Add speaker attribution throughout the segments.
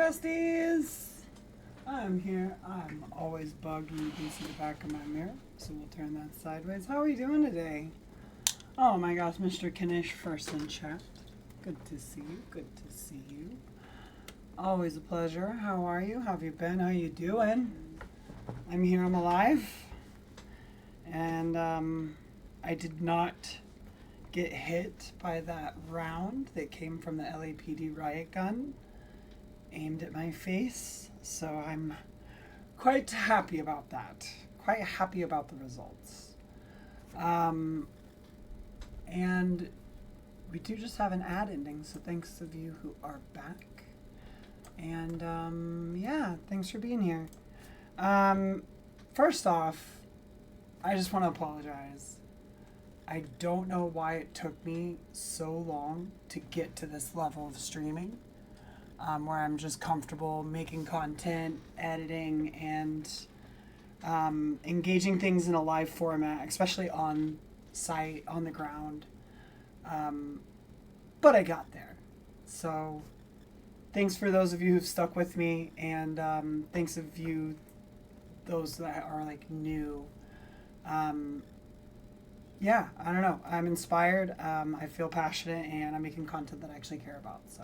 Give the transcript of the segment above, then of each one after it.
Speaker 1: besties! I'm here. I'm always bugged when you can see the back of my mirror, so we'll turn that sideways. How are you doing today? Oh my gosh, Mr. Kanish first in chat. Good to see you. Good to see you. Always a pleasure. How are you? How have you been? How you doing? I'm here. I'm alive. And I did not get hit by that round that came from the LAPD riot gun aimed at my face. So I'm quite happy about that. Quite happy about the results. And we do just have an ad ending, so thanks of you who are back. And yeah, thanks for being here. First off, I just want to apologize. I don't know why it took me so long to get to this level of streaming, where I'm just comfortable making content, editing, and engaging things in a live format, especially on site, on the ground. But I got there. So thanks for those of you who've stuck with me, and thanks of you, those that are like new. Yeah, I don't know. I'm inspired. I feel passionate, and I'm making content that I actually care about. So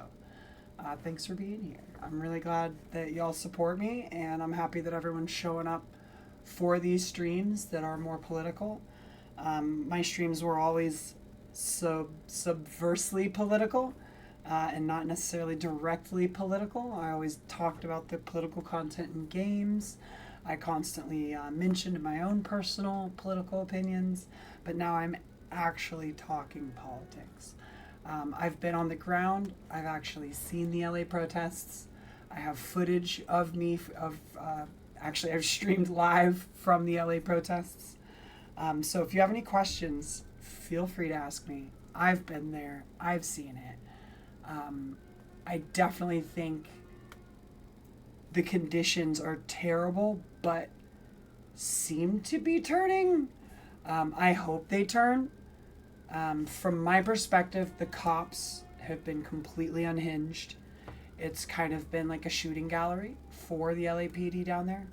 Speaker 1: thanks for being here. I'm really glad that y'all support me, and I'm happy that everyone's showing up for these streams that are more political. My streams were always subversely political, and not necessarily directly political. I always talked about the political content in games. I constantly mentioned my own personal political opinions, but now I'm actually talking politics. I've been on the ground. I've actually seen the LA protests. I have footage of me, actually I've streamed live from the LA protests. So if you have any questions, feel free to ask me. I've been there. I've seen it. I definitely think the conditions are terrible, but seem to be turning. I hope they turn. From my perspective, the cops have been completely unhinged. It's kind of been like a shooting gallery for the LAPD down there.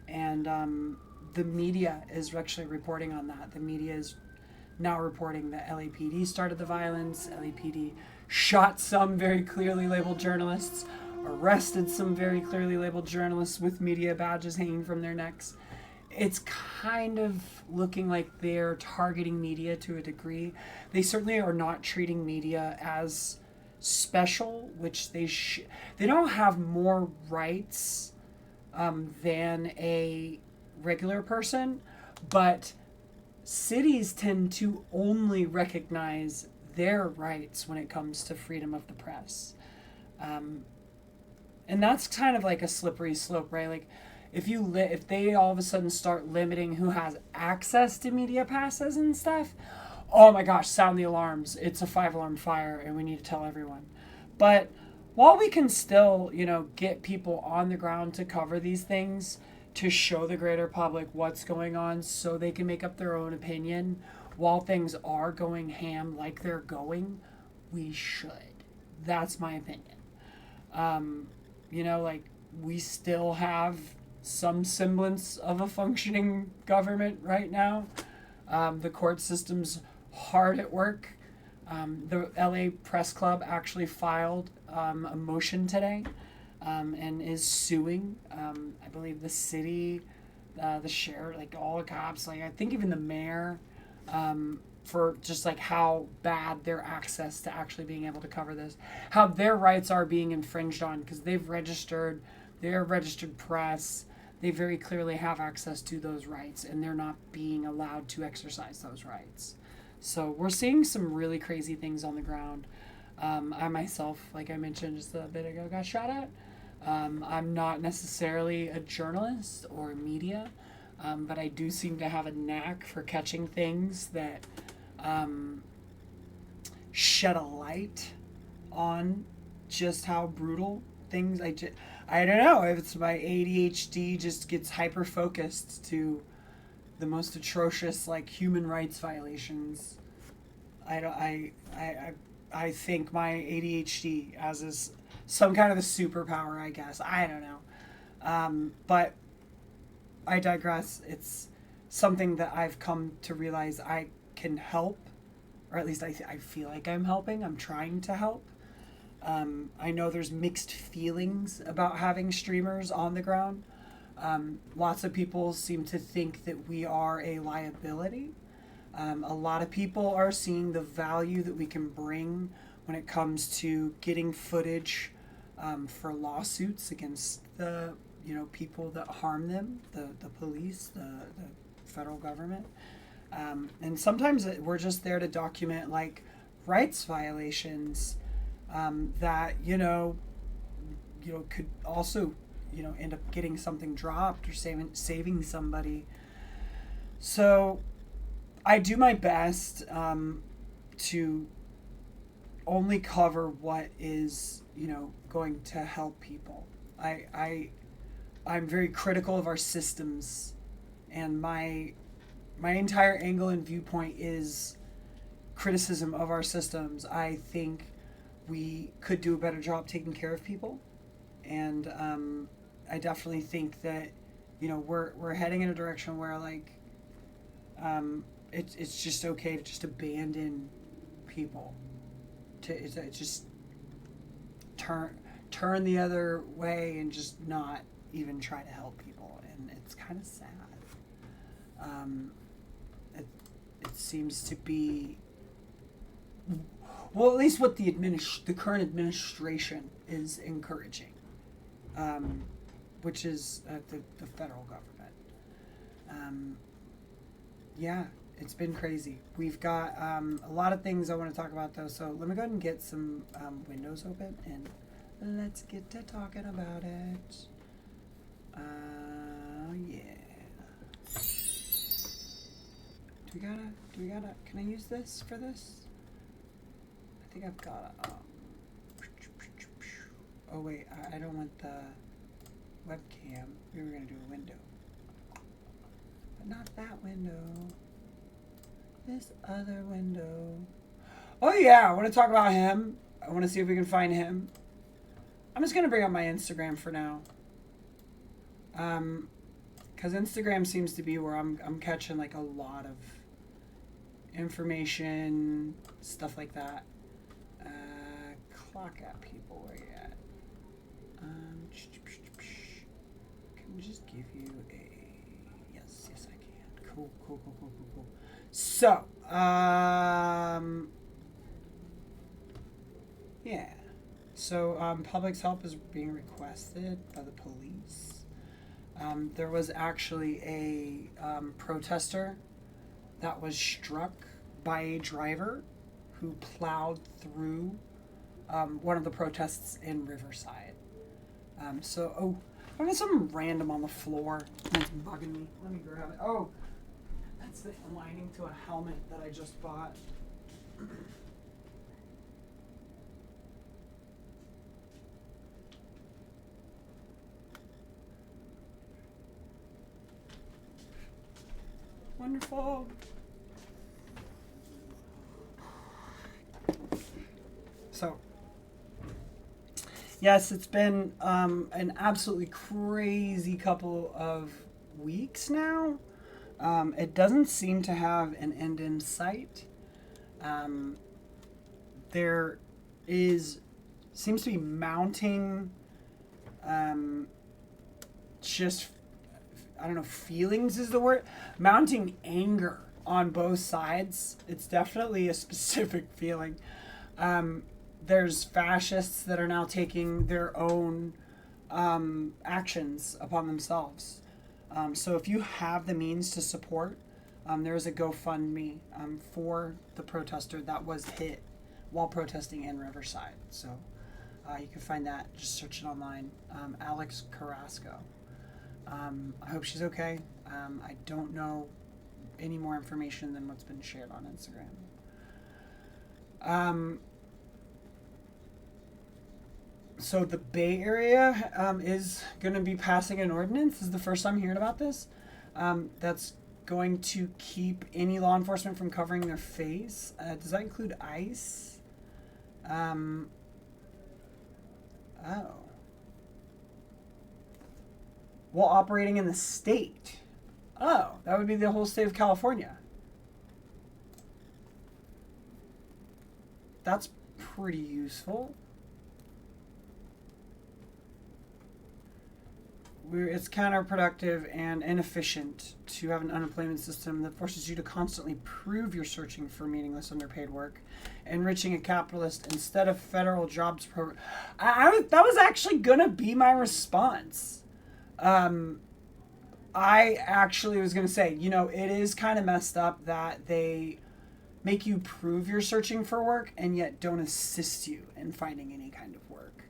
Speaker 1: And the media is actually reporting on that. The media is now reporting that LAPD started the violence. LAPD shot some very clearly labeled journalists, arrested some very clearly labeled journalists with media badges hanging from their necks. It's kind of looking like they're targeting media to a degree. They certainly are not treating media as special, which they don't have more rights than a regular person, but cities tend to only recognize their rights when it comes to freedom of the press. And that's kind of like a slippery slope, right? Like if they all of a sudden start limiting who has access to media passes and stuff, oh my gosh, sound the alarms. It's a 5-alarm fire and we need to tell everyone. But while we can still, get people on the ground to cover these things, to show the greater public what's going on so they can make up their own opinion, while things are going ham like they're going, we should. That's my opinion. We still have some semblance of a functioning government right now. The court system's hard at work. The LA Press Club actually filed a motion today and is suing, I believe, the city, the sheriff, like all the cops, like I think even the mayor, for just like how bad their access to actually being able to cover this, how their rights are being infringed on because they're registered press. They very clearly have access to those rights and they're not being allowed to exercise those rights. So we're seeing some really crazy things on the ground. I myself, like I mentioned just a bit ago, got shot at. I'm not necessarily a journalist or media, but I do seem to have a knack for catching things that shed a light on just how brutal things. I don't know if it's my ADHD just gets hyper focused to the most atrocious like human rights violations. I I think my ADHD as is some kind of a superpower, I guess. I don't know. But I digress. It's something that I've come to realize I can help, or at least I feel like I'm helping. I'm trying to help. I know there's mixed feelings about having streamers on the ground. Lots of people seem to think that we are a liability. A lot of people are seeing the value that we can bring when it comes to getting footage for lawsuits against the people that harm them, the police, the federal government. And sometimes we're just there to document like rights violations that could also end up getting something dropped or saving somebody. So I do my best to only cover what is going to help people. I'm very critical of our systems, and my entire angle and viewpoint is criticism of our systems. I think we could do a better job taking care of people, and I definitely think that we're heading in a direction where it's just okay to just abandon people, to just turn the other way and just not even try to help people, and it's kind of sad. It seems to be, well, at least what the current administration is encouraging, which is the federal government. Yeah, it's been crazy. We've got a lot of things I want to talk about, though, so let me go ahead and get some windows open, and let's get to talking about it. Yeah. Do we gotta, can I use this for this? I think I've got oh wait, I don't want the webcam. We were gonna do a window. But not that window. This other window. Oh yeah, I want to talk about him. I want to see if we can find him. I'm just gonna bring up my Instagram for now. Because Instagram seems to be where I'm catching like a lot of information, stuff like that. Clock at people, where you at? Can we just give you a yes I can. Cool. So yeah. So public's help is being requested by the police. There was actually a protester that was struck by a driver who plowed through one of the protests in Riverside. I got something random on the floor that's bugging me. Let me grab it. Oh, that's the lining to a helmet that I just bought. Wonderful. So, yes, it's been an absolutely crazy couple of weeks now. It doesn't seem to have an end in sight. There seems to be mounting just, I don't know, feelings is the word. Mounting anger on both sides. It's definitely a specific feeling. There's fascists that are now taking their own actions upon themselves. So if you have the means to support, there's a GoFundMe for the protester that was hit while protesting in Riverside. So you can find that. Just search it online. Alex Carrasco. I hope she's okay. I don't know any more information than what's been shared on Instagram. So the Bay Area is going to be passing an ordinance. This is the first time hearing about this. That's going to keep any law enforcement from covering their face. Does that include ICE? Oh. While operating in the state. Oh, that would be the whole state of California. That's pretty useful. It's counterproductive and inefficient to have an unemployment system that forces you to constantly prove you're searching for meaningless underpaid work, enriching a capitalist instead of federal jobs program. That was actually gonna be my response. I actually was gonna say, you know, it is kind of messed up that they make you prove you're searching for work and yet don't assist you in finding any kind of work.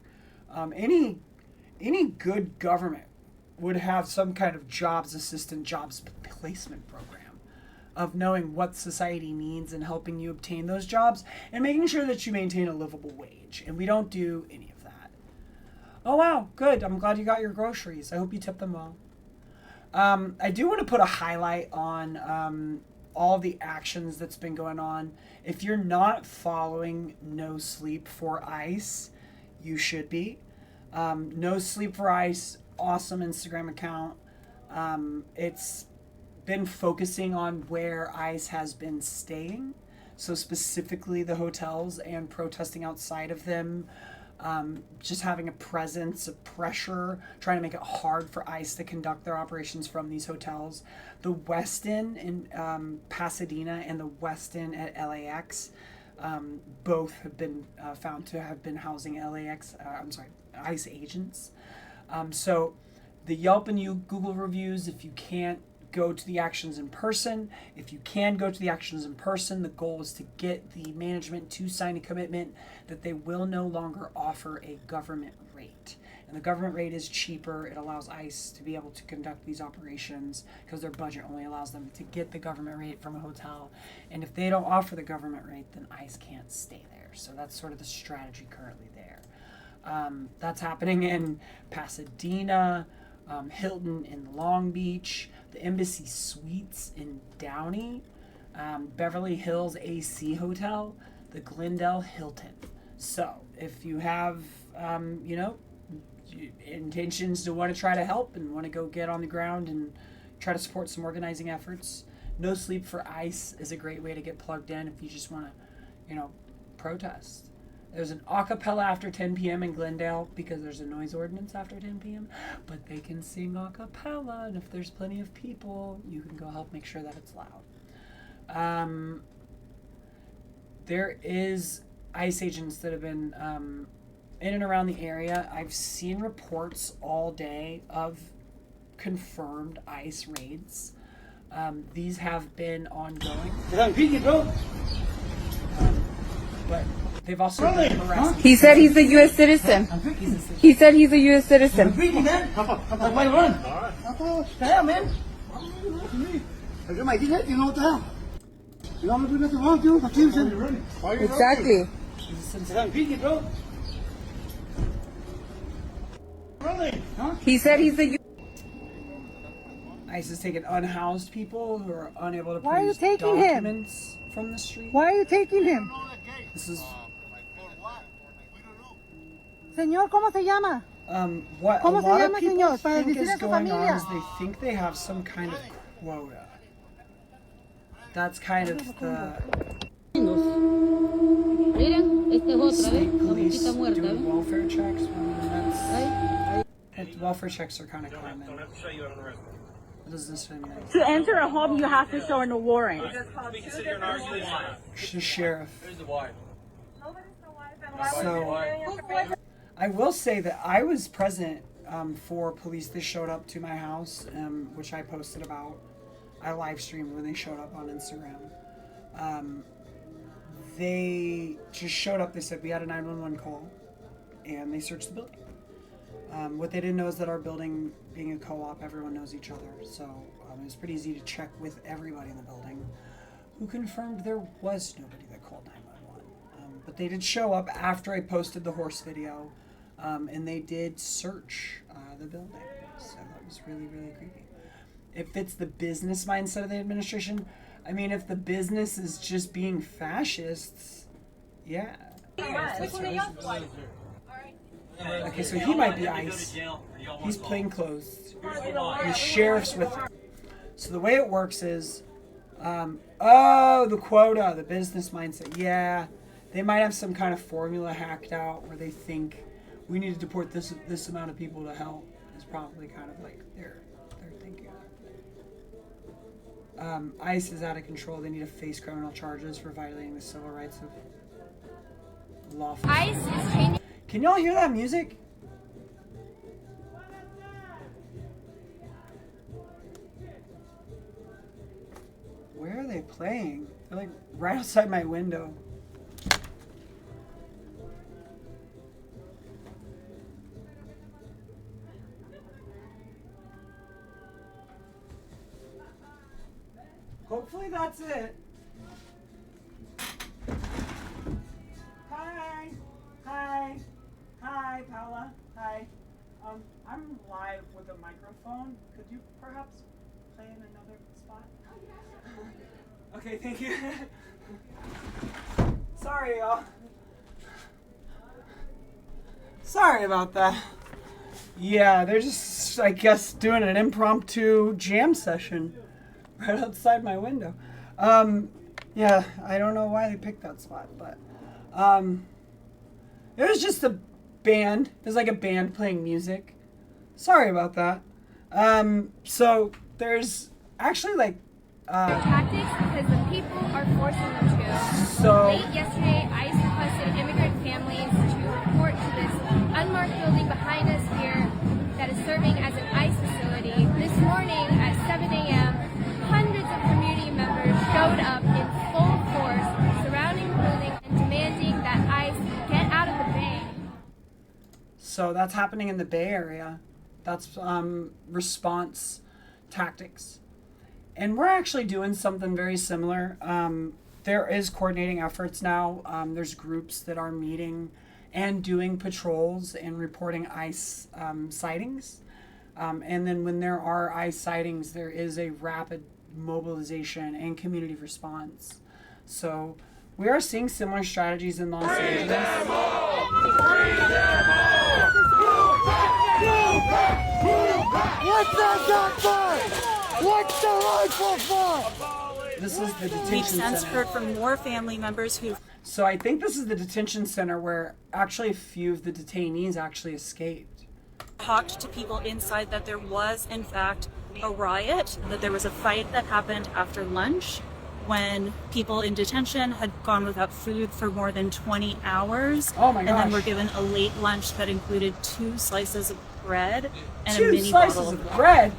Speaker 1: Any good government would have some kind of jobs placement program of knowing what society needs and helping you obtain those jobs and making sure that you maintain a livable wage. And we don't do any of that. Oh, wow. Good. I'm glad you got your groceries. I hope you tip them well. I do want to put a highlight on all the actions that's been going on. If you're not following No Sleep for ICE, you should be. No Sleep for ICE, awesome Instagram account. It's been focusing on where ICE has been staying, so specifically the hotels, and protesting outside of them, just having a presence of pressure, trying to make it hard for ICE to conduct their operations from these hotels. The Westin in Pasadena and the Westin at LAX, both have been found to have been housing ICE agents. So the Yelp and Google reviews, if you can't go to the actions in person, if you can go to the actions in person, the goal is to get the management to sign a commitment that they will no longer offer a government rate. And the government rate is cheaper. It allows ICE to be able to conduct these operations because their budget only allows them to get the government rate from a hotel. And if they don't offer the government rate, then ICE can't stay there. So that's sort of the strategy currently there. That's happening in Pasadena, Hilton in Long Beach, the Embassy Suites in Downey, Beverly Hills AC Hotel, the Glendale Hilton. So if you have, intentions to want to try to help and want to go get on the ground and try to support some organizing efforts, No Sleep for ICE is a great way to get plugged in if you just want to, protest. There's an acapella after 10 p.m. in Glendale because there's a noise ordinance after 10 p.m., but they can sing acapella, and if there's plenty of people, you can go help make sure that it's loud. There is ICE agents that have been in and around the area. I've seen reports all day of confirmed ICE raids. These have been ongoing. But they've also been harassing.
Speaker 2: He said he's a U.S. citizen. He said he's a U.S. citizen. Exactly. He said he's a.
Speaker 1: ICE has taken unhoused people who are unable to
Speaker 2: Why are you
Speaker 1: produce
Speaker 2: taking him?
Speaker 1: documents from the street.
Speaker 2: Why are you taking him?
Speaker 1: This is
Speaker 2: Señor, ¿cómo se llama?
Speaker 1: what a
Speaker 2: ¿Cómo se
Speaker 1: lot of
Speaker 2: llama,
Speaker 1: people
Speaker 2: señor? Para
Speaker 1: think
Speaker 2: decirle
Speaker 1: is
Speaker 2: a su
Speaker 1: going on
Speaker 2: familia.
Speaker 1: is they think they have some kind of quota. That's kind of the
Speaker 3: Miren, esta es otra,
Speaker 1: state
Speaker 3: ¿ves? La
Speaker 1: police
Speaker 3: mosquita muerta,
Speaker 1: doing
Speaker 3: ¿ves?
Speaker 1: welfare checks.
Speaker 3: Ahí.
Speaker 1: Welfare checks are kind of common. What does this mean?
Speaker 4: To enter a home, you have to show a warrant.
Speaker 1: The sheriff. So I will say that I was present for police that showed up to my house, which I posted about. I live streamed when they showed up on Instagram. They just showed up. They said we had a 911 call, and they searched the building. What they didn't know is that our building, being a co-op, everyone knows each other. So it was pretty easy to check with everybody in the building, who confirmed there was nobody that called 911. But they did show up after I posted the horse video, and they did search the building. So that was really, really creepy. It fits the business mindset of the administration. I mean, if the business is just being fascists, yeah, Okay, so he might be ICE. He's plainclothes. The sheriff's with him. So the way it works is, the quota, the business mindset. Yeah, they might have some kind of formula hacked out where they think we need to deport this amount of people to hell. Is probably kind of like their thinking. ICE is out of control. They need to face criminal charges for violating the civil rights of lawful.
Speaker 5: ICE is changing.
Speaker 1: Can y'all hear that music? Where are they playing? They're like right outside my window. Hopefully that's it. Hi. Hi. Hi, Paula. Hi. I'm live with a microphone. Could you perhaps play in another spot? Okay, thank you. Sorry, y'all. Sorry about that. Yeah, they're just, I guess, doing an impromptu jam session right outside my window. Yeah, I don't know why they picked that spot, but there's just a band. There's like a band playing music. Sorry about that. So there's actually like
Speaker 5: Tactics because the people are forcing them to.
Speaker 1: So
Speaker 5: Late yesterday, ICE requested immigrant families to report to this unmarked building behind us here that is serving as an ICE facility. This morning at 7 a.m., hundreds of community members showed up in full force surrounding the building and demanding that ICE get out of the Bay.
Speaker 1: So that's happening in the Bay Area. That's response tactics. And we're actually doing something very similar. There is coordinating efforts now. There's groups that are meeting and doing patrols and reporting ICE sightings. And then when there are ICE sightings, there is a rapid mobilization and community response. So we are seeing similar strategies in Los Angeles.
Speaker 6: What's that gun for? What's the rifle for?
Speaker 1: This is the detention
Speaker 4: We've since
Speaker 1: center.
Speaker 4: heard from more family members who
Speaker 1: So I think this is the detention center where actually a few of the detainees actually escaped.
Speaker 4: talked to people inside that there was, in fact, a riot, that there was a fight that happened after lunch when people in detention had gone without food for more than 20 hours.
Speaker 1: Oh my
Speaker 4: And then
Speaker 1: gosh.
Speaker 4: were given a late lunch that included 2 slices of bread and a
Speaker 1: 2
Speaker 4: mini
Speaker 1: slices
Speaker 4: bottle
Speaker 1: of
Speaker 4: water.
Speaker 1: bread.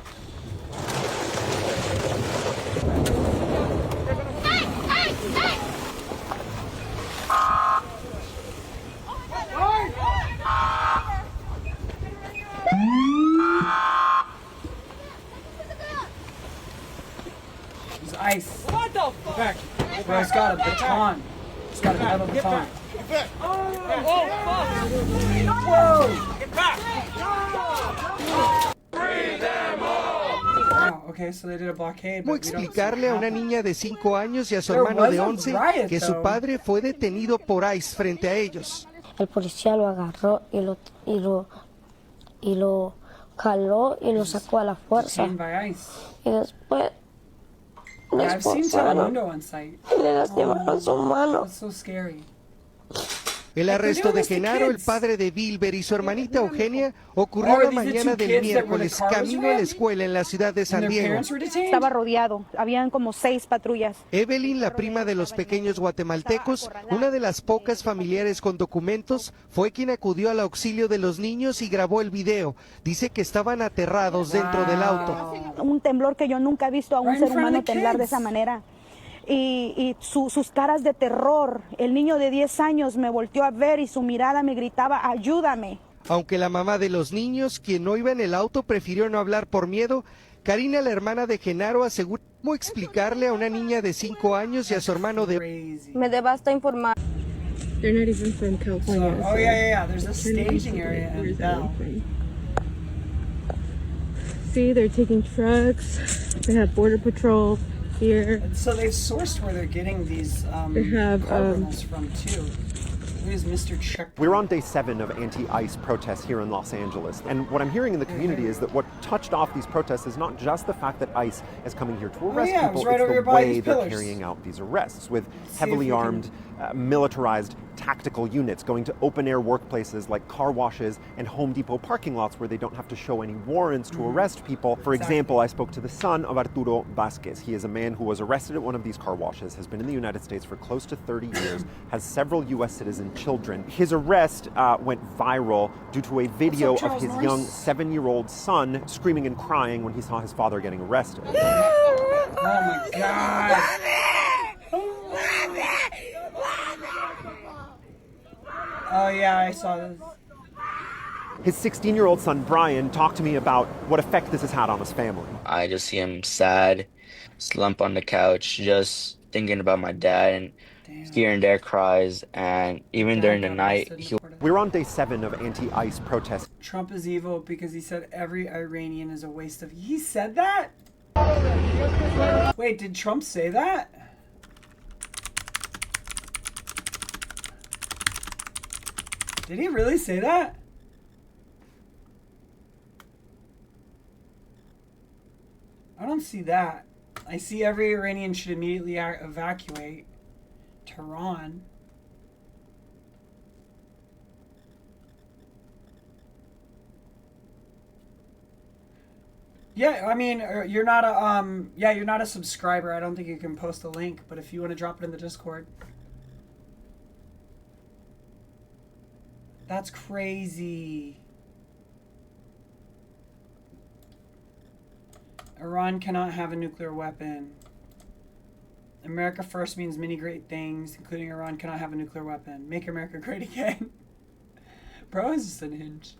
Speaker 1: He's ICE.
Speaker 6: What the fuck? Back.
Speaker 1: Bro, he's got a baton. He's got a metal baton.
Speaker 6: Get back. Oh, fuck.
Speaker 1: Whoa!
Speaker 6: Get back.
Speaker 1: Wow, okay, so they did a blockade.
Speaker 7: ¿Cómo
Speaker 1: but we don't see
Speaker 7: explicarle a
Speaker 1: what
Speaker 7: una
Speaker 1: happened.
Speaker 7: niña de 5 años y a su
Speaker 1: There
Speaker 7: hermano
Speaker 1: was
Speaker 7: de
Speaker 1: a
Speaker 7: 11
Speaker 1: riot,
Speaker 7: que su
Speaker 1: though.
Speaker 7: padre fue detenido por ICE frente a ellos?
Speaker 8: El policía lo agarró y lo jaló y lo sacó a la fuerza.
Speaker 1: Detained by ICE.
Speaker 8: Y después lo
Speaker 1: Yeah, I've seen
Speaker 8: esposaron
Speaker 1: Telemundo on site.
Speaker 8: y le lastimaron su mano.
Speaker 1: That's so scary.
Speaker 7: El arresto de
Speaker 1: this to
Speaker 7: Genaro, el
Speaker 1: kids.
Speaker 7: padre de Wilber y su hermanita Eugenia ocurrió
Speaker 1: Oh,
Speaker 7: la
Speaker 1: are these the
Speaker 7: mañana
Speaker 1: two
Speaker 7: del
Speaker 1: kids that were the
Speaker 7: miércoles
Speaker 1: cars
Speaker 7: camino a la
Speaker 1: ran?
Speaker 7: escuela en la ciudad de
Speaker 1: And
Speaker 7: San
Speaker 1: their
Speaker 7: Diego.
Speaker 1: parents were detained?
Speaker 4: Estaba rodeado, habían como 6 patrullas.
Speaker 7: Evelyn, la prima de los pequeños guatemaltecos, una de las pocas familiares con documentos, fue quien acudió al auxilio de los niños y grabó el video. Dice que estaban aterrados dentro del auto.
Speaker 4: Un temblor que yo nunca he visto a un
Speaker 1: Right in
Speaker 4: ser
Speaker 1: front of
Speaker 4: humano
Speaker 1: the
Speaker 4: temblar de
Speaker 1: kids.
Speaker 4: esa manera. Y sus caras de terror. El niño de 10 años me volteó a ver y su mirada me gritaba, ayúdame.
Speaker 7: Aunque la mamá de los niños, quien no iba en el auto, prefirió no hablar por miedo, Karina, la hermana de Genaro, asegura cómo explicarle a una niña de 5 años y a su hermano de...
Speaker 1: Crazy.
Speaker 8: Me devasta informar.
Speaker 2: They're not even from
Speaker 1: So,
Speaker 2: California.
Speaker 1: oh yeah. There's a staging area in Bell.
Speaker 2: See, they're taking trucks. They have border patrol here.
Speaker 1: And so they've sourced where they're getting these
Speaker 2: They have,
Speaker 1: criminals from too. Who's Mr. Checkpoint?
Speaker 9: We're on day 7 of anti-ICE protests here in Los Angeles. And what I'm hearing in the community is that what touched off these protests is not just the fact that ICE is coming here to arrest
Speaker 1: yeah, it
Speaker 9: people,
Speaker 1: was right over
Speaker 9: it's
Speaker 1: here
Speaker 9: the
Speaker 1: by
Speaker 9: way
Speaker 1: these
Speaker 9: they're
Speaker 1: pillars.
Speaker 9: carrying out these arrests with
Speaker 1: See if
Speaker 9: heavily
Speaker 1: we can-
Speaker 9: armed, militarized tactical units going to open-air workplaces like car washes and Home Depot parking lots where they don't have to show any warrants to arrest people. For example, I spoke to the son of Arturo Vasquez. He is a man who was arrested at one of these car washes, has been in the United States for close to 30 years, has several U.S. citizen children. His arrest went viral due to a video
Speaker 1: What's up,
Speaker 9: of his
Speaker 1: Charles
Speaker 9: young
Speaker 1: Norris?
Speaker 9: 7-year-old son screaming and crying when he saw his father getting arrested.
Speaker 1: Oh my god. Oh yeah, I saw this.
Speaker 9: His 16-year-old son, Brian, talked to me about what effect this has had on his family.
Speaker 10: I just see him sad, slump on the couch, just thinking about my dad, and here and there cries, and even during the night, he
Speaker 9: We're on day 7 of anti-ICE protests.
Speaker 1: Trump is evil because he said every Iranian is a waste of... He said that? Wait, did Trump say that? Did he really say that? I don't see that. I see every Iranian should immediately evacuate Tehran. Yeah, I mean, you're not a you're not a subscriber. I don't think you can post a link, but if you want to drop it in the Discord. That's crazy. Iran cannot have a nuclear weapon. America first means many great things, including Iran cannot have a nuclear weapon. Make America great again. Bro is just unhinged.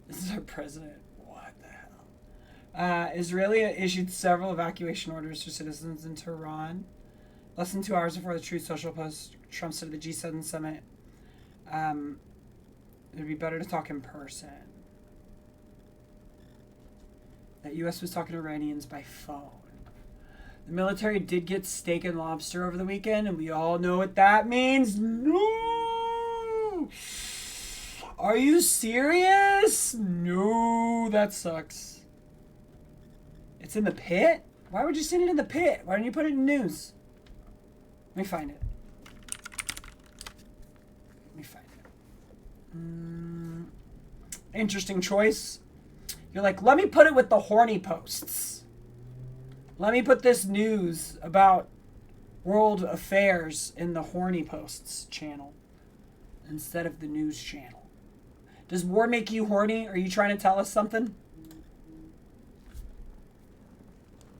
Speaker 1: This is our president. What the hell? Israeli issued several evacuation orders for citizens in Tehran. Less than 2 hours before the Truth Social post, Trump said at the G7 summit, it'd be better to talk in person. That U.S. was talking to Iranians by phone. The military did get steak and lobster over the weekend, and we all know what that means. No! Are you serious? No, that sucks. It's in the pit? Why would you send it in the pit? Why didn't you put it in news? Let me find it. Interesting choice. You're like, let me put it with the horny posts. Let me put this news about world affairs in the horny posts channel instead of the news channel. Does war make you horny? Are you trying to tell us something?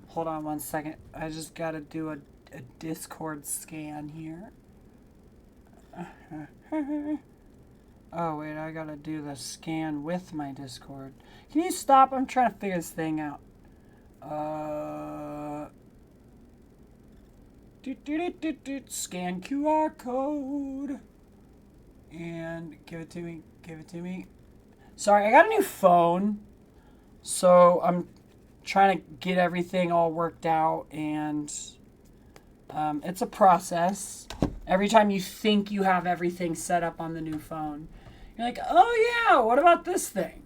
Speaker 1: Hold on one second. I just got to do a Discord scan here. Oh, wait, I gotta do the scan with my Discord. Can you stop? I'm trying to figure this thing out. Scan QR code. And give it to me. Give it to me. Sorry, I got a new phone. So I'm trying to get everything all worked out. And it's a process. Every time you think you have everything set up on the new phone, you're like, oh yeah, what about this thing?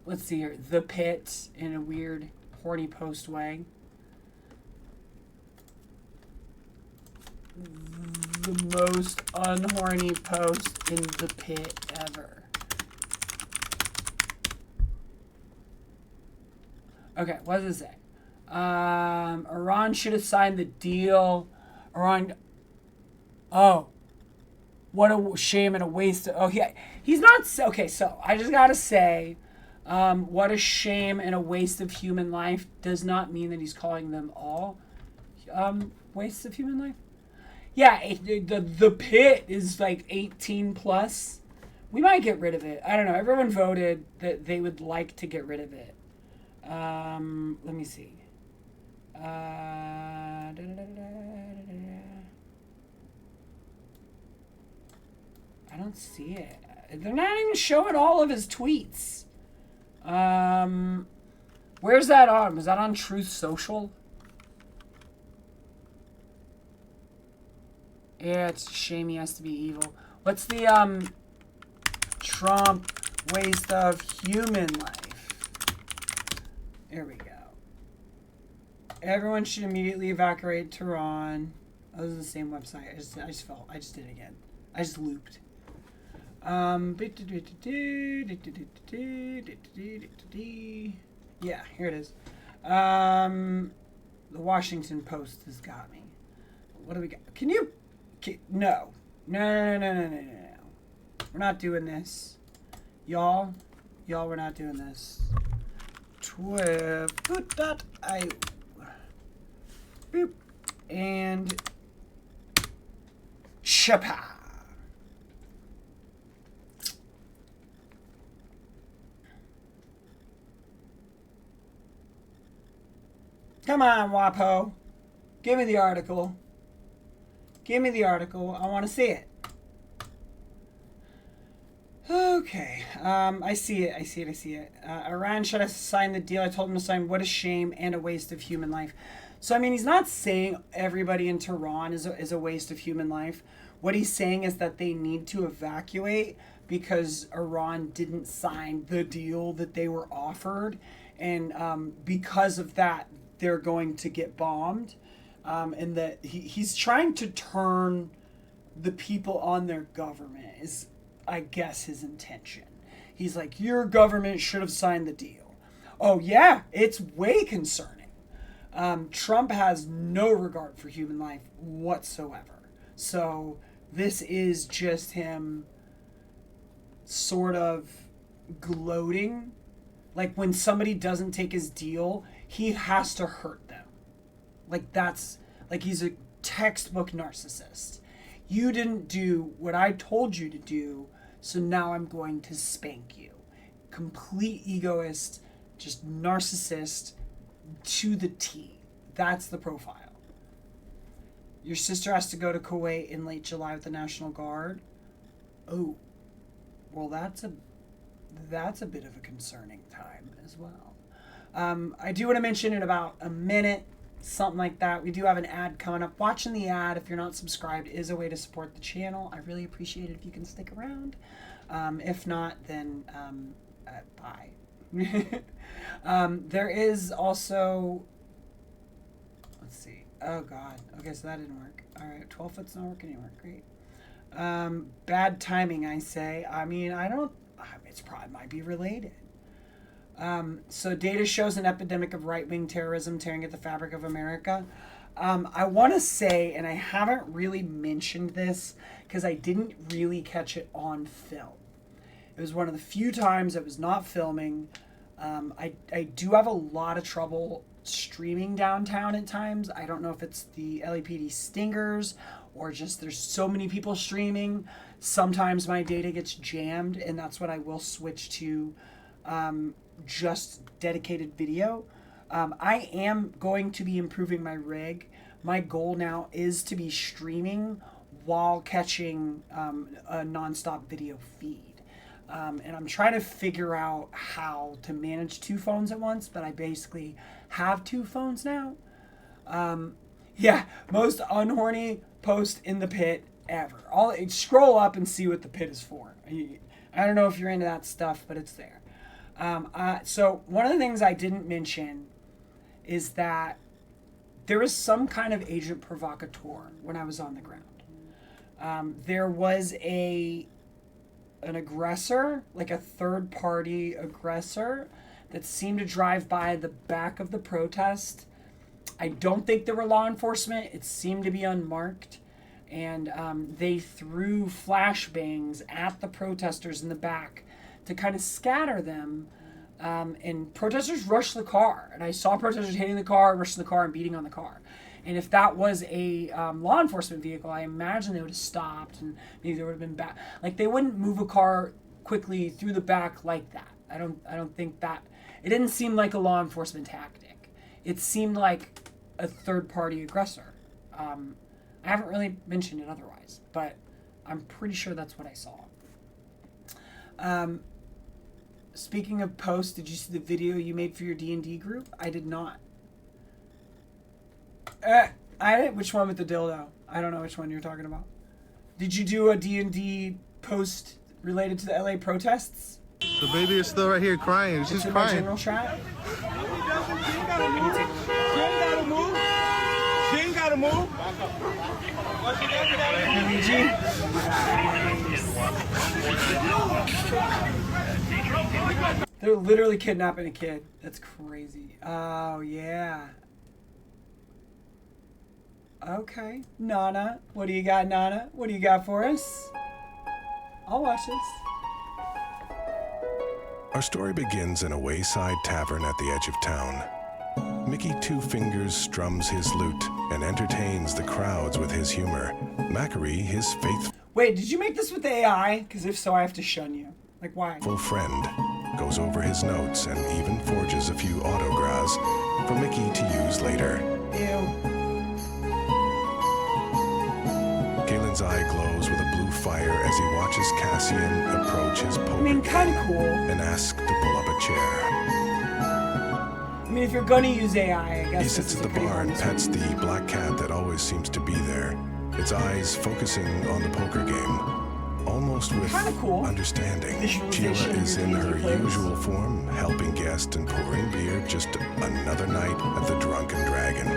Speaker 1: Let's see here. The Pit in a weird horny post way. The most unhorny post in the Pit ever. Okay, what does it say? Iran should have signed the deal. Iran. Oh. What a shame and a waste. Oh, yeah. He's not. Okay, so I just got to say, what a shame and a waste of human life does not mean that he's calling them all wastes of human life. Yeah, the Pit is like 18 plus. We might get rid of it. I don't know. Everyone voted that they would like to get rid of it. Let me see. I don't see it. They're not even showing all of his tweets. Where's that on? Was that on Truth Social? Yeah, it's a shame he has to be evil. What's the Trump waste of human life? There we go. Everyone should immediately evacuate Tehran. Oh, this is the same website. I just did it again. I just looped. Yeah, here it is. The Washington Post has got me. What do we got? No. No. We're not doing this. Y'all, we're not doing this. Twitter.io. Boop. And Chapa. Come on, WAPO. Give me the article. Give me the article. I want to see it. Okay. I see it. Iran should have signed the deal. I told him to sign. What a shame and a waste of human life. So, I mean, he's not saying everybody in Tehran is a waste of human life. What he's saying is that they need to evacuate because Iran didn't sign the deal that they were offered. And because of that, they're going to get bombed. And that he's trying to turn the people on their government is, I guess, his intention. He's like, your government should have signed the deal. Oh, yeah, it's way concerning. Trump has no regard for human life whatsoever. So this is just him sort of gloating. Like when somebody doesn't take his deal, he has to hurt them. Like that's like he's a textbook narcissist. You didn't do what I told you to do, so now I'm going to spank you. Complete egoist, just narcissist to the T. That's the profile. Your sister has to go to Kuwait in late July with the National Guard. Oh, well, that's a bit of a concerning time as well. I do want to mention in about a minute, something like that. We do have an ad coming up. Watching the ad, if you're not subscribed, is a way to support the channel. I really appreciate it if you can stick around. If not, then bye. There is also, let's see. Oh God. Okay, so that didn't work. All right, 12 foot's not working anymore. Great. Bad timing, I say. I mean, it's probably might be related. So data shows an epidemic of right-wing terrorism tearing at the fabric of America. I want to say, and I haven't really mentioned this because I didn't really catch it on film. It was one of the few times I was not filming. I do have a lot of trouble streaming downtown at times. I don't know if it's the LAPD stingers or just there's so many people streaming. Sometimes my data gets jammed, and that's when I will switch to just dedicated video. I am going to be improving my rig. My goal now is to be streaming while catching a nonstop video feed. And I'm trying to figure out how to manage two phones at once, but I basically have two phones now. Yeah, most unhorny post in the pit ever. Scroll up and see what the pit is for. I don't know if you're into that stuff, but it's there. So one of the things I didn't mention is that there was some kind of agent provocateur when I was on the ground. There was an aggressor, like a third-party aggressor, that seemed to drive by the back of the protest. I don't think there were law enforcement. It seemed to be unmarked. And they threw flashbangs at the protesters in the back to kind of scatter them. And protesters rushed the car. And I saw protesters hitting the car, rushing the car, and beating on the car. And if that was a law enforcement vehicle, I imagine they would have stopped and maybe there would have been back. Like they wouldn't move a car quickly through the back like that. I don't think that. It didn't seem like a law enforcement tactic. It seemed like a third-party aggressor. I haven't really mentioned it otherwise, but I'm pretty sure that's what I saw. Speaking of posts, did you see the video you made for your D&D group? I did not. Which one with the dildo? I don't know which one you're talking about. Did you do a D&D post related to the LA protests?
Speaker 6: The baby is still right here crying. She's
Speaker 1: It's in my
Speaker 6: crying.
Speaker 1: general chat.
Speaker 6: She ain't gotta move. She ain't gotta move.
Speaker 1: Luigi. They're literally kidnapping a kid. That's crazy. Oh, yeah. Okay. Nana. What do you got, Nana? What do you got for us? I'll watch this.
Speaker 11: Our story begins in a wayside tavern at the edge of town. Mickey Two Fingers strums his lute and entertains the crowds with his humor. Macquarie, his faithful
Speaker 1: Wait, did you make this with AI? Because if so, I have to shun you. Like, why?
Speaker 11: friend, goes over his notes and even forges a few autographs for Mickey to use later.
Speaker 1: Ew.
Speaker 11: Galen's eye glows with a blue fire as he watches Cassian approach his poker
Speaker 1: I mean, kind of cool.
Speaker 11: and asks to pull up a chair.
Speaker 1: I mean, if you're gonna use AI, I guess
Speaker 11: He
Speaker 1: this
Speaker 11: sits
Speaker 1: is
Speaker 11: at
Speaker 1: a
Speaker 11: the
Speaker 1: pretty
Speaker 11: bar and
Speaker 1: harmless
Speaker 11: pets
Speaker 1: one.
Speaker 11: the black cat that always seems to be there, its eyes focusing on the poker game. Almost with
Speaker 1: Kinda cool.
Speaker 11: understanding,
Speaker 1: Visualization
Speaker 11: Sheila
Speaker 1: of
Speaker 11: is
Speaker 1: your
Speaker 11: in
Speaker 1: D&D
Speaker 11: her
Speaker 1: players.
Speaker 11: usual form, helping guests and pouring beer, just another night at the Drunken Dragon.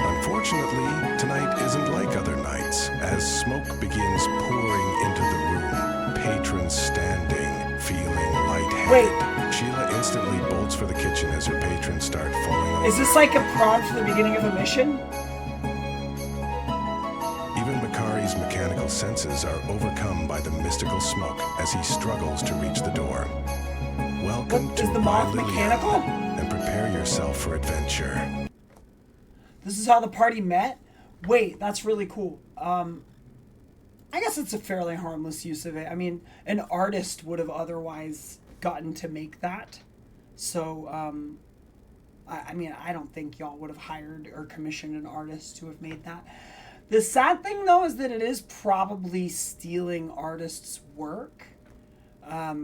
Speaker 11: Unfortunately, tonight isn't like other nights, as smoke begins pouring into the room, patrons standing, feeling lightheaded.
Speaker 1: Wait.
Speaker 11: Sheila instantly bolts for the kitchen as her patrons start falling over.
Speaker 1: Is this like a prompt for the beginning of a mission?
Speaker 11: Even Bakari's mechanical senses are overcome by the mystical smoke as he struggles to reach the door. Welcome
Speaker 1: What,
Speaker 11: to
Speaker 1: is the moth
Speaker 11: Wylillian,
Speaker 1: mechanical?
Speaker 11: and prepare yourself for adventure.
Speaker 1: This is how the party met? Wait, that's really cool. I guess it's a fairly harmless use of it. I mean, an artist would have otherwise gotten to make that. So, I mean, I don't think y'all would have hired or commissioned an artist to have made that. The sad thing, though, is that it is probably stealing artists' work. I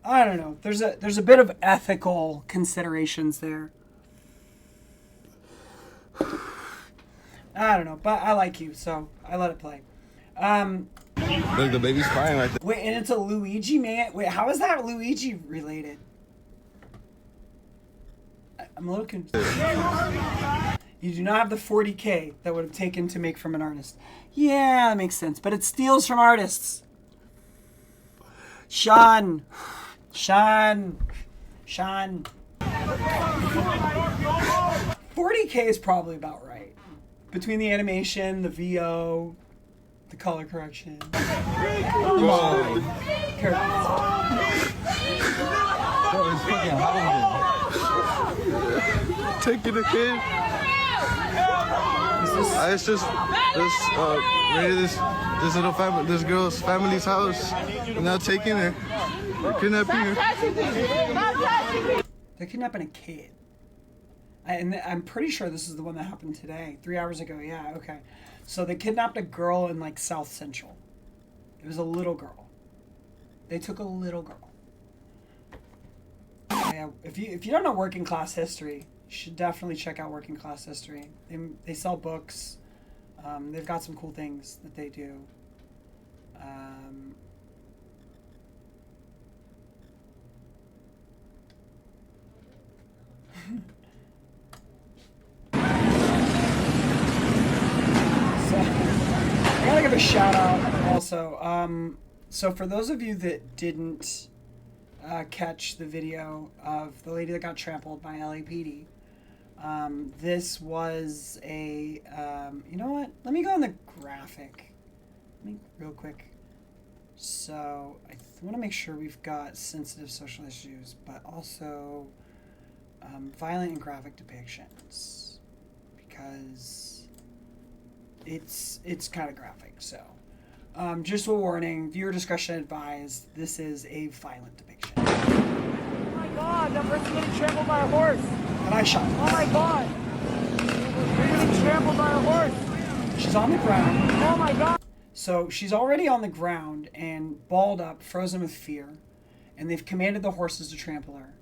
Speaker 1: don't know. There's a bit of ethical considerations there. I don't know, but I like you, so I let it play.
Speaker 6: Look, the baby's crying right there.
Speaker 1: Wait, and it's a Luigi man. Wait, how is that Luigi related? I'm a little confused. You do not have the 40K that would have taken to make from an artist. Yeah, that makes sense, but it steals from artists. Sean. 40K is probably about right. Between the animation, the VO, the color correction.
Speaker 6: It's fucking hot. Taking the kid. It's just this little family, this girl's family's house. They're now taking her. They're kidnapping her.
Speaker 1: They're kidnapping a kid. And I'm pretty sure this is the one that happened today, 3 hours ago. Yeah, okay. So they kidnapped a girl in like South Central. It was a little girl. They took a little girl. Yeah, if you don't know working class history, you should definitely check out Working Class History. They sell books. They've got some cool things that they do. I gotta give a shout out also. So for those of you that didn't catch the video of the lady that got trampled by LAPD, this was a, you know what? Let me go on the graphic. Real quick. So I want to make sure we've got sensitive social issues, but also violent and graphic depictions, because it's kind of graphic. So just a warning, viewer discretion advised. This is a violent depiction.
Speaker 6: Oh my God! That person's getting trampled by a horse.
Speaker 1: And I shot.
Speaker 6: Oh my God! They're getting trampled by a horse.
Speaker 1: She's on the ground.
Speaker 6: Oh my God!
Speaker 1: So she's already on the ground and balled up, frozen with fear, and they've commanded the horses to trample her.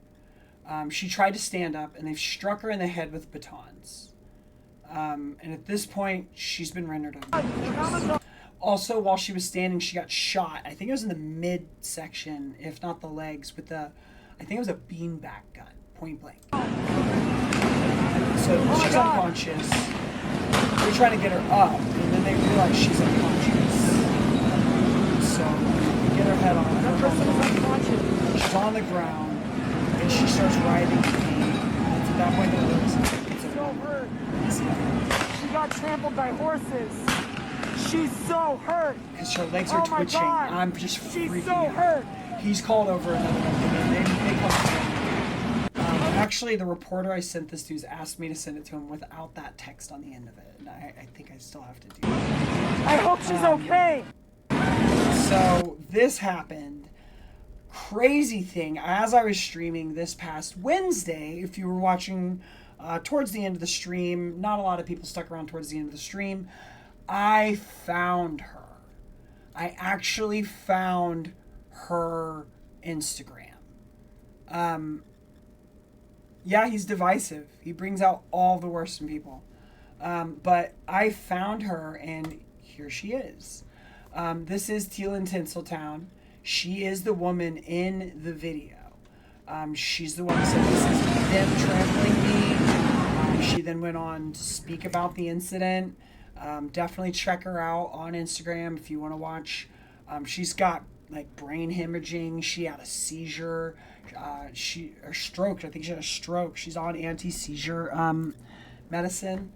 Speaker 1: She tried to stand up, and they've struck her in the head with batons. And at this point, she's been rendered unconscious. Also, while she was standing, she got shot. I think it was in the midsection, if not the legs, with I think it was a beanbag gun, point blank. So she's unconscious. They're trying to get her up, and then they realize she's unconscious. So they get her head on. She's on the ground, and she starts writhing in pain. And at that point, they realize it's so hurt.
Speaker 12: She got trampled by horses. She's so hurt.
Speaker 1: Because her legs are twitching.
Speaker 12: God.
Speaker 1: I'm just freaking
Speaker 12: She's so
Speaker 1: out.
Speaker 12: hurt.
Speaker 1: He's called over another one, and they come to him. Actually, the reporter I sent this to has asked me to send it to him without that text on the end of it, and I think I still have to do that.
Speaker 12: I hope she's okay.
Speaker 1: So this happened. Crazy thing. As I was streaming this past Wednesday, if you were watching towards the end of the stream, not a lot of people stuck around towards the end of the stream, I found her. I actually found her Instagram. Yeah, he's divisive. He brings out all the worst in people. But I found her, and here she is. This is Teal in Tinseltown. She is the woman in the video. She's the one that said, this is them trampling me. She then went on to speak about the incident. Definitely check her out on Instagram if you want to watch. She's got like brain hemorrhaging. She had a seizure. She stroked. I think she had a stroke. She's on anti-seizure medicine.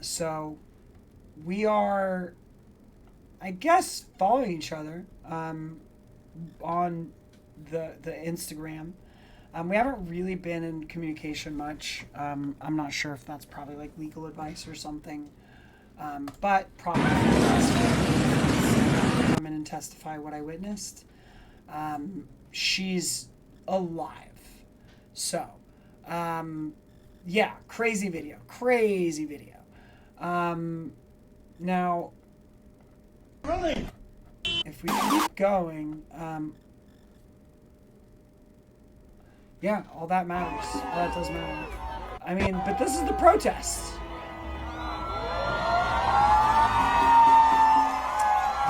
Speaker 1: So we are, I guess, following each other on the Instagram. We haven't really been in communication much. I'm not sure if that's probably like legal advice or something. But probably come in and testify what I witnessed. She's alive. So, yeah, crazy video. Now, if we keep going, yeah, all that matters. All that does matter. I mean, but this is the protest.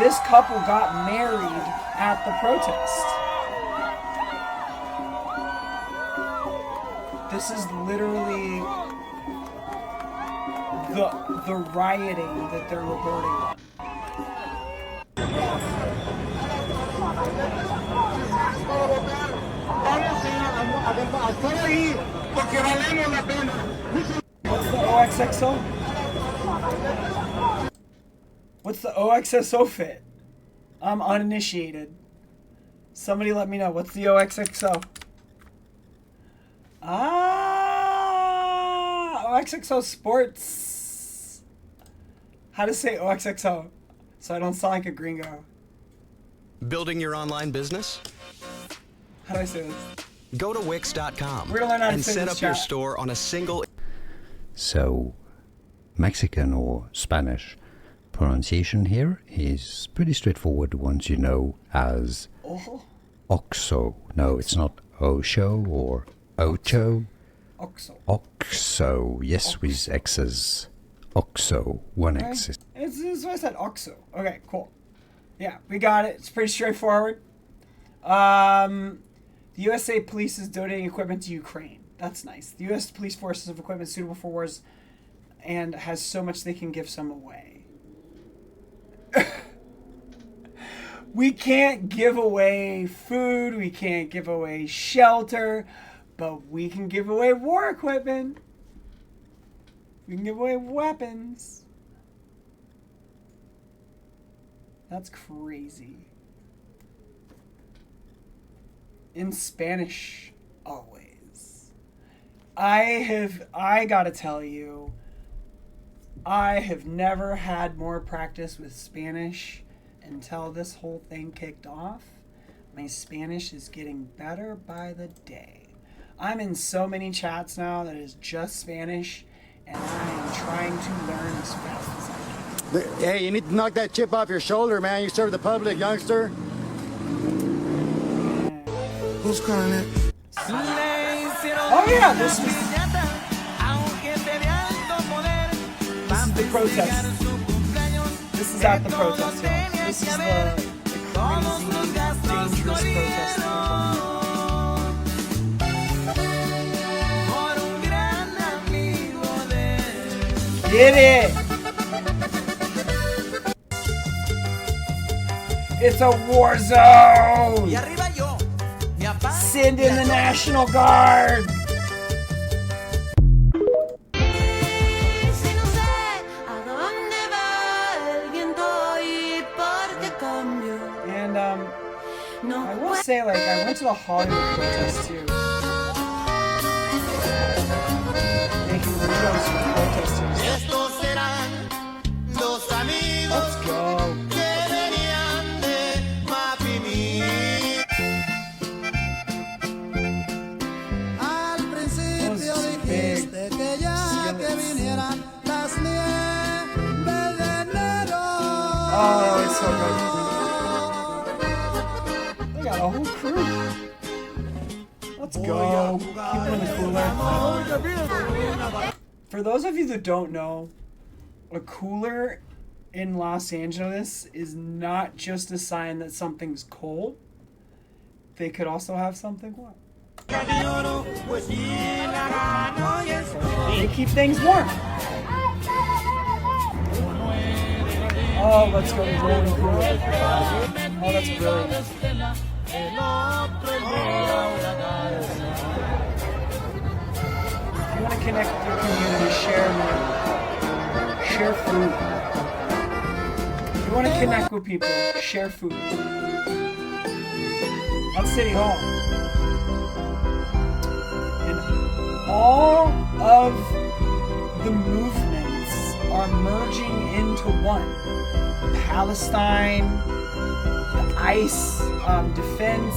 Speaker 1: This couple got married at the protest. This is literally the rioting that they're reporting on. What's the OXXO? What's the OXXO fit? I'm uninitiated. Somebody let me know. What's the OXXO? OXXO Sports. How to say OXXO so I don't sound like a gringo.
Speaker 13: Building your online business?
Speaker 1: How do I say this?
Speaker 13: Go to Wix.com
Speaker 1: We're gonna learn how to
Speaker 13: and
Speaker 1: say
Speaker 13: set
Speaker 1: this,
Speaker 13: up your
Speaker 1: chat.
Speaker 13: store on a single.
Speaker 14: So, Mexican or Spanish pronunciation here is pretty straightforward once you know as OXXO. No, it's not Osho or Ocho.
Speaker 1: OXXO.
Speaker 14: OXXO, yes, with X's. OXXO, one X.
Speaker 1: It's what I said, OXXO. Okay, cool. Yeah, we got it. It's pretty straightforward. The USA Police is donating equipment to Ukraine. That's nice. The U.S. Police Forces have equipment suitable for wars and has so much they can give some away. We can't give away food. We can't give away shelter. But we can give away war equipment. We can give away weapons. That's crazy. In Spanish, always. I gotta tell you, I have never had more practice with Spanish until this whole thing kicked off. My Spanish is getting better by the day. I'm in so many chats now that is just Spanish, and I am trying to learn as fast as I can.
Speaker 15: Hey, you need to knock that chip off your shoulder, man. You serve the public, youngster.
Speaker 6: Who's calling it?
Speaker 1: Oh yeah, this is the protest. This is is at the protest, y'all. This is the crazy, dangerous protest that we're talking about. Get it! It's a war zone! Send in the National Guard! And I will say, like, I went to the Hollywood protest too. Making videos for protesters. Let's go. Oh, it's so good. They got a whole crew. Let's go. Keep them in the cooler. For those of you that don't know, a cooler in Los Angeles is not just a sign that something's cold. They could also have something warm. They keep things warm. Oh, let's go to rolling cooler. Oh, that's brilliant. If you want to connect with your community, share food. If you want to connect with people, share food. That's City Hall. And all of the movements are merging into one. Palestine, the ICE, defense,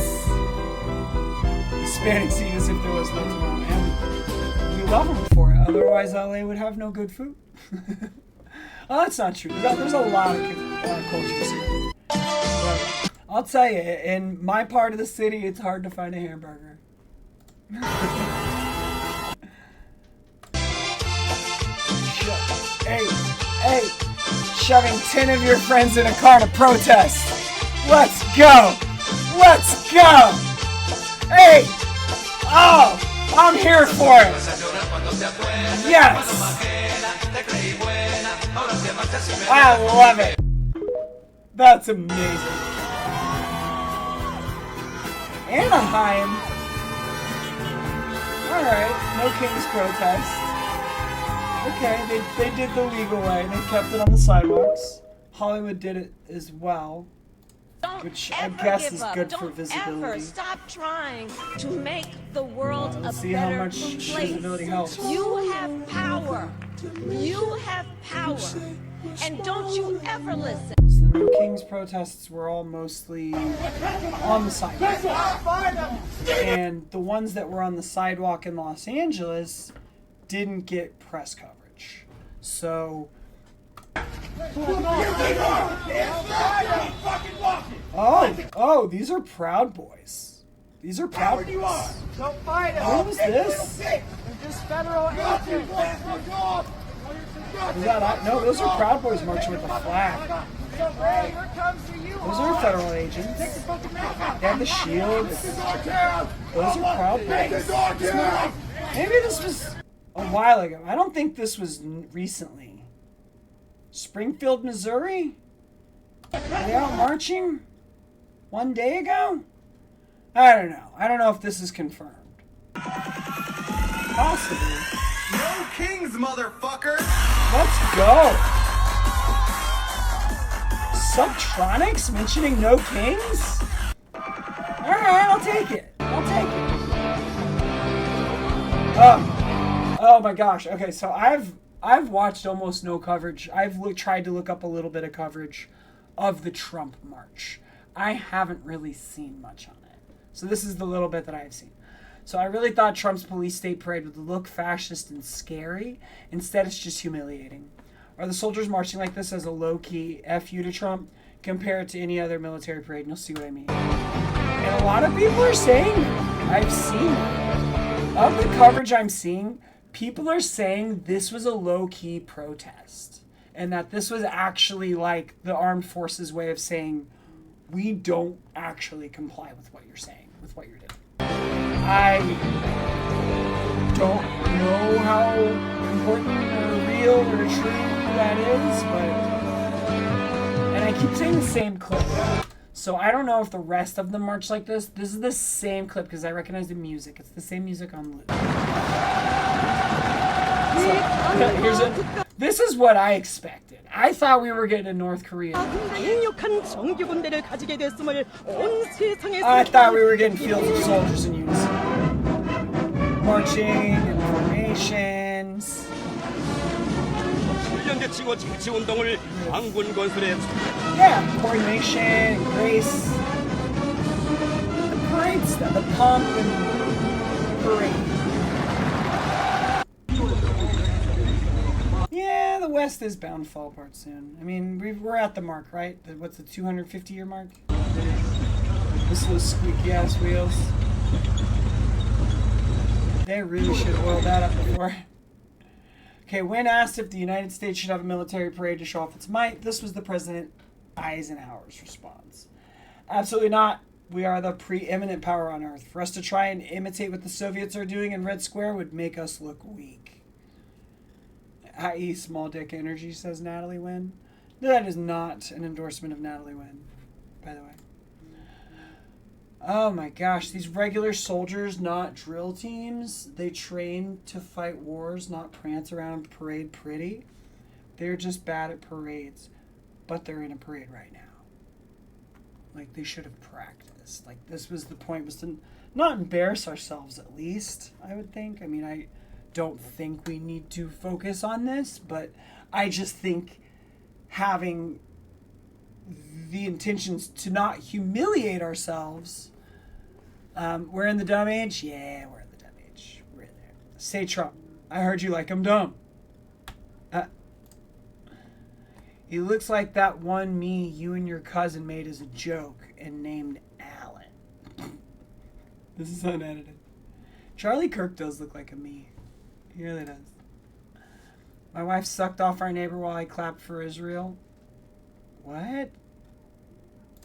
Speaker 1: Hispanic scene as if there was no tomorrow. And we love them for it. Otherwise, LA would have no good food. Oh, that's not true. There's a lot of cultures here. But I'll tell you, in my part of the city, it's hard to find a hamburger. Hey, shoving 10 of your friends in a car to protest. Let's go. Let's go. Hey. Oh, I'm here for it. Yes. I love it. That's amazing. Anaheim. All right, no King's protest. Okay, they did the legal way. They kept it on the sidewalks. Hollywood did it as well, which I guess is good for visibility.
Speaker 16: Ever stop trying to make the world a
Speaker 1: See how
Speaker 16: better
Speaker 1: much
Speaker 16: place.
Speaker 1: visibility helps.
Speaker 16: You have power. You have power. And don't you ever listen.
Speaker 1: So the No Kings protests were all mostly on the sidewalk. And the ones that were on the sidewalk in Los Angeles didn't get press coverage. So Oh, these are Proud Boys. These are Proud Boys.
Speaker 12: Don't fight it.
Speaker 1: What was this?
Speaker 12: They're just federal agents.
Speaker 1: No, those are Proud Boys marching with the flag.
Speaker 12: Here comes the U-Haul.
Speaker 1: Those are federal agents. They have the shields. Those are Proud Boys. Maybe this was a while ago. I don't think this was recently. Springfield, Missouri? Are they out marching? One day ago? I don't know. I don't know if this is confirmed. Possibly.
Speaker 13: No Kings, motherfucker!
Speaker 1: Let's go! Subtronics mentioning No Kings? Alright, I'll take it. I'll take it. Oh my gosh. Okay, so I've watched almost no coverage. I've tried to look up a little bit of coverage of the Trump march. I haven't really seen much on it. So this is the little bit that I've seen. So I really thought Trump's police state parade would look fascist and scary. Instead, it's just humiliating. Are the soldiers marching like this as a low-key F you to Trump? Compare it to any other military parade and you'll see what I mean. And a lot of people are saying, I've seen it. Of the coverage I'm seeing, people are saying this was a low-key protest. and that this was actually like the armed forces way of saying, we don't actually comply with what you're saying, with what you're doing. I don't know how important or real or true that is, but, and I keep saying the same clip. So I don't know if the rest of them march like this. This is the same clip because I recognize the music. It's the same music on loop. So, this is what I expected. I thought we were getting to North Korea. I thought we were getting fields of soldiers in unison. Marching and formations. Yeah, coordination and grace. The parade stuff, the pomp and parade. Yeah, the West is bound to fall apart soon. I mean, we're at the mark, right? What's the 250-year mark? This those squeaky ass wheels. They really should oil that up before. Okay, when asked if the United States should have a military parade to show off its might, this was the President Eisenhower's response. Absolutely not. We are the preeminent power on Earth. For us to try and imitate what the Soviets are doing in Red Square would make us look weak. I.e. small dick energy, says Natalie Wynn. That is not an endorsement of Natalie Wynn, by the way. Oh my gosh, these regular soldiers, not drill teams, they train to fight wars, not prance around and parade pretty. They're just bad at parades, but they're in a parade right now. Like, they should have practiced. Like, this was the point, was to not embarrass ourselves, at least, I would think. I mean, I don't think we need to focus on this, but I just think having the intentions to not humiliate ourselves. We're in the dumb age? Yeah, we're in the dumb age. We're in there. Say Trump. I heard you like him dumb. He looks like that one me you and your cousin made as a joke and named Alan. This is unedited. Charlie Kirk does look like a me. He really does. My wife sucked off our neighbor while I clapped for Israel. What?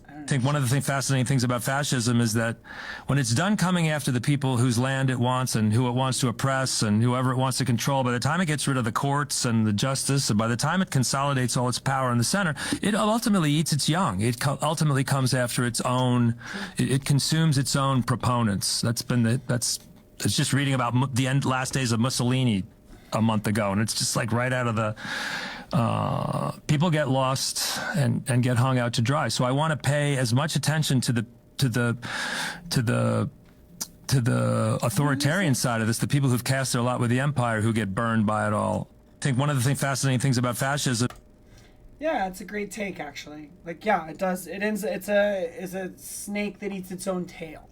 Speaker 17: I think one of the fascinating things about fascism is that when it's done coming after the people whose land it wants and who it wants to oppress and whoever it wants to control, by the time it gets rid of the courts and the justice, and by the time it consolidates all its power in the center, it ultimately eats its young. It ultimately comes after its own, it consumes its own proponents. It's just reading about the last days of Mussolini a month ago, and it's just like right out of the... people get lost and get hung out to dry. So I want to pay as much attention to the authoritarian side of this, the people who've cast their lot with the empire who get burned by it all. I think one of the fascinating things about fascism.
Speaker 1: Yeah, it's a great take, actually. Like, yeah, it does. It's a snake that eats its own tail.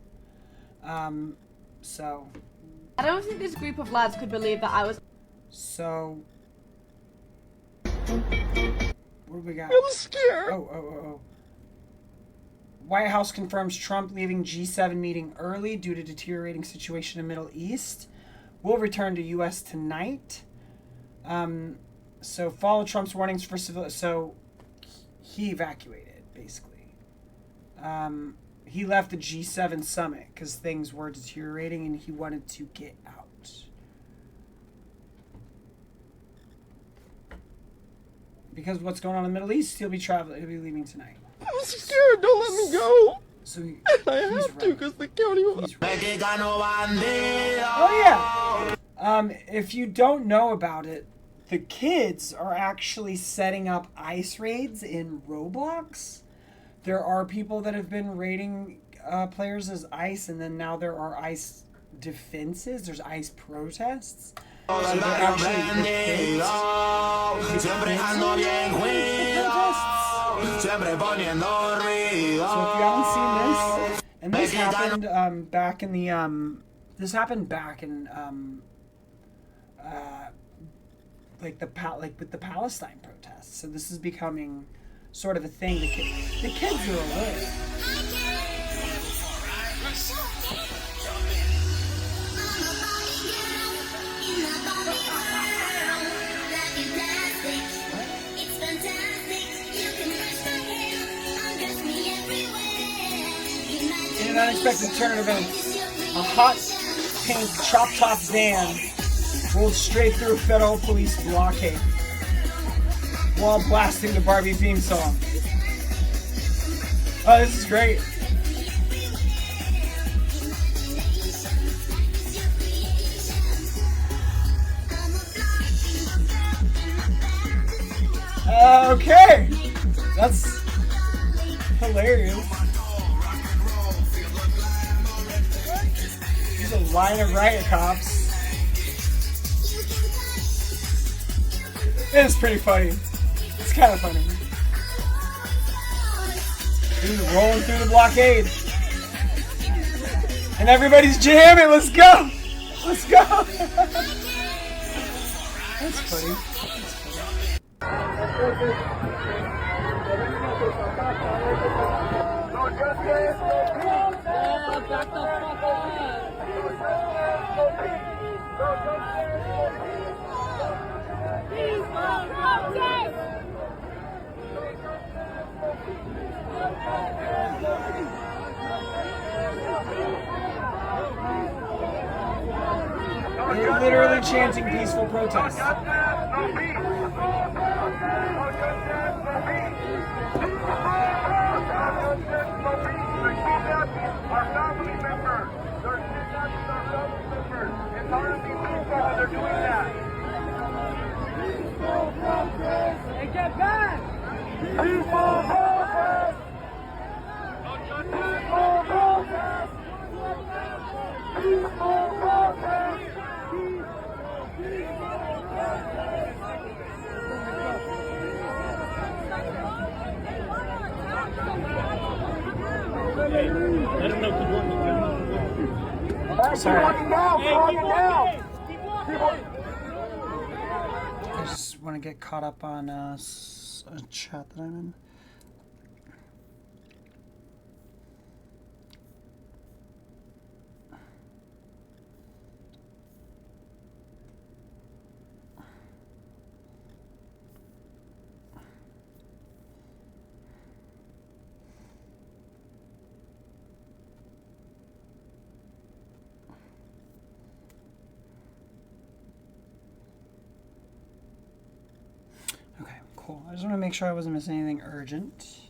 Speaker 1: So.
Speaker 2: I don't think this group of lads could believe that I was.
Speaker 1: So. What do we got? I'm scared. Oh. White House confirms Trump leaving G7 meeting early due to deteriorating situation in Middle East. Will return to U.S. tonight. So follow Trump's warnings for civil. So he evacuated, basically. He left the G7 summit because things were deteriorating and he wanted to get out. Because of what's going on in the Middle East, he'll be leaving tonight.
Speaker 6: I'm scared, don't let me go.
Speaker 1: So
Speaker 6: I have to because the county will...
Speaker 1: Oh yeah. If you don't know about it, the kids are actually setting up ice raids in Roblox. There are people that have been raiding players as ICE, and then now there are ICE defenses. There's ICE protests. So they're actually the kids. So if you haven't seen this, and this happened back in the with the Palestine protests. So this is becoming sort of a thing. The kids are aware. unexpected turn of events. A hot pink chop-top van rolled straight through a federal police blockade while blasting the Barbie theme song. Oh, this is great. Okay, that's hilarious. There's a line of riot cops. It is pretty funny. It's kind of funny. He's rolling through the blockade. And everybody's jamming. Let's go. Let's go. That's funny.
Speaker 12: Back the fuck up.
Speaker 1: They're literally chanting peaceful protest.
Speaker 12: Hey, get back! Peaceful protest! Peaceful protest! Peaceful protest!
Speaker 18: Let him know keep walking.
Speaker 1: Sorry.
Speaker 12: Keep walking down! Keep walking down!
Speaker 1: I just want to get caught up on a chat that I'm in. Okay, cool. I just want to make sure I wasn't missing anything urgent.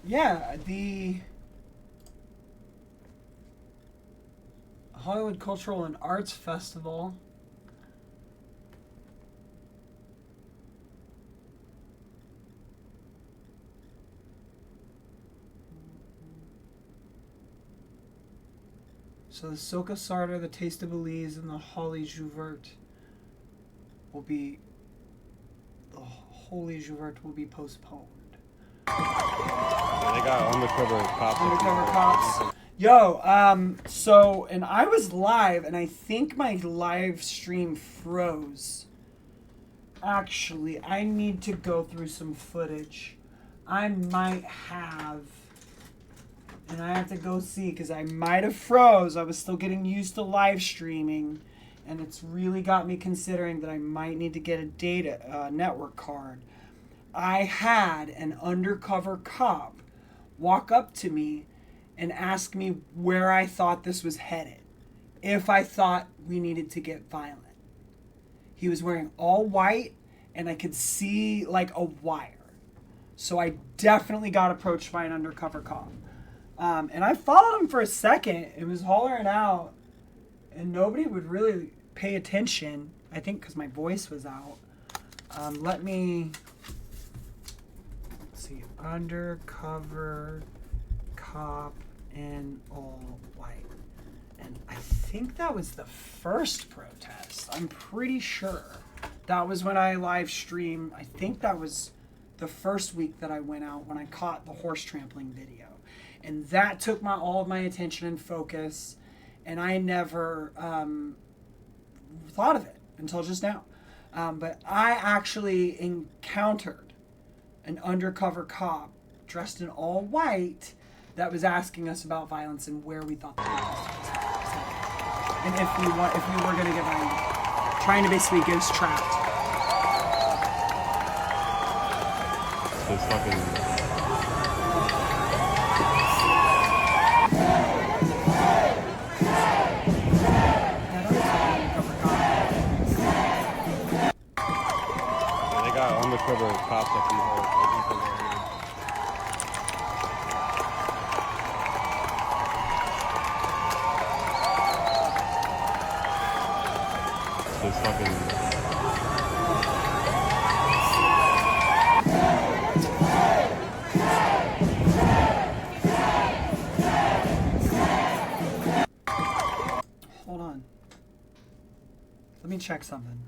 Speaker 1: Yeah, the Hollywood Cultural and Arts Festival. So the Soca Sarda, the Taste of Belize, and the Holy Jouvert will be postponed.
Speaker 19: Yeah, they got undercover cops.
Speaker 1: Undercover cops. Yo, so, and I was live, and I think my live stream froze. Actually, I need to go through some footage. I might have, and I have to go see, because I might have froze. I was still getting used to live streaming, and it's really got me considering that I might need to get a data network card. I had an undercover cop walk up to me and ask me where I thought this was headed, if I thought we needed to get violent. He was wearing all white, and I could see like a wire. So I definitely got approached by an undercover cop. And I followed him for a second. It was hollering out, and nobody would really pay attention, I think because my voice was out. Let me see. Undercover cop in all white. And I think that was the first protest. I'm pretty sure. That was when I live streamed. I think that was the first week that I went out when I caught the horse trampling video. And that took all of my attention and focus. And I never thought of it until just now. But I actually encountered an undercover cop dressed in all white that was asking us about violence and where we thought the protest was happening. And if we were going to get violent. Trying to basically get us trapped.
Speaker 19: This fucking... this fucking.
Speaker 1: Hold on. Let me check something.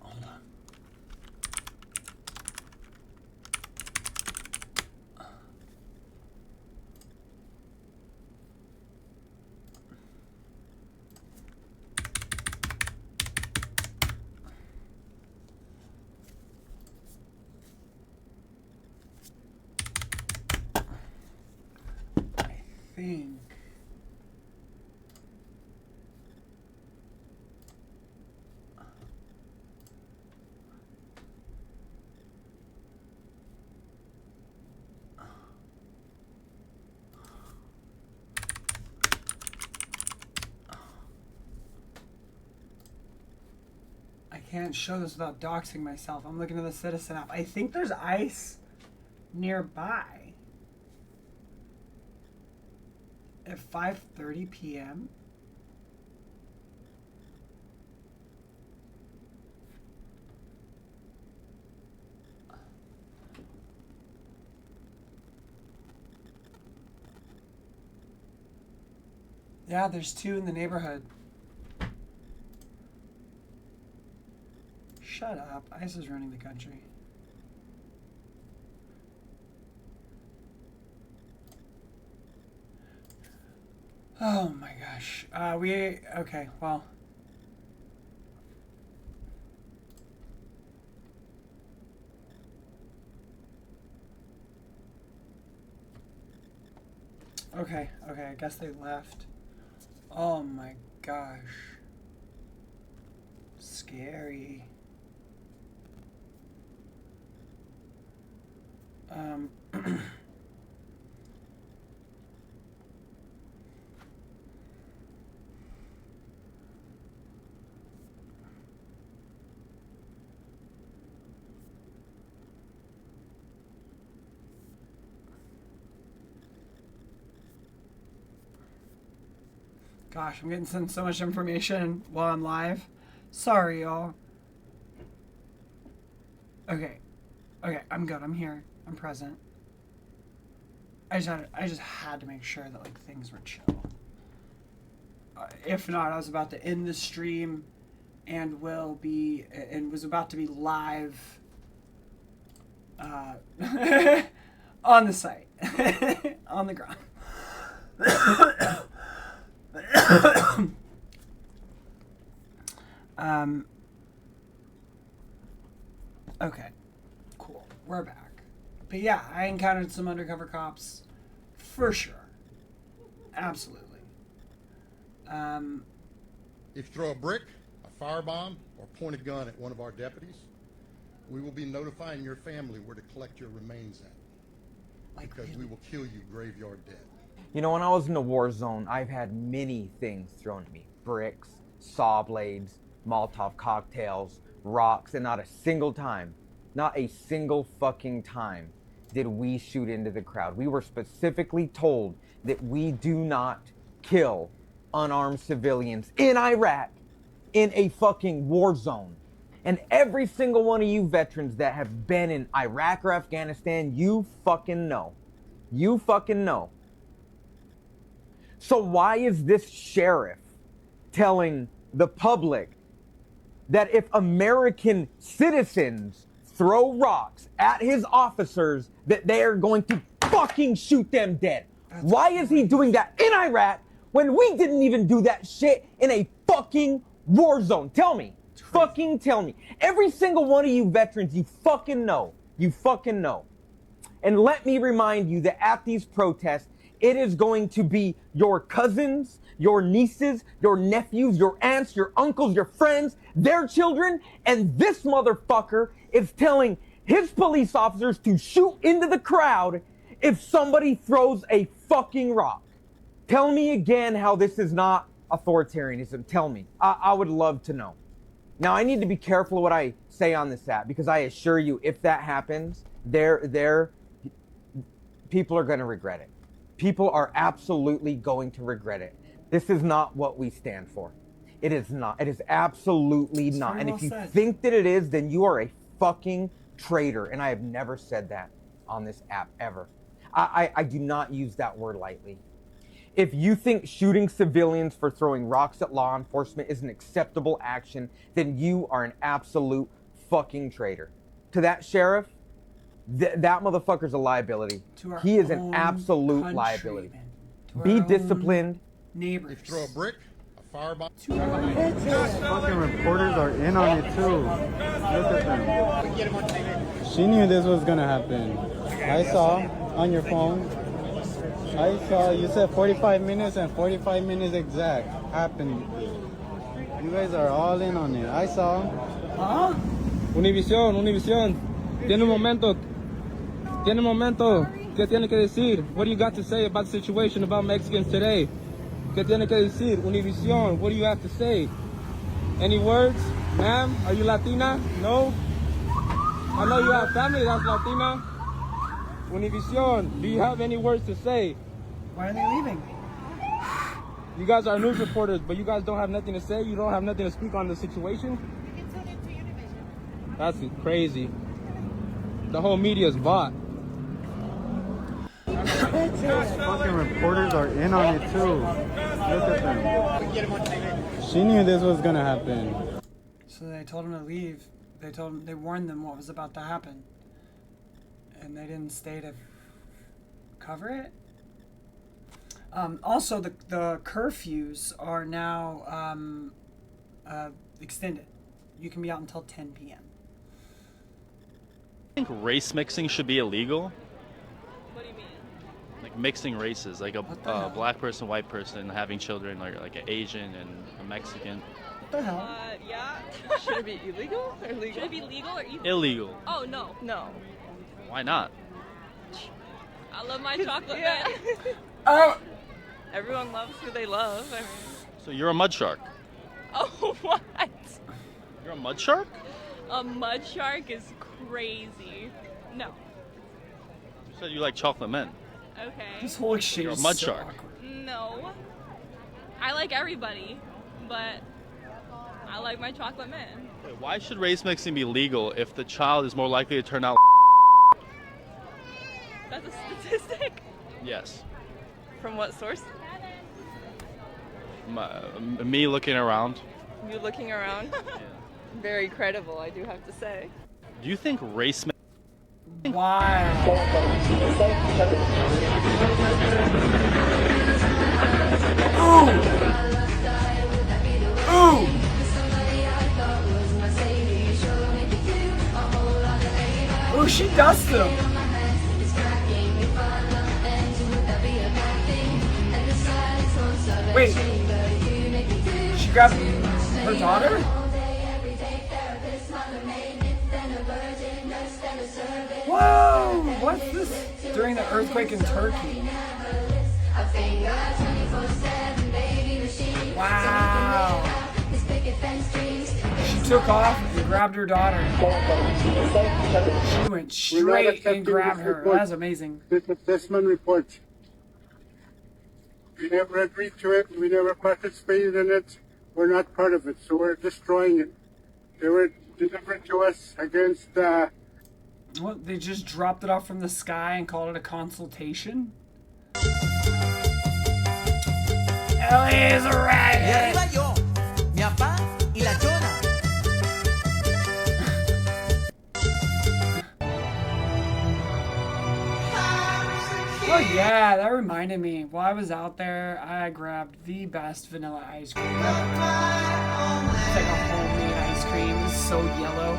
Speaker 1: Hold on. Think. I can't show this without doxing myself. I'm looking at the Citizen app. I think there's ice nearby. At 5:30 p.m. Yeah, there's 2 in the neighborhood. Shut up. ICE is running the country. Oh my gosh. Okay, well. Okay, I guess they left. Oh my gosh. Scary. Gosh, I'm getting sent so much information while I'm live. Sorry, y'all. Okay, I'm good. I'm here. I'm present. I just had to make sure that like things were chill. If not, I was about to end the stream, and was about to be live on the site on the ground. Okay, cool. We're back. But yeah, I encountered some undercover cops for sure. Absolutely.
Speaker 15: If you throw a brick, a firebomb, or point a gun at one of our deputies, we will be notifying your family where to collect your remains at. Because we will kill you graveyard dead.
Speaker 20: You know, when I was in the war zone, I've had many things thrown at me. Bricks, saw blades, Molotov cocktails, rocks, and not a single fucking time did we shoot into the crowd. We were specifically told that we do not kill unarmed civilians in Iraq in a fucking war zone. And every single one of you veterans that have been in Iraq or Afghanistan, you fucking know. You fucking know. So why is this sheriff telling the public that if American citizens throw rocks at his officers, that they are going to fucking shoot them dead? Why is he doing that in Iraq when we didn't even do that shit in a fucking war zone? Tell me. Fucking tell me. Every single one of you veterans, you fucking know. You fucking know. And let me remind you that at these protests, it is going to be your cousins, your nieces, your nephews, your aunts, your uncles, your friends, their children, and this motherfucker is telling his police officers to shoot into the crowd if somebody throws a fucking rock. Tell me again how this is not authoritarianism. Tell me. I would love to know. Now, I need to be careful what I say on this app, because I assure you, if that happens, people are going to regret it. People are absolutely going to regret it. This is not what we stand for. It is not. It is absolutely
Speaker 1: It's
Speaker 20: not.
Speaker 1: very
Speaker 20: And
Speaker 1: well
Speaker 20: if you
Speaker 1: said.
Speaker 20: think that it is, then you are a fucking traitor. And I have never said that on this app ever. I do not use that word lightly. If you think shooting civilians for throwing rocks at law enforcement is an acceptable action, then you are an absolute fucking traitor. To that sheriff, that motherfucker's a liability.
Speaker 1: To our
Speaker 20: He is an
Speaker 1: own
Speaker 20: absolute
Speaker 1: country,
Speaker 20: liability.
Speaker 1: man. To
Speaker 20: Be
Speaker 1: our own
Speaker 20: disciplined.
Speaker 1: Neighbors.
Speaker 15: If you throw a brick, a firebomb.
Speaker 19: Fucking reporters are in on it too. Look at them. She knew this was gonna happen. I saw on your phone. I saw you said 45 minutes and 45 minutes exact happened. You guys are all in on it. I saw.
Speaker 1: Huh?
Speaker 21: Univision. Tiene un momento. ¿Qué tiene que decir? What do you got to say about the situation about Mexicans today? ¿Qué tiene que decir? Univision, what do you have to say? Any words? Ma'am, are you Latina? No? I know you have family that's Latina. Univision, do you have any words to say?
Speaker 1: Why are they leaving?
Speaker 21: You guys are news reporters, but you guys don't have nothing to say? You don't have nothing to speak on the situation? That's crazy. The whole media is bought.
Speaker 19: Fucking reporters are in on it too. Look at them. She knew this was gonna happen.
Speaker 1: So they told him to leave. They warned them what was about to happen. And they didn't stay to cover it. Also, the curfews are now extended. You can be out until 10 p.m.
Speaker 22: I think race mixing should be illegal. What do you mean? Like mixing races, like a black person, white person, having children, like an Asian and a Mexican.
Speaker 1: What the hell?
Speaker 23: Yeah. Should it be illegal or legal? Should it be legal or evil?
Speaker 22: Illegal.
Speaker 23: Oh, no. No.
Speaker 22: Why not?
Speaker 23: I love my chocolate, man.
Speaker 1: Oh!
Speaker 23: Everyone loves who they love. I mean.
Speaker 22: So you're a mud shark.
Speaker 23: Oh, what?
Speaker 22: You're a mud shark?
Speaker 23: A mud shark is crazy. No.
Speaker 22: You said you like chocolate men.
Speaker 23: Okay.
Speaker 1: This whole exchange
Speaker 22: You're a
Speaker 1: is
Speaker 22: mud
Speaker 1: so
Speaker 22: shark.
Speaker 1: awkward.
Speaker 23: No. I like everybody, but I like my chocolate man.
Speaker 22: Wait, why should race mixing be legal if the child is more likely to turn out?
Speaker 23: That's a statistic.
Speaker 22: Yes.
Speaker 23: From what source?
Speaker 22: Me looking around.
Speaker 23: You looking around? Very credible, I do have to say.
Speaker 22: Do you think race mixing?
Speaker 1: Why? Ooh! Ooh! Ooh, she dusted him. Wait, she grabbed her daughter? Whoa! What's this? During the earthquake in Turkey. Wow. She took off and grabbed her daughter. She went straight and grabbed her. That's amazing.
Speaker 24: This assessment report. We never agreed to it. We never participated in it. We're not part of it, so we're destroying it. They were delivered to us against.
Speaker 1: What? They just dropped it off from the sky and called it a consultation? Ellie is a rabbit. Oh yeah, that reminded me. While I was out there, I grabbed the best vanilla ice cream ever. It's like a homemade ice cream. It's so yellow.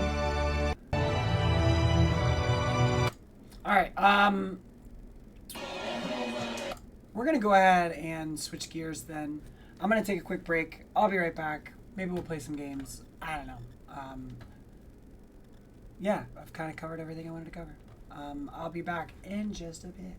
Speaker 1: Alright, we're gonna go ahead and switch gears then. I'm gonna take a quick break. I'll be right back. Maybe we'll play some games. I don't know. Yeah, I've kind of covered everything I wanted to cover. I'll be back in just a bit.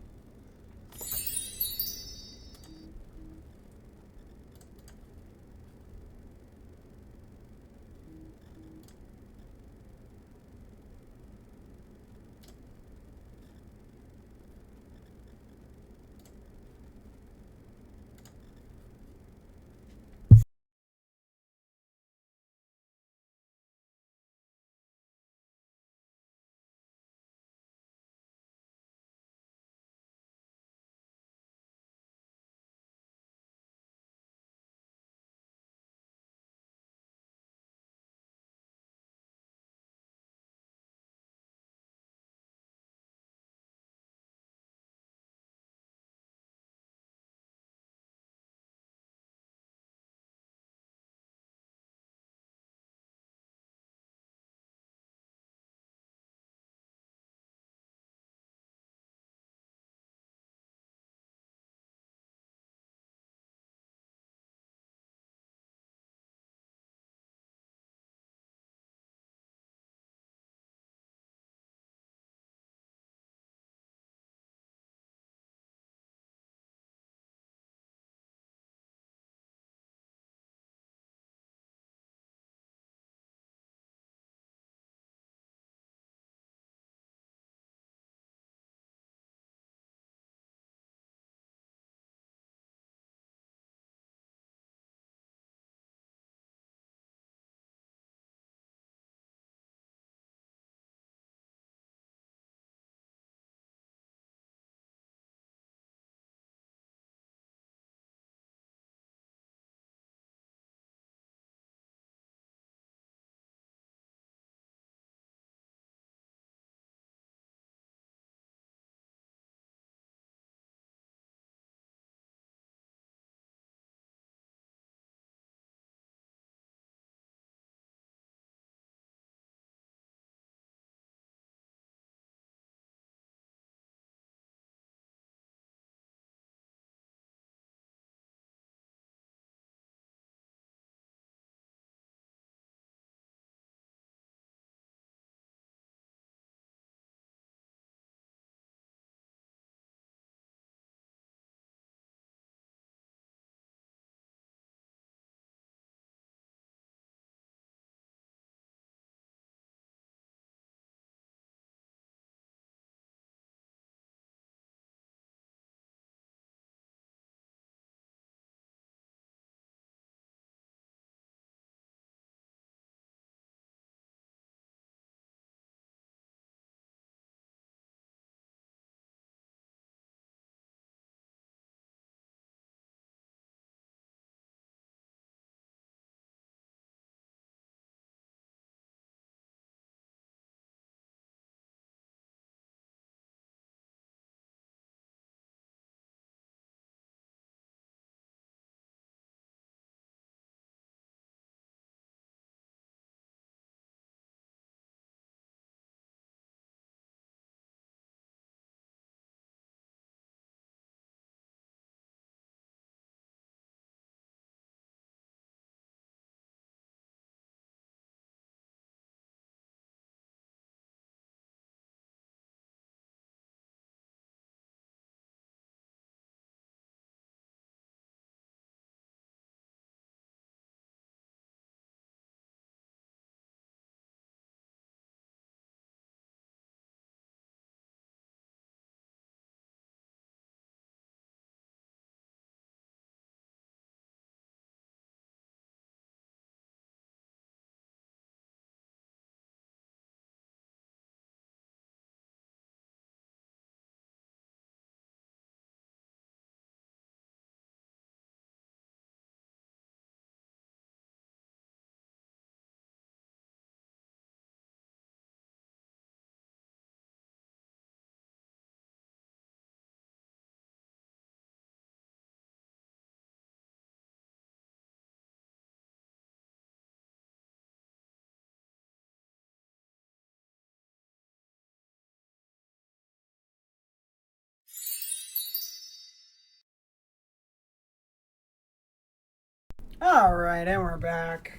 Speaker 1: All right, and we're back.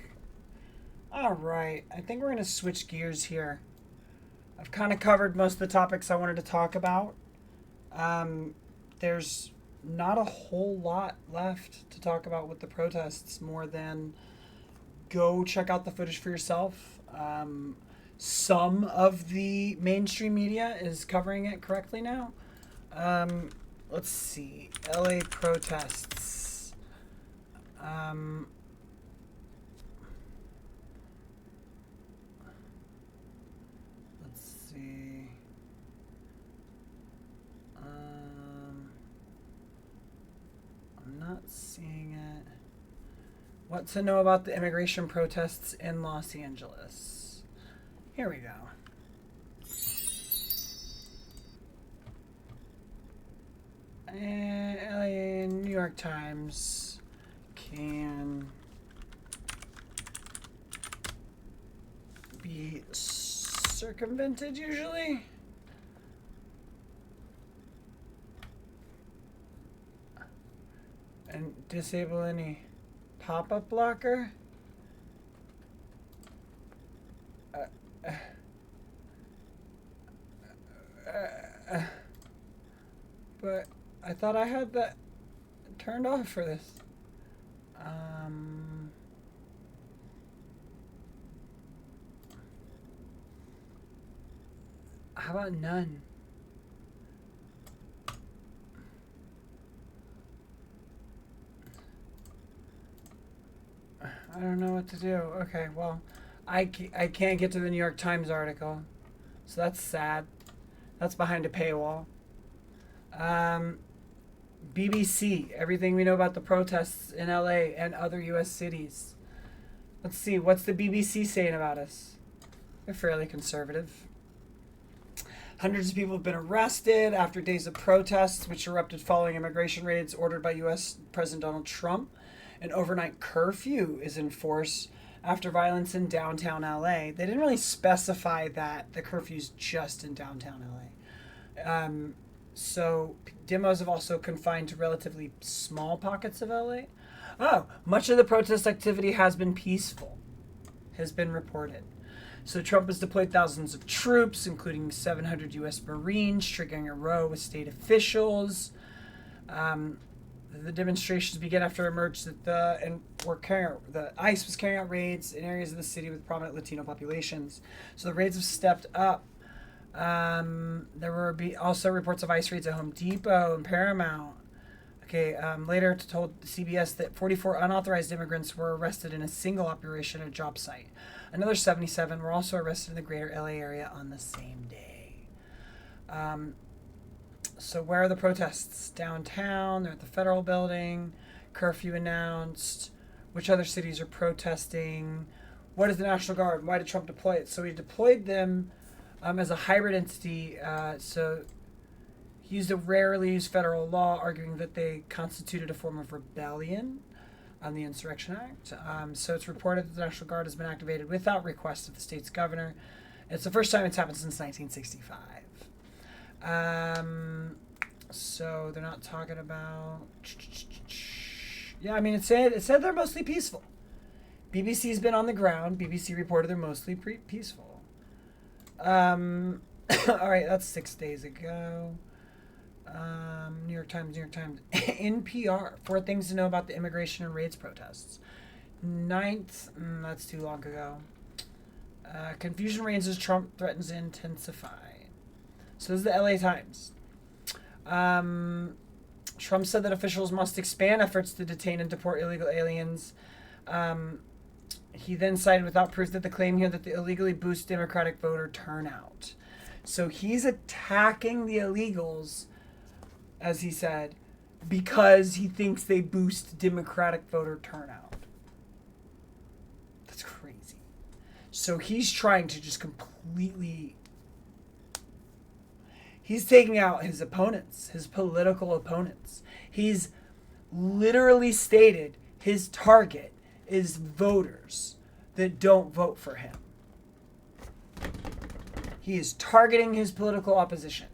Speaker 1: All right, I think we're going to switch gears here. I've kind of covered most of the topics I wanted to talk about. There's not a whole lot left to talk about with the protests more than go check out the footage for yourself. Some of the mainstream media is covering it correctly now. Let's see. LA protests. Let's see. I'm not seeing it. What to know about the immigration protests in Los Angeles? Here we go. LA New York Times can be circumvented usually. And disable any pop-up blocker. But I thought I had that turned off for this. How about none? I don't know what to do. Okay, well, I can't get to the New York Times article, so that's sad. That's behind a paywall. BBC, everything we know about the protests in LA and other US cities. Let's see, what's the BBC saying about us? They're fairly conservative. Hundreds of people have been arrested after days of protests, which erupted following immigration raids ordered by US President Donald Trump. An overnight curfew is in force after violence in downtown LA. They didn't really specify that the curfew's just in downtown LA. So demos have also confined to relatively small pockets of LA. Oh, much of the protest activity has been peaceful, has been reported. So Trump has deployed thousands of troops, including 700 U.S. Marines, triggering a row with state officials. The demonstrations began after it emerged that the ICE was carrying out raids in areas of the city with prominent Latino populations. So the raids have stepped up. There were also reports of ICE raids at Home Depot and Paramount. Okay, later told CBS that 44 unauthorized immigrants were arrested in a single operation at a job site. Another 77 were also arrested in the greater LA area on the same day. So where are the protests? Downtown, they're at the Federal Building, curfew announced. Which other cities are protesting? What is the National Guard? Why did Trump deploy it? So he deployed them as a hybrid entity. So he used a rarely used federal law, arguing that they constituted a form of rebellion on the Insurrection Act. So it's reported that the National Guard has been activated without request of the state's governor. It's the first time it's happened since 1965. So they're not talking about. Yeah, I mean, it said they're mostly peaceful. BBC's been on the ground. BBC reported they're mostly peaceful. All right, that's 6 days ago. New York Times. NPR, 4 things to know about the immigration and raids protests. 9th, that's too long ago. Confusion reigns as Trump threatens to intensify. So this is the LA Times. Trump said that officials must expand efforts to detain and deport illegal aliens. He then cited without proof that the claim here that the illegally boosts Democratic voter turnout. So he's attacking the illegals, as he said, because he thinks they boost Democratic voter turnout. That's crazy. So he's trying to just completely... He's taking out his opponents, his political opponents. He's literally stated his target is voters that don't vote for him. He is targeting his political opposition.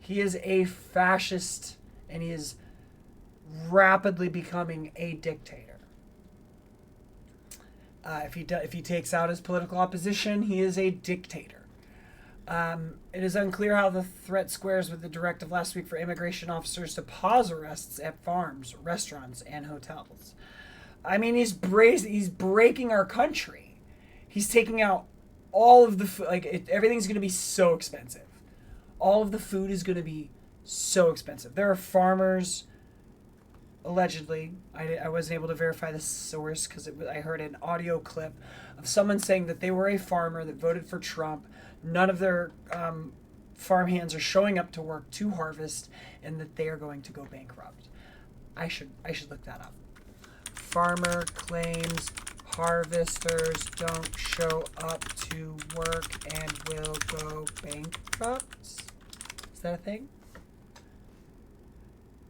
Speaker 1: He is a fascist, and he is rapidly becoming a dictator. If he takes out his political opposition, he is a dictator. It is unclear how the threat squares with the directive last week for immigration officers to pause arrests at farms, restaurants, and hotels. I mean, he's breaking our country. He's taking out all of the food. Everything's going to be so expensive. All of the food is going to be so expensive. There are farmers, allegedly. I wasn't able to verify the source because I heard an audio clip of someone saying that they were a farmer that voted for Trump. None of their farm hands are showing up to work to harvest, and that they are going to go bankrupt. I should look that up. Farmer claims harvesters don't show up to work and will go bankrupt. Is that a thing?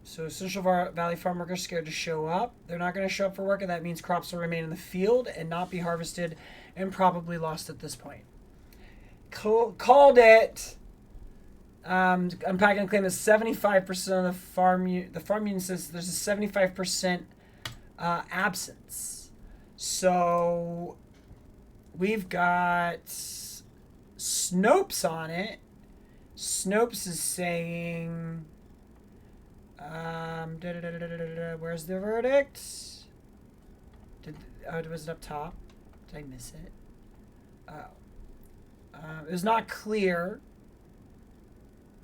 Speaker 1: So Central Valley farm workers scared to show up. They're not going to show up for work, and that means crops will remain in the field and not be harvested and probably lost at this point. Called it. Unpacking claim that 75% of the farm union says there's a 75% absence. So we've got Snopes on it. Snopes is saying, where's the verdict? Was it up top? Did I miss it? Oh. It was not clear.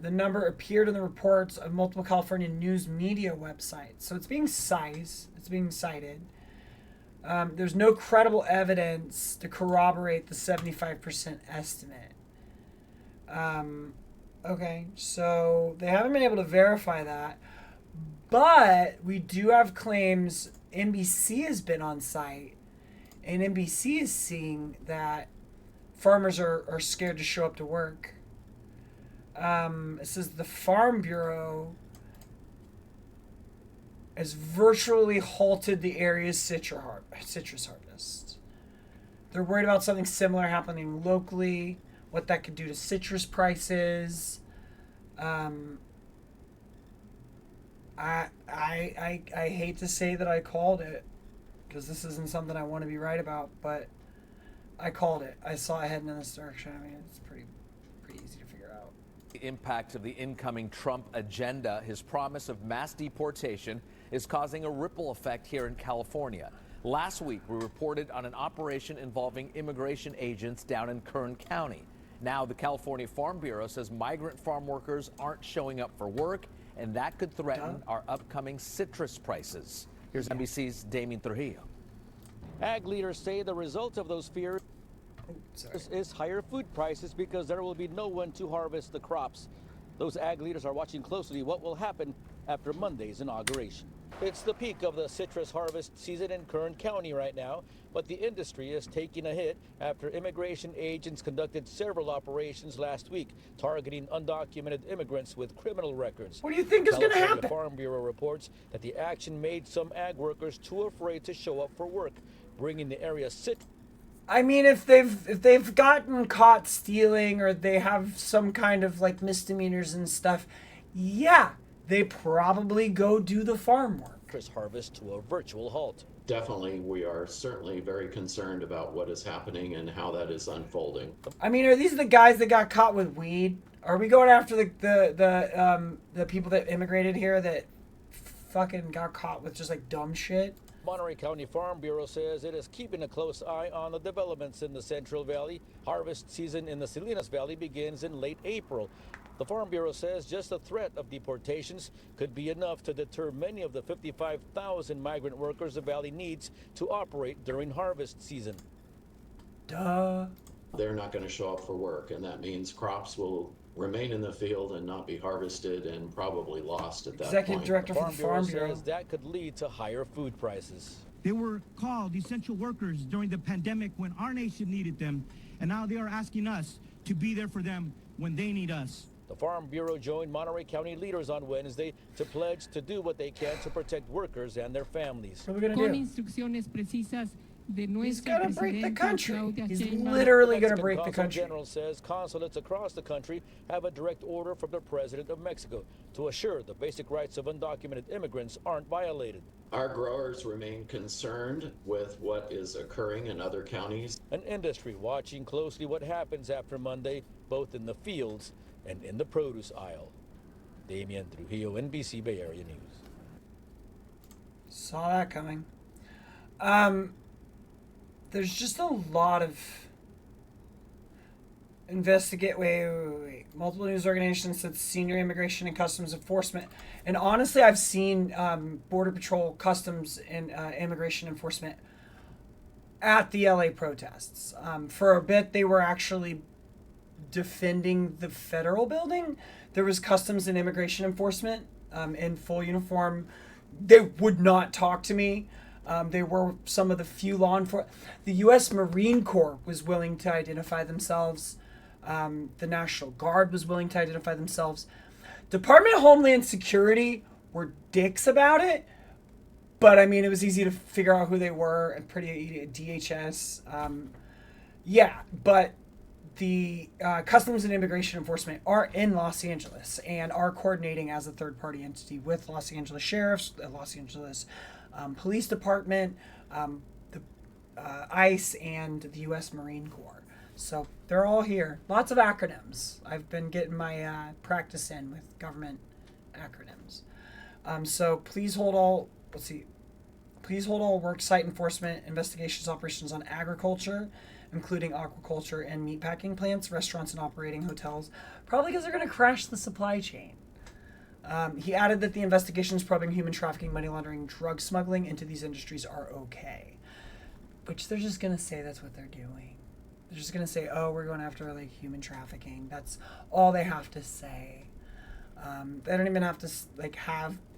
Speaker 1: The number appeared in the reports of multiple California news media websites. So it's being cited. There's no credible evidence to corroborate the 75% estimate. Okay, so they haven't been able to verify that. But we do have claims NBC has been on site, and NBC is seeing that farmers are scared to show up to work. It says the Farm Bureau has virtually halted the area's citrus harvest. They're worried about something similar happening locally, what that could do to citrus prices. I hate to say that I called it, because this isn't something I want to be right about, but I called it. I saw it heading in this direction. I mean, it's pretty easy to figure out.
Speaker 3: The impact of the incoming Trump agenda, his promise of mass deportation, is causing a ripple effect here in California. Last week, we reported on an operation involving immigration agents down in Kern County. Now, the California Farm Bureau says migrant farm workers aren't showing up for work, and that could threaten our upcoming citrus prices. Here's NBC's Damien Trujillo.
Speaker 4: Ag leaders say the result of those fears is higher food prices because there will be no one to harvest the crops. Those ag leaders are watching closely what will happen after Monday's inauguration. It's the peak of the citrus harvest season in Kern County right now, but the industry is taking a hit after immigration agents conducted several operations last week targeting undocumented immigrants with criminal records.
Speaker 1: What do you think is going to happen?
Speaker 4: The Farm Bureau reports that the action made some ag workers too afraid to show up for work, bringing the area citrus.
Speaker 1: I mean, if they've gotten caught stealing, or they have some kind of like misdemeanors and stuff, yeah, they probably go do the farm work.
Speaker 4: Harvest to a virtual halt.
Speaker 5: Definitely, we are certainly very concerned about what is happening and how that is unfolding.
Speaker 1: I mean, are these the guys that got caught with weed? Are we going after the people that immigrated here that fucking got caught with just like dumb shit?
Speaker 4: Monterey County Farm Bureau says it is keeping a close eye on the developments in the Central Valley. Harvest season in the Salinas Valley begins in late April. The Farm Bureau says just the threat of deportations could be enough to deter many of the 55,000 migrant workers the valley needs to operate during harvest season.
Speaker 1: Duh.
Speaker 5: They're not going to show up for work, and that means crops will remain in the field and not be harvested and probably lost at that point.
Speaker 1: Executive Director for the Farm Bureau
Speaker 4: says that could lead to higher food prices.
Speaker 7: They were called essential workers during the pandemic when our nation needed them, and now they are asking us to be there for them when they need us.
Speaker 4: The Farm Bureau joined Monterey County leaders on Wednesday to pledge to do what they can to protect workers and their families.
Speaker 1: What are we going to do?
Speaker 2: Instrucciones precisas de
Speaker 1: He's going to break the country. He's literally going to break the country.
Speaker 4: The General says consulates across the country have a direct order from the President of Mexico to assure the basic rights of undocumented immigrants aren't violated.
Speaker 5: Our growers remain concerned with what is occurring in other counties.
Speaker 4: An industry watching closely what happens after Monday, both in the fields and in the produce aisle. Damian Trujillo, NBC Bay Area News.
Speaker 1: Saw that coming. There's just a lot of multiple news organizations said senior immigration and customs enforcement, and honestly I've seen border patrol, customs, and immigration enforcement at the LA protests. For a bit they were actually defending the federal building. There was customs and immigration enforcement in full uniform. They would not talk to me. They were some of the few law enforcement. The U.S. Marine Corps was willing to identify themselves. The National Guard was willing to identify themselves. Department of Homeland Security were dicks about it, but I mean, it was easy to figure out who they were, and pretty DHS. Yeah, but the Customs and Immigration Enforcement are in Los Angeles and are coordinating as a third-party entity with Los Angeles Sheriffs, the Los Angeles Police Department, the ICE, and the U.S. Marine Corps. So they're all here. Lots of acronyms. I've been getting my practice in with government acronyms. So please hold all. Let's see. Please hold all work site enforcement, investigations, operations on agriculture, including aquaculture and meatpacking plants, restaurants, and operating hotels. Probably because they're going to crash the supply chain. He added that the investigations probing human trafficking, money laundering, drug smuggling into these industries are okay. Which they're just going to say that's what they're doing. They're just going to say, oh, we're going after like human trafficking. That's all they have to say. They don't even have to they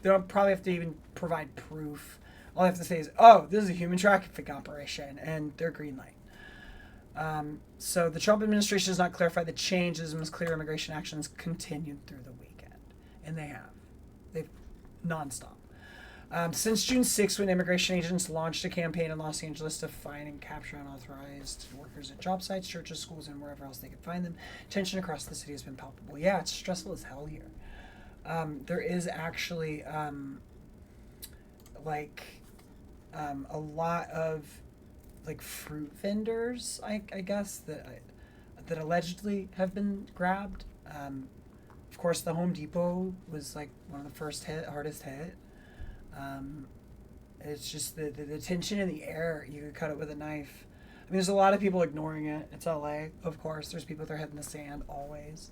Speaker 1: don't probably have to even provide proof. All they have to say is, oh, this is a human trafficking operation, and they're green light. So the Trump administration has not clarified the changes and must clear immigration actions continued through the weekend. And they have. They've nonstop. Since June 6th, when immigration agents launched a campaign in Los Angeles to find and capture unauthorized workers at job sites, churches, schools, and wherever else they could find them, tension across the city has been palpable. Yeah, it's stressful as hell here. There is actually a lot of fruit vendors, I guess, that allegedly have been grabbed. Of course, the Home Depot was one of the hardest hit. It's just the tension in the air. You could cut it with a knife. I mean, there's a lot of people ignoring it. It's LA, of course. There's people with their head in the sand always.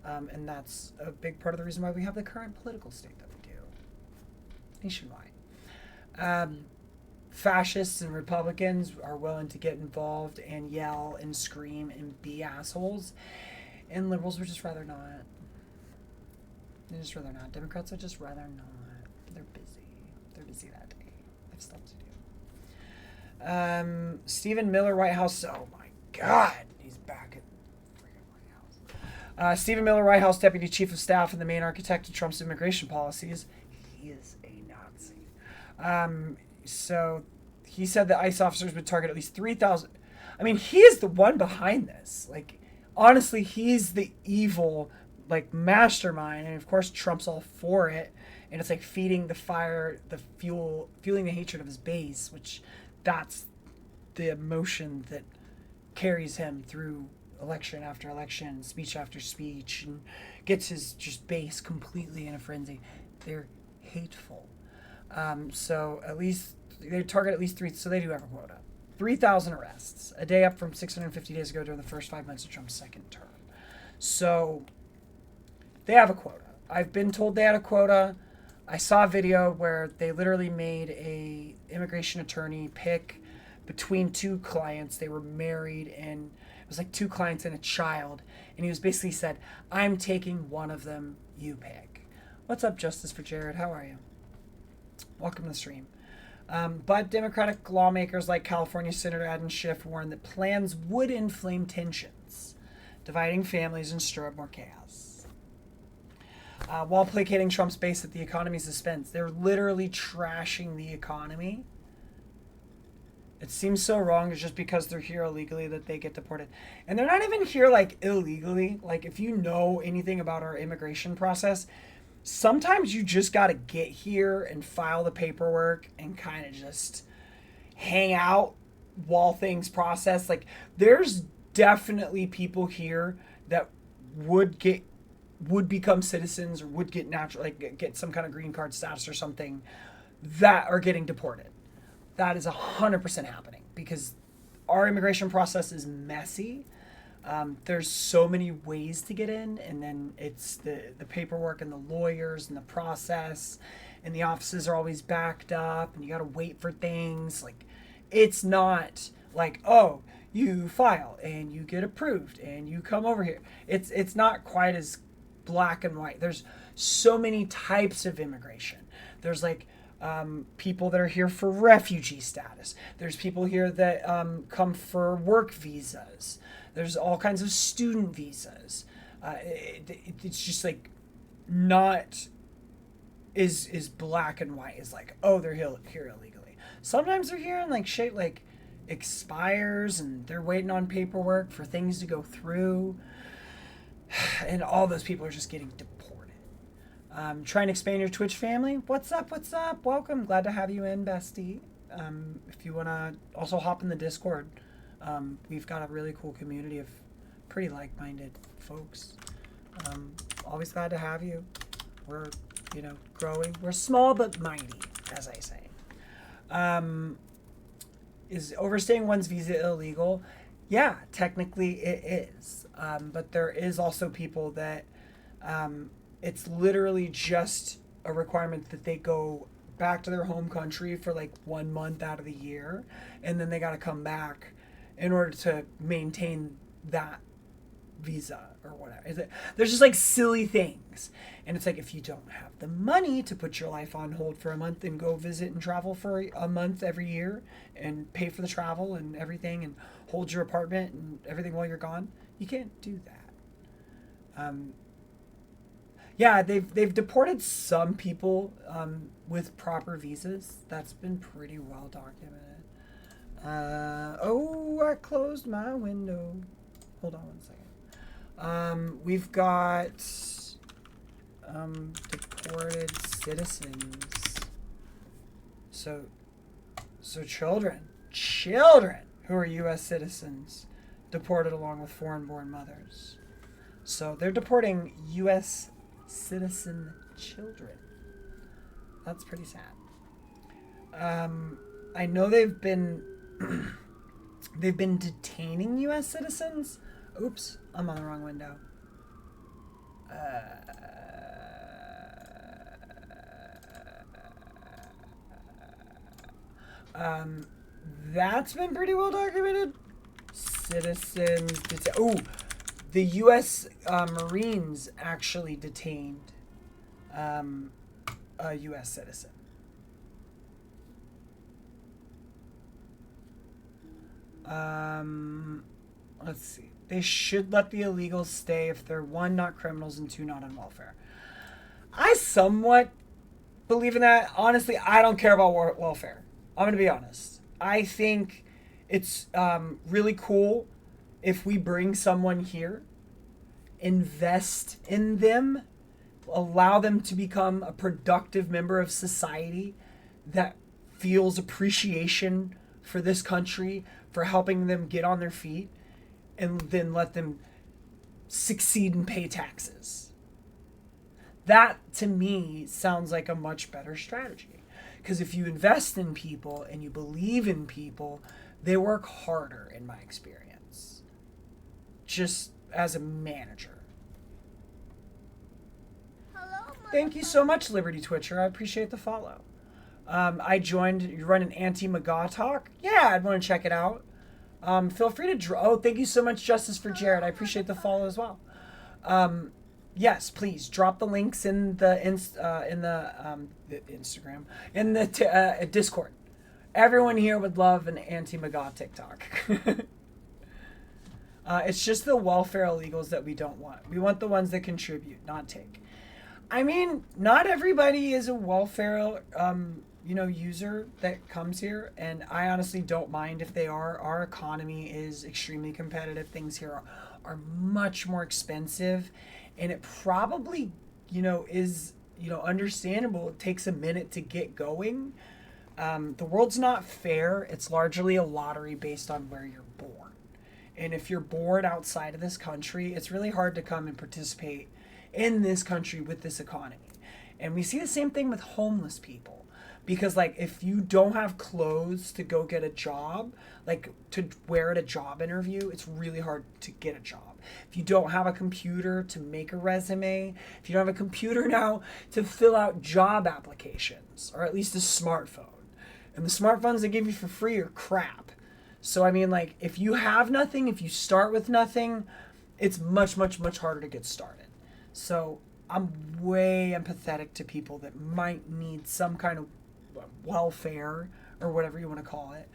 Speaker 1: And that's a big part of the reason why we have the current political state that we do. Nationwide. Fascists and Republicans are willing to get involved and yell and scream and be assholes. And liberals would just rather not. They'd just rather not. Democrats would just rather not. They're busy. They're busy that day. They have stuff to do. Stephen Miller, White House. Oh my God. He's back at freaking White House. Stephen Miller, White House Deputy Chief of Staff and the main architect of Trump's immigration policies. He is a Nazi. So he said that ICE officers would target at least 3,000. I mean, he is the one behind this. Honestly, he's the evil, mastermind. And of course, Trump's all for it. And it's feeding the fire, the fuel, fueling the hatred of his base, which that's the emotion that carries him through election after election, speech after speech, and gets his base completely in a frenzy. They're hateful. So at least they target at least 3. So they do have a quota. 3,000 arrests, a day up from 650 days ago during the first 5 months of Trump's second term. So they have a quota. I've been told they had a quota. I saw a video where they literally made a immigration attorney pick between 2 clients. They were married, and it was 2 clients and a child. And he was basically said, I'm taking one of them, you pick. What's up, Justice for Jared? How are you? Welcome to the stream. But Democratic lawmakers like California Senator Adam Schiff warned that plans would inflame tensions, dividing families and stir up more chaos. While placating Trump's base at the economy's expense, they're literally trashing the economy. It seems so wrong. It's just because they're here illegally that they get deported. And they're not even here illegally. If you know anything about our immigration process, sometimes you just got to get here and file the paperwork and kind of just hang out while things process. Like, there's definitely people here that would become citizens or would get get some kind of green card status or something that are getting deported. That is 100% happening because our immigration process is messy. There's so many ways to get in, and then it's the paperwork and the lawyers and the process, and the offices are always backed up, and you got to wait for things. Like, it's not like, oh, you file and you get approved and you come over here. It's not quite as black and white. There's so many types of immigration. There's like people that are here for refugee status. There's people here that come for work visas. There's all kinds of student visas. It's just like not is black and white. Is like, oh, they're here illegally. Sometimes they're here and like shit like expires and they're waiting on paperwork for things to go through. And all those people are just getting deported. Trying to expand your Twitch family. What's up? What's up? Welcome. Glad to have you in, bestie. If you want to also hop in the Discord. We've got a really cool community of pretty like-minded folks. Always glad to have you. We're, growing. We're small but mighty, as I say. Is overstaying one's visa illegal? Yeah, technically it is. But there is also people that it's literally just a requirement that they go back to their home country for like 1 month out of the year, and then they got to come back in order to maintain that visa or whatever. There's just like silly things. And it's like, if you don't have the money to put your life on hold for a month and go visit and travel for a month every year and pay for the travel and everything and hold your apartment and everything while you're gone, you can't do that. Yeah, they've deported some people with proper visas. That's been pretty well documented. Oh, I closed my window. Hold on 1 second. We've got deported citizens. So children who are U.S. citizens deported along with foreign-born mothers. So they're deporting U.S. citizen children. That's pretty sad. I know they've been detaining U.S. citizens. Oops, I'm on the wrong window. That's been pretty well documented. Citizens. The U.S. Marines actually detained a U.S. citizen. Let's see. They should let the illegals stay if they're 1, not criminals, and 2, not on welfare. I somewhat believe in that. Honestly, I don't care about welfare. I'm going to be honest. I think it's really cool if we bring someone here, invest in them, allow them to become a productive member of society that feels appreciation for this country, for helping them get on their feet, and then let them succeed and pay taxes. That, to me, sounds like a much better strategy. Because if you invest in people and you believe in people, they work harder, in my experience. Just as a manager. Thank you so much, Liberty Twitcher. I appreciate the follow. I joined. You run an anti-MAGA talk? Yeah, I'd want to check it out. Feel free to oh, thank you so much, Justice for Jared. I appreciate the follow as well. Yes, please drop the links in the Instagram, in the Discord. Everyone here would love an anti-MAGA TikTok. It's just the welfare illegals that we don't want. We want the ones that contribute, not take. I mean, not everybody is a welfare, user that comes here, and I honestly don't mind if they are. Our economy is extremely competitive. Things here are much more expensive, and it probably, is understandable. It takes a minute to get going. The world's not fair. It's largely a lottery based on where you're born. And if you're born outside of this country, it's really hard to come and participate in this country with this economy. And we see the same thing with homeless people. Because, like, if you don't have clothes to go get a job, like, to wear at a job interview, it's really hard to get a job. If you don't have a computer to make a resume, if you don't have a computer now to fill out job applications, or at least a smartphone. And the smartphones they give you for free are crap. So, I mean, like, if you have nothing, if you start with nothing, it's much, much, much harder to get started. So, I'm way empathetic to people that might need some kind of welfare, or whatever you want to call it,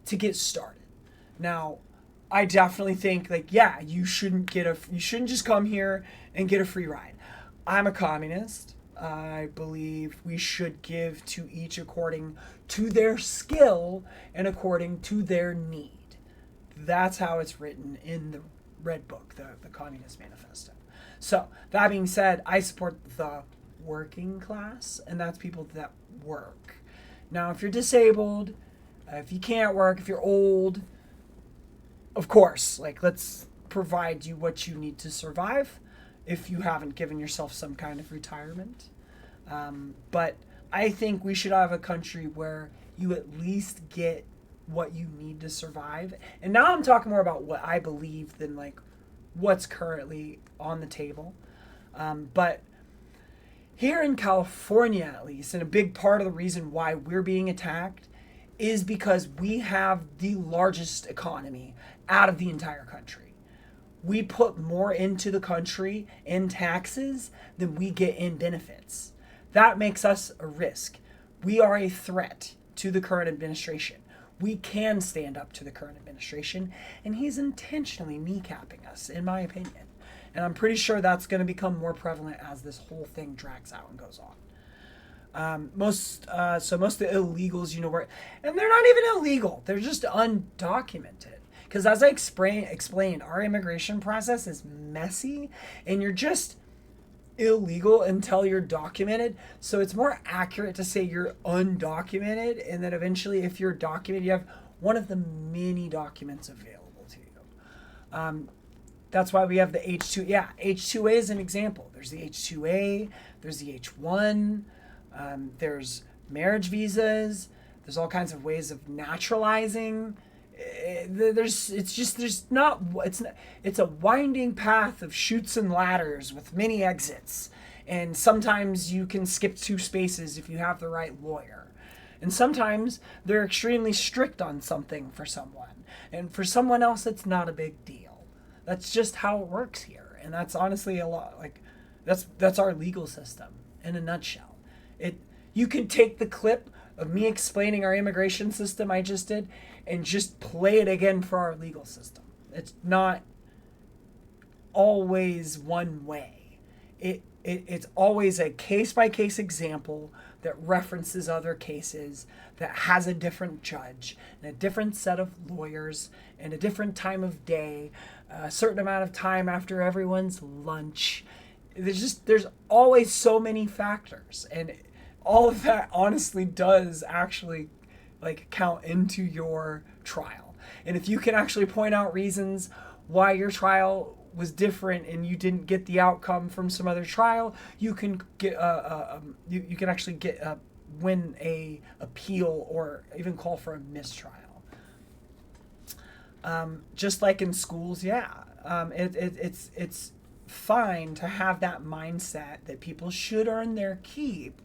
Speaker 1: to get started. Now, I definitely think, like, yeah, you shouldn't just come here and get a free ride. I'm a communist. I believe we should give to each according to their skill and according to their need. That's how it's written in the Red Book, the Communist Manifesto. So, that being said, I support the working class, and that's people that work. Now, if you're disabled, if you can't work, if you're old, of course, like, let's provide you what you need to survive if you haven't given yourself some kind of retirement. But I think we should have a country where you at least get what you need to survive. And now I'm talking more about what I believe than, like, what's currently on the table. But here in California, at least, and a big part of the reason why we're being attacked is because we have the largest economy out of the entire country. We put more into the country in taxes than we get in benefits. That makes us a risk. We are a threat to the current administration. We can stand up to the current administration, and he's intentionally kneecapping us, in my opinion. And I'm pretty sure that's going to become more prevalent as this whole thing drags out and goes on. Most of the illegals, and they're not even illegal. They're just undocumented. Because as I explained, our immigration process is messy, and you're just illegal until you're documented. So it's more accurate to say you're undocumented, and then eventually, if you're documented, you have one of the many documents available to you. That's why we have the H2. Yeah, H2A is an example. There's the H2A. There's the H1. There's marriage visas. There's all kinds of ways of naturalizing. It's a winding path of chutes and ladders with many exits. And sometimes you can skip 2 spaces if you have the right lawyer. And sometimes they're extremely strict on something for someone. And for someone else, it's not a big deal. That's just how it works here. And that's honestly a lot, like, that's our legal system in a nutshell. You could take the clip of me explaining our immigration system I just did and just play it again for our legal system. It's not always one way. It's always a case-by-case example that references other cases, that has a different judge and a different set of lawyers and a different time of day, a certain amount of time after everyone's lunch. There's always so many factors, and all of that honestly does actually, like, count into your trial. And if you can actually point out reasons why your trial was different and you didn't get the outcome from some other trial, you can get you can actually win a appeal or even call for a mistrial. Just like in schools, it's fine to have that mindset that people should earn their keep.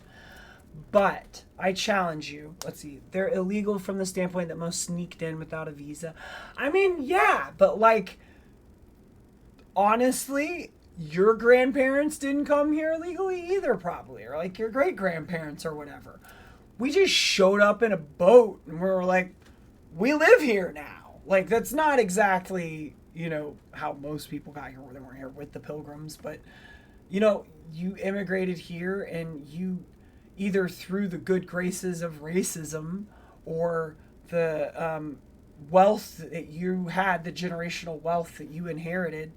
Speaker 1: But I challenge you. Let's see. They're illegal from the standpoint that most sneaked in without a visa. I mean, yeah, but, like, honestly, your grandparents didn't come here illegally either, probably, or like your great grandparents or whatever. We just showed up in a boat and we were like, we live here now. Like, that's not exactly, how most people got here. They weren't here with the Pilgrims, but, you immigrated here and you either through the good graces of racism or the wealth that you had, the generational wealth that you inherited,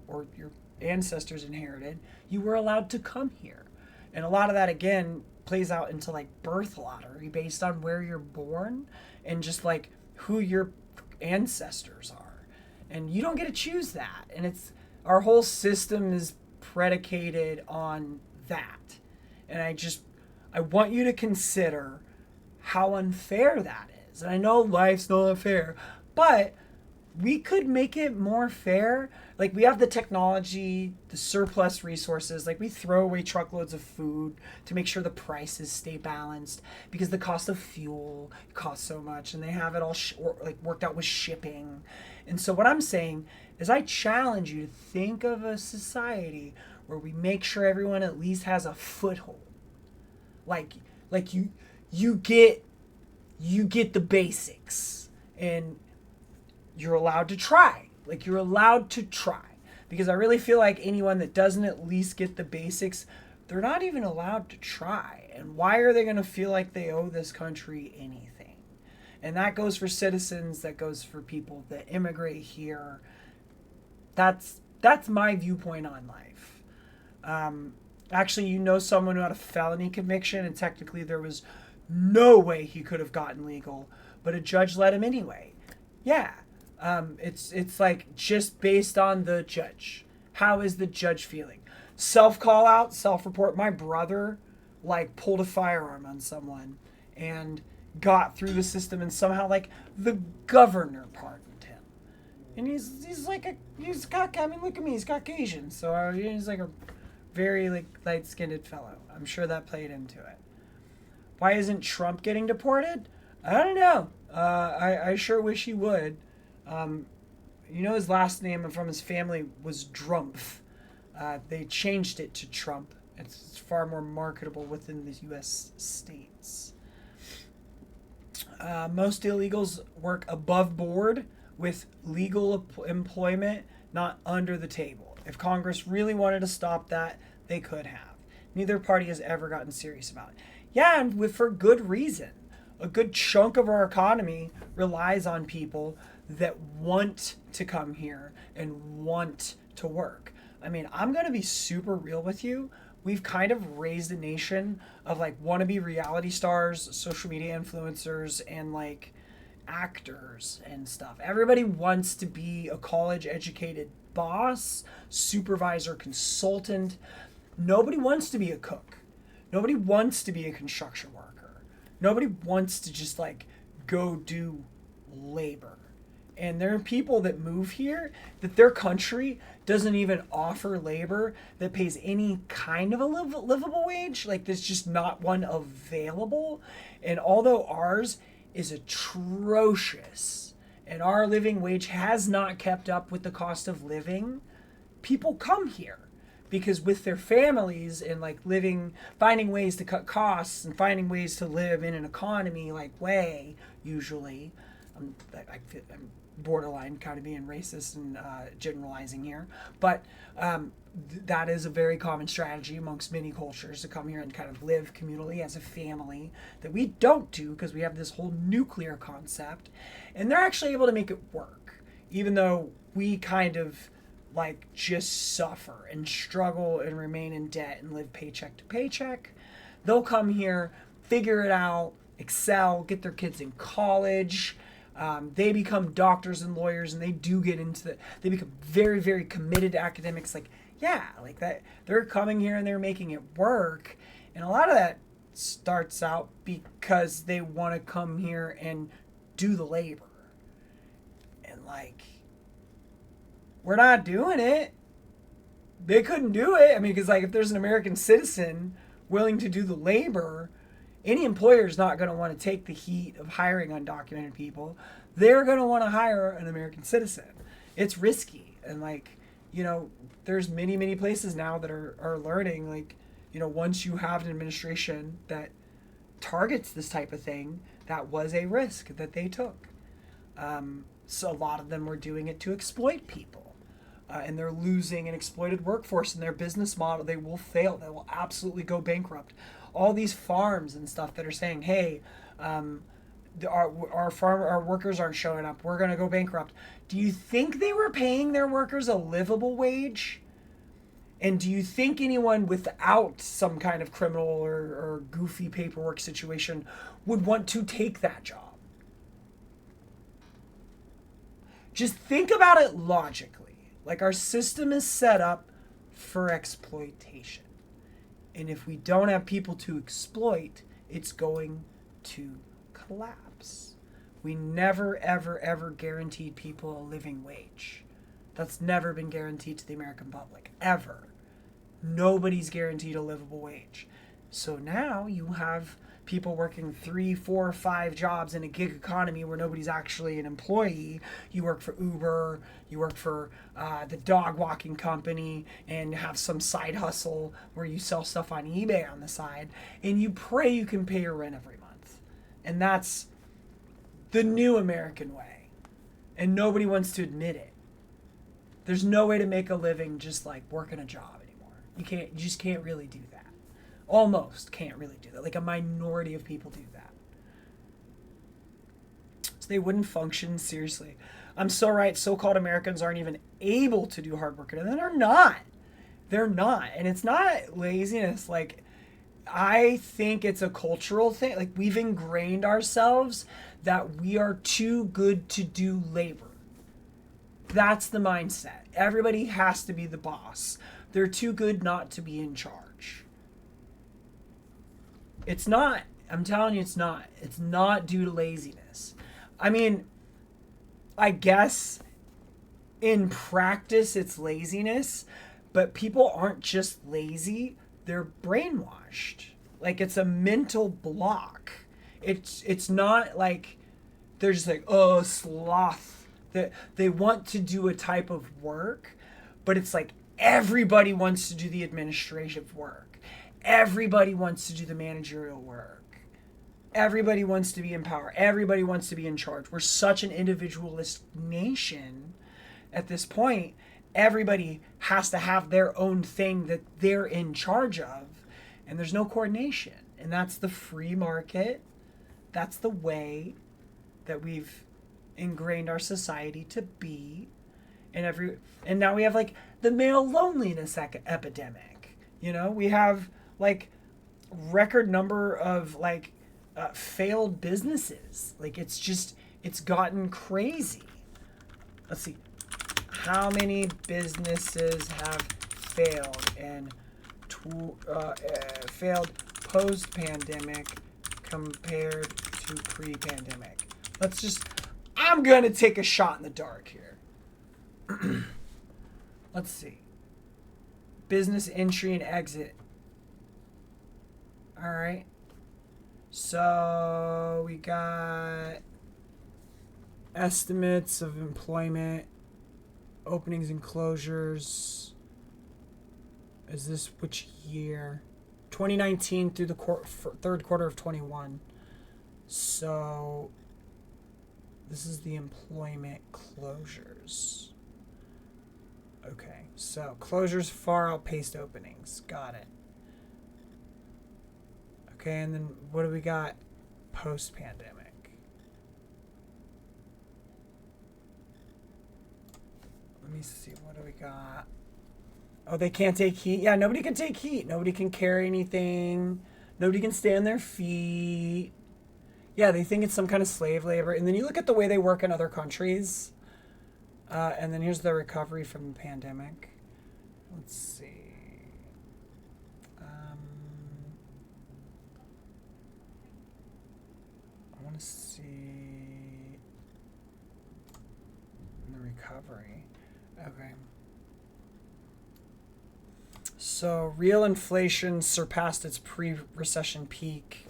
Speaker 1: or your ancestors inherited, you were allowed to come here. And a lot of that, again, plays out into like birth lottery based on where you're born and just like who your ancestors are. And you don't get to choose that. And it's our whole system is predicated on that. And I want you to consider how unfair that is. And I know life's not unfair, but we could make it more fair. Like, we have the technology, the surplus resources. Like, we throw away truckloads of food to make sure the prices stay balanced because the cost of fuel costs so much, and they have it all worked out with shipping. And so what I'm saying is I challenge you to think of a society where we make sure everyone at least has a foothold. Like you get the basics, and you're allowed to try. Like, you're allowed to try. Because I really feel like anyone that doesn't at least get the basics, they're not even allowed to try. And why are they going to feel like they owe this country anything? And that goes for citizens, that goes for people that immigrate here. That's my viewpoint on life. Actually, you know someone who had a felony conviction, and technically there was no way he could have gotten legal, but a judge let him anyway. Yeah. It's like just based on the judge. How is the judge feeling? Self-call out, self-report. My brother like pulled a firearm on someone and got through the system, and somehow like the governor pardoned him. And he's look at me, he's Caucasian, so he's like a very like light-skinned fellow. I'm sure that played into it. Why isn't Trump getting deported? I don't know. I sure wish he would. His last name from his family was Drumpf. They changed it to Trump. It's far more marketable within the U.S. states. Most illegals work above board with legal employment, not under the table. If Congress really wanted to stop that, they could have. Neither party has ever gotten serious about it. Yeah, and for good reason. A good chunk of our economy relies on people that want to come here and want to work. I mean, I'm going to be super real with you. We've kind of raised a nation of like wannabe reality stars, social media influencers, and like actors and stuff. Everybody wants to be a college educated boss, supervisor, consultant. Nobody wants to be a cook. Nobody wants to be a construction worker. Nobody wants to just like go do labor. And there are people that move here that their country doesn't even offer labor that pays any kind of a livable wage. Like, there's just not one available. And although ours is atrocious and our living wage has not kept up with the cost of living, people come here because with their families and like finding ways to cut costs and finding ways to live in an economy like way, usually, I'm borderline kind of being racist and generalizing here, but that is a very common strategy amongst many cultures to come here and kind of live communally as a family that we don't do because we have this whole nuclear concept, and they're actually able to make it work, even though we kind of like just suffer and struggle and remain in debt and live paycheck to paycheck. They'll come here, figure it out, excel, get their kids in college. They become doctors and lawyers, and they do get into they become very, very committed to academics. Like, yeah, like that. They're coming here and they're making it work. And a lot of that starts out because they want to come here and do the labor. And like, we're not doing it. They couldn't do it. I mean, because like if there's an American citizen willing to do the labor, any employer is not going to want to take the heat of hiring undocumented people. They're going to want to hire an American citizen. It's risky. And like, there's many, many places now that are learning, like, once you have an administration that targets this type of thing, that was a risk that they took. So a lot of them were doing it to exploit people. And they're losing an exploited workforce in their business model. They will fail. They will absolutely go bankrupt. All these farms and stuff that are saying, hey, our workers aren't showing up, we're going to go bankrupt. Do you think they were paying their workers a livable wage? And do you think anyone without some kind of criminal or goofy paperwork situation would want to take that job? Just think about it logically. Like, our system is set up for exploitation. And if we don't have people to exploit, it's going to collapse. We never, ever, ever guaranteed people a living wage. That's never been guaranteed to the American public, ever. Nobody's guaranteed a livable wage. So now you have people working 3, 4, 5 jobs in a gig economy where nobody's actually an employee. You work for Uber, you work for the dog walking company, and have some side hustle where you sell stuff on eBay on the side, and you pray you can pay your rent every month. And that's the new American way. And nobody wants to admit it. There's no way to make a living just like working a job anymore. You just can't really do that. Almost can't really do that. Like, a minority of people do that. So they wouldn't function seriously. I'm so right. So-called Americans aren't even able to do hard work. And they're not. They're not. And it's not laziness. Like, I think it's a cultural thing. Like, we've ingrained ourselves that we are too good to do labor. That's the mindset. Everybody has to be the boss. They're too good not to be in charge. It's not. I'm telling you, it's not. It's not due to laziness. I mean, I guess in practice it's laziness, but people aren't just lazy. They're brainwashed. Like, it's a mental block. It's not like they're just like, oh, sloth. They want to do a type of work, but it's like everybody wants to do the administrative work. Everybody wants to do the managerial work. Everybody wants to be in power. Everybody wants to be in charge. We're such an individualist nation at this point. Everybody has to have their own thing that they're in charge of, and there's no coordination. And that's the free market. That's the way that we've ingrained our society to be. And now we have like the male loneliness epidemic. You know, we have like record number of like failed businesses. Like, it's gotten crazy. Let's see. How many businesses have failed and failed post-pandemic compared to pre-pandemic? I'm gonna take a shot in the dark here. Let's see. Business entry and exit. All right. So we got estimates of employment, openings and closures. Is this which year? 2019 through the third quarter of 21. So this is the employment closures. Okay, so closures far outpaced openings. Got it. Okay, and then what do we got post-pandemic? Let me see, what do we got? Oh, they can't take heat. Yeah, nobody can take heat. Nobody can carry anything. Nobody can stay on their feet. Yeah, they think it's some kind of slave labor. And then you look at the way they work in other countries. And then here's the recovery from the pandemic. Let's see. I want to see the recovery. Okay. So real inflation surpassed its pre-recession peak.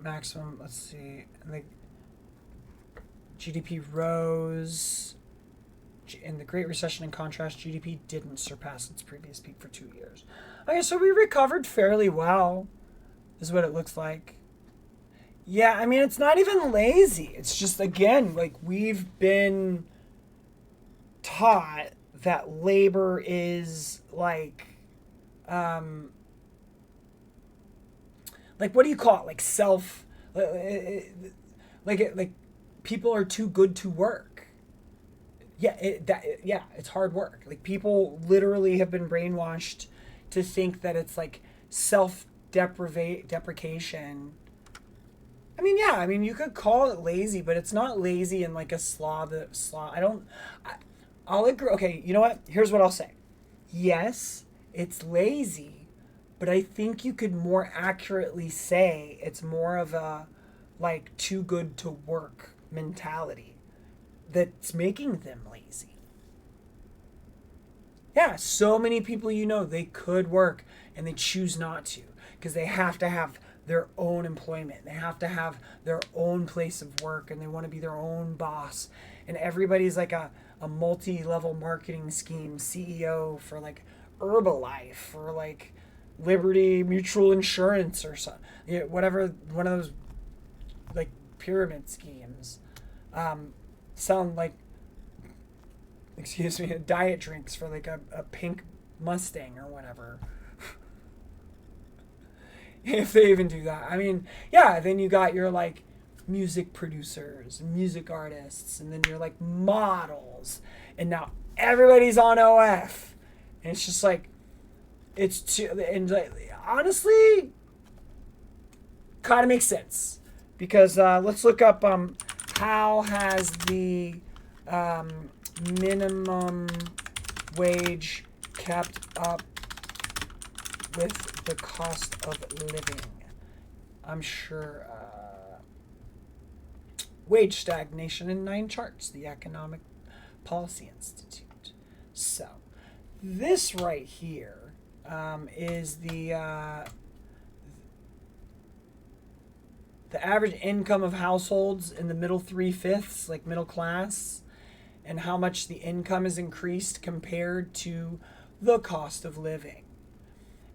Speaker 1: Maximum, let's see, and the GDP rose. In the Great Recession, in contrast, GDP didn't surpass its previous peak for 2 years. Okay, so we recovered fairly well, is what it looks like. Yeah, I mean, it's not even lazy. It's just, again, like, we've been taught that labor is like what do you call it? Like self, like people are too good to work.
Speaker 8: Yeah, it's hard work. Like, people literally have been brainwashed to think that it's like deprecation. I mean, you could call it lazy, but it's not lazy in like a I'll agree. Okay, you know what? Here's what I'll say. Yes, it's lazy, but I think you could more accurately say it's more of a like too good to work mentality that's making them lazy. Yeah, so many people they could work and they choose not to because they have to have their own employment. They have to have their own place of work and they want to be their own boss. And everybody's like a multi-level marketing scheme CEO for like Herbalife or like Liberty Mutual Insurance or something. Whatever, one of those like pyramid schemes. Sound like, diet drinks for like a pink Mustang or whatever. If they even do that. I mean, yeah, then you got your like music producers, music artists, and then you're like models. And now everybody's on OF. And it's just like, it's too, and like, honestly, kind of makes sense. Because let's look up how has the minimum wage kept up with the cost of living. I'm sure wage stagnation in 9 charts, the Economic Policy Institute. So this right here is the average income of households in the middle 3/5, like middle class, and how much the income is increased compared to the cost of living.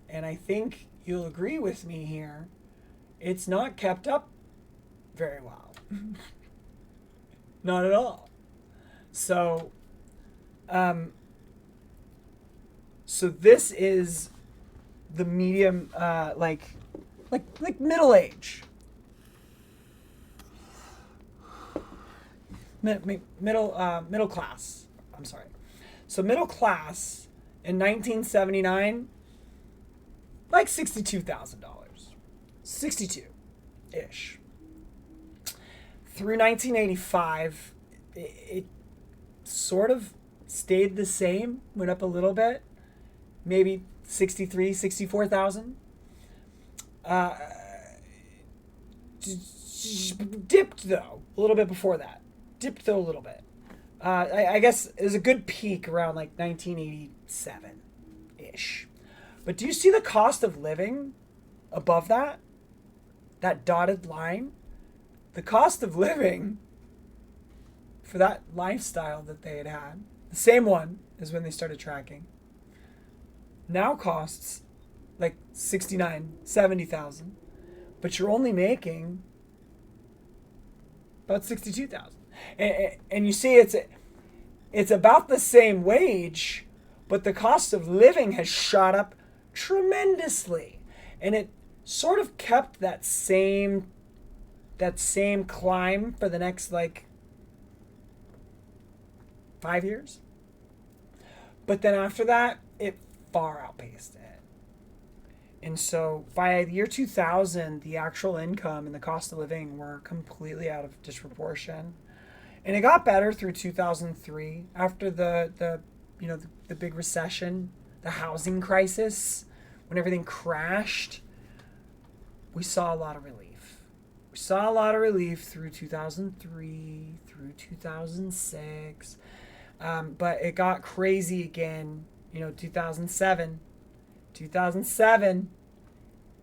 Speaker 8: And I think you'll agree with me here. It's not kept up very well. Not at all. So, so this is the medium, like middle age. Middle class. I'm sorry. So middle class in 1979, like $62,000, 62-ish. Through 1985, it sort of stayed the same, went up a little bit, maybe 63, 64,000. Dipped though a little bit before that. Dipped though a little bit. I guess it was a good peak around like 1987-ish. But do you see the cost of living above that? That dotted line? The cost of living for that lifestyle that they had, the same one as when they started tracking, now costs like 69, 70,000, but you're only making about 62,000. And you see it's about the same wage, but the cost of living has shot up tremendously. And it sort of kept that same climb for the next like 5 years. But then after that, it far outpaced it. And so by the year 2000, the actual income and the cost of living were completely out of disproportion. And it got better through 2003 after the big recession, the housing crisis, when everything crashed. We saw a lot of relief. We saw a lot of relief through 2003, through 2006. But it got crazy again, 2007,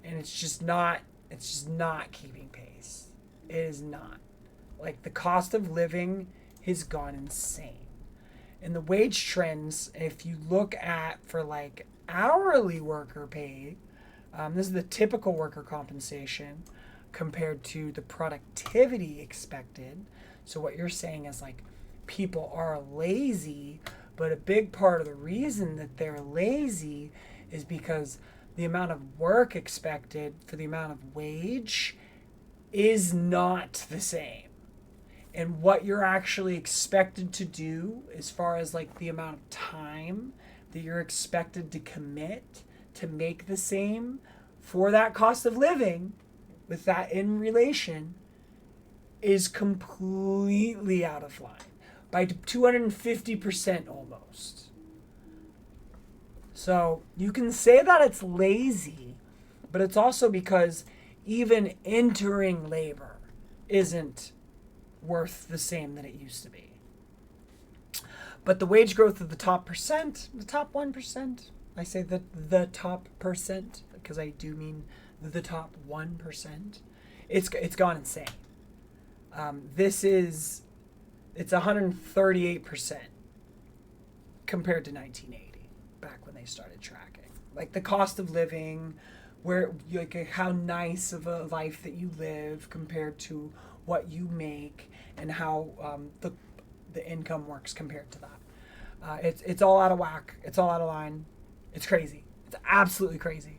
Speaker 8: and it's just not keeping pace. It is not. Like, the cost of living has gone insane. And the wage trends, if you look at for like hourly worker pay, this is the typical worker compensation compared to the productivity expected. So what you're saying is like people are lazy, but a big part of the reason that they're lazy is because the amount of work expected for the amount of wage is not the same. and what you're actually expected to do as far as like the amount of time that you're expected to commit to make the same for that cost of living with that in relation is completely out of line by 250% almost. So you can say that it's lazy, but it's also because even entering labor isn't worth the same that it used to be. But the wage growth of the top 1%, I say the top percent because I do mean the top 1%. It's gone insane. It's 138% compared to 1980, back when they started tracking. Like the cost of living, where like how nice of a life that you live compared to what you make, and how the income works compared to that. It's all out of whack. It's all out of line. It's crazy. It's absolutely crazy,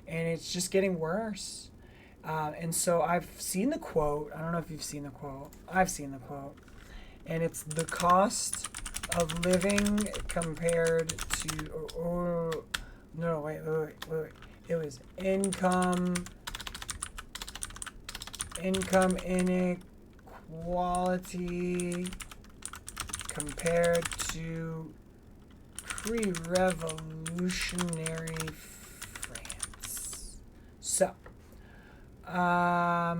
Speaker 8: and it's just getting worse. And so I've seen the quote. I don't know if you've seen the quote. I've seen the quote, and it's the cost of living compared to. Wait. It was income inequality compared to pre-revolutionary France. So, I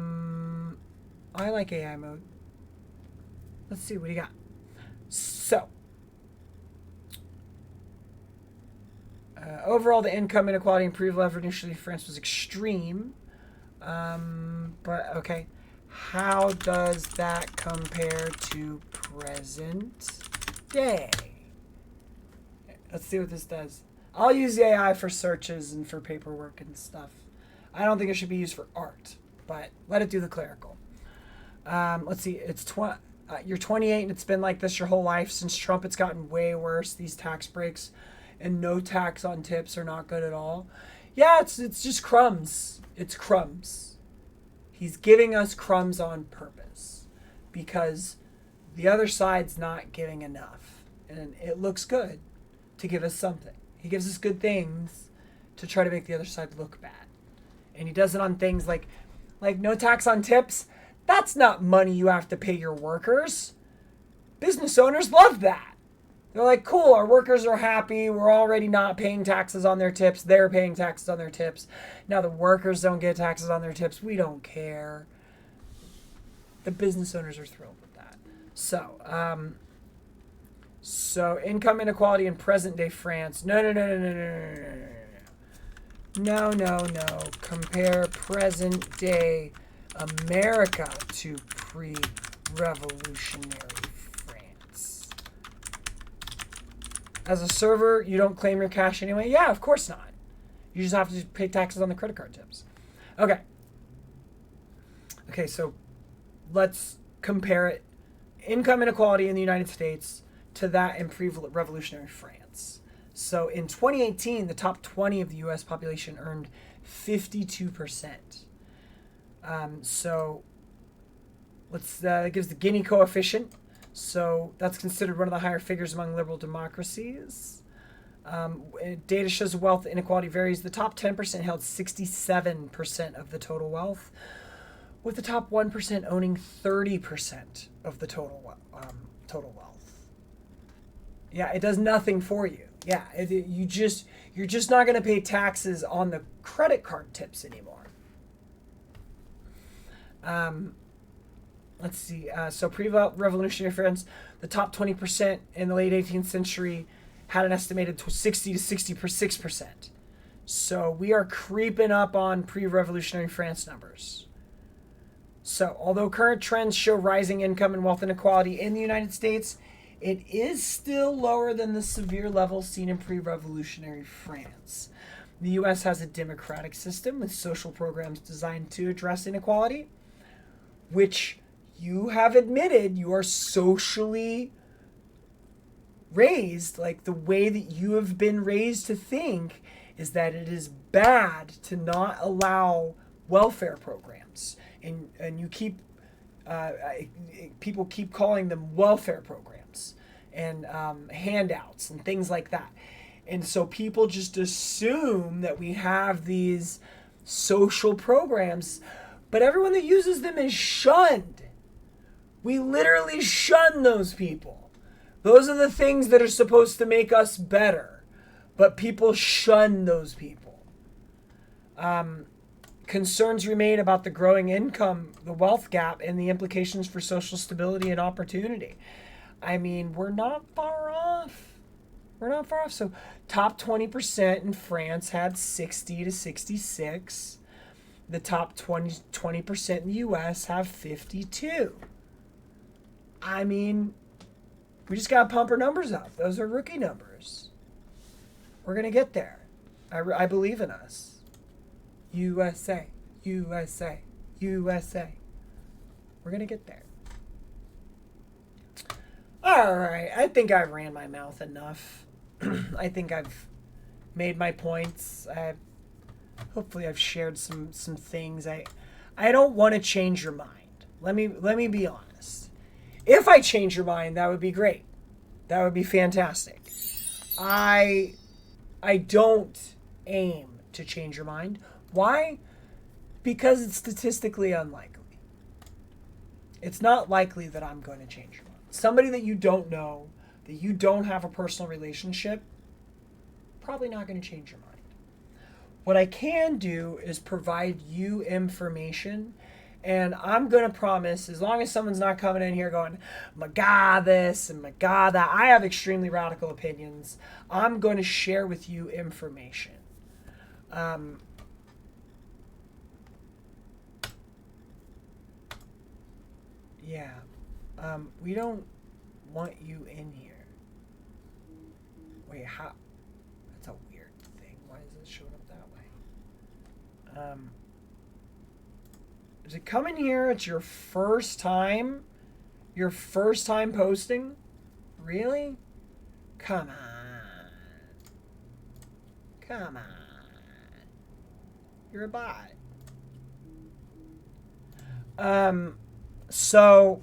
Speaker 8: like AI mode. Let's see what you got. So, overall, the income inequality in pre-revolutionary France was extreme. But okay, how does that compare to present day? Let's see what this does. I'll use the AI for searches and for paperwork and stuff. I don't think it should be used for art, but let it do the clerical. Let's see. You're 28 and it's been like this your whole life. Since Trump, it's gotten way worse. These tax breaks and no tax on tips are not good at all. Yeah, it's just crumbs. It's crumbs. He's giving us crumbs on purpose because the other side's not giving enough. And it looks good to give us something. He gives us good things to try to make the other side look bad. And he does it on things like no tax on tips. That's not money you have to pay your workers. Business owners love that. They're like, cool, our workers are happy. We're already not paying taxes on their tips. They're paying taxes on their tips. Now the workers don't get taxes on their tips. We don't care. The business owners are thrilled with that. So income inequality in present day France. No. Compare present day America to pre-revolutionary France. As a server, you don't claim your cash anyway? Yeah, of course not. You just have to pay taxes on the credit card tips. Okay, so let's compare it. Income inequality in the United States to that in pre-revolutionary France. So in 2018, the top 20 of the U.S. population earned 52%. So that gives the Gini coefficient. So that's considered one of the higher figures among liberal democracies. Data shows wealth inequality varies. The top 10% held 67% of the total wealth, with the top 1% owning 30% of the total wealth. Yeah, it does nothing for you. Yeah, you're just not going to pay taxes on the credit card tips anymore. Let's see. So pre-revolutionary France, the top 20% in the late 18th century had an estimated 60 to 66%. So we are creeping up on pre-revolutionary France numbers. So although current trends show rising income and wealth inequality in the United States, it is still lower than the severe levels seen in pre-revolutionary France. The U.S. has a democratic system with social programs designed to address inequality, which you have admitted you are socially raised, like the way that you have been raised to think is that it is bad to not allow welfare programs. And you keep People keep calling them welfare programs and handouts and things like that. And so people just assume that we have these social programs, but everyone that uses them is shunned. We literally shun those people. Those are the things that are supposed to make us better, but people shun those people. Concerns remain about the growing income, the wealth gap, and the implications for social stability and opportunity. I mean, we're not far off. We're not far off. So top 20% in France had 60 to 66. The top 20% in the US have 52. I mean, we just got to pump our numbers up. Those are rookie numbers. We're going to get there. I believe in us. USA, USA, USA. We're going to get there. All right. I think I ran my mouth enough. I think I've made my points. Hopefully I've shared some things. I don't want to change your mind. Let me be honest. If I change your mind, that would be great. That would be fantastic. I don't aim to change your mind. Why? Because it's statistically unlikely. It's not likely that I'm going to change your mind. Somebody that you don't know, that you don't have a personal relationship, probably not going to change your mind. What I can do is provide you information, and I'm going to promise, as long as someone's not coming in here going, my God this and my God that, I have extremely radical opinions. I'm going to share with you information. Yeah. We don't want you in here. Wait, how? That's a weird thing. Why is it showing up that way? Is it coming here? It's your first time? Your first time posting? Really? Come on. Come on. You're a bot. So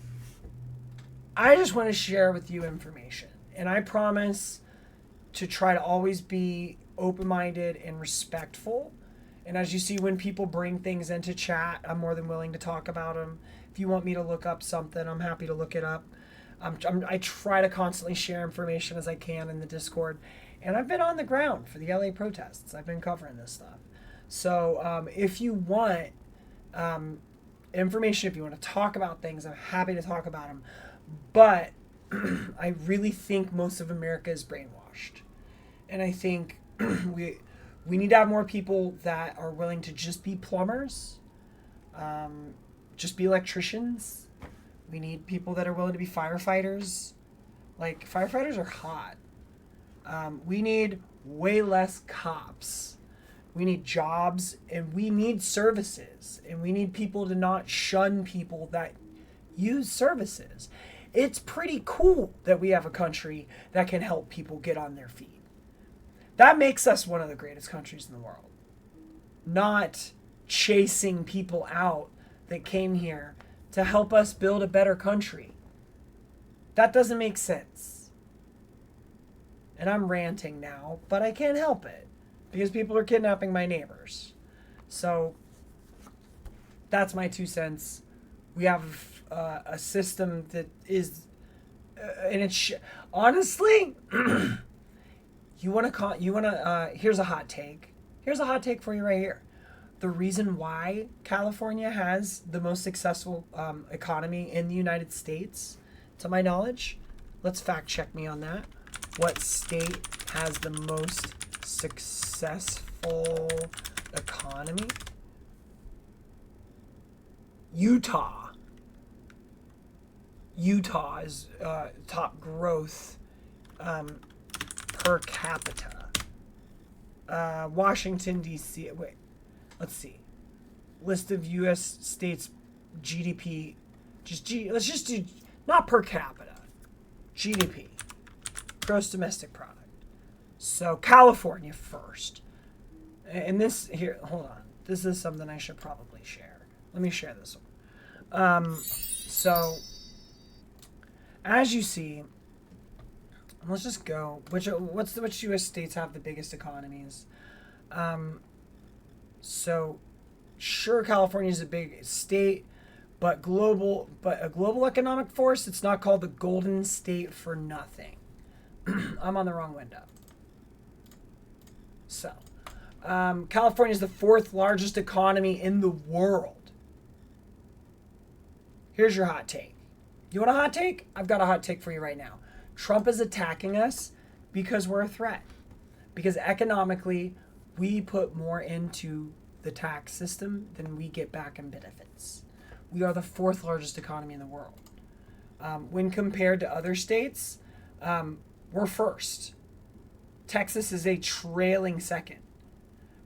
Speaker 8: I just want to share with you information, and I promise to try to always be open-minded and respectful. And as you see, when people bring things into chat, I'm more than willing to talk about them. If you want me to look up something, I'm happy to look it up. I try to constantly share information as I can in the Discord, and I've been on the ground for the LA protests. I've been covering this stuff. So if you want information, if you want to talk about things, I'm happy to talk about them. But I really think most of America is brainwashed. And I think we need to have more people that are willing to just be plumbers, just be electricians. We need people that are willing to be firefighters. Like, firefighters are hot. We need way less cops. We need jobs, and we need services. And we need people to not shun people that use services. It's pretty cool that we have a country that can help people get on their feet. That makes us one of the greatest countries in the world. Not chasing people out that came here to help us build a better country. That doesn't make sense. And I'm ranting now, but I can't help it because people are kidnapping my neighbors. So that's my 2 cents. We have a system that is, and it's honestly, here's a hot take. Here's a hot take for you right here. The reason why California has the most successful economy in the United States, to my knowledge, let's fact check me on that. What state has the most successful economy? Utah. Utah is top growth per capita. Washington, D.C. Wait, let's see. List of U.S. states GDP. Let's just do, not per capita. GDP. Gross domestic product. So California first. And this, here, hold on. This is something I should probably share. Let me share this one. So, as you see, let's just go. Which U.S. states have the biggest economies? So, sure, California is a big state, but a global economic force. It's not called the Golden State for nothing. I'm on the wrong window. So, California is the 4th largest economy in the world. Here's your hot take. You want a hot take? I've got a hot take for you right now. Trump is attacking us because we're a threat. Because economically, we put more into the tax system than we get back in benefits. We are the 4th largest economy in the world. When compared to other states, we're first. Texas is a trailing second.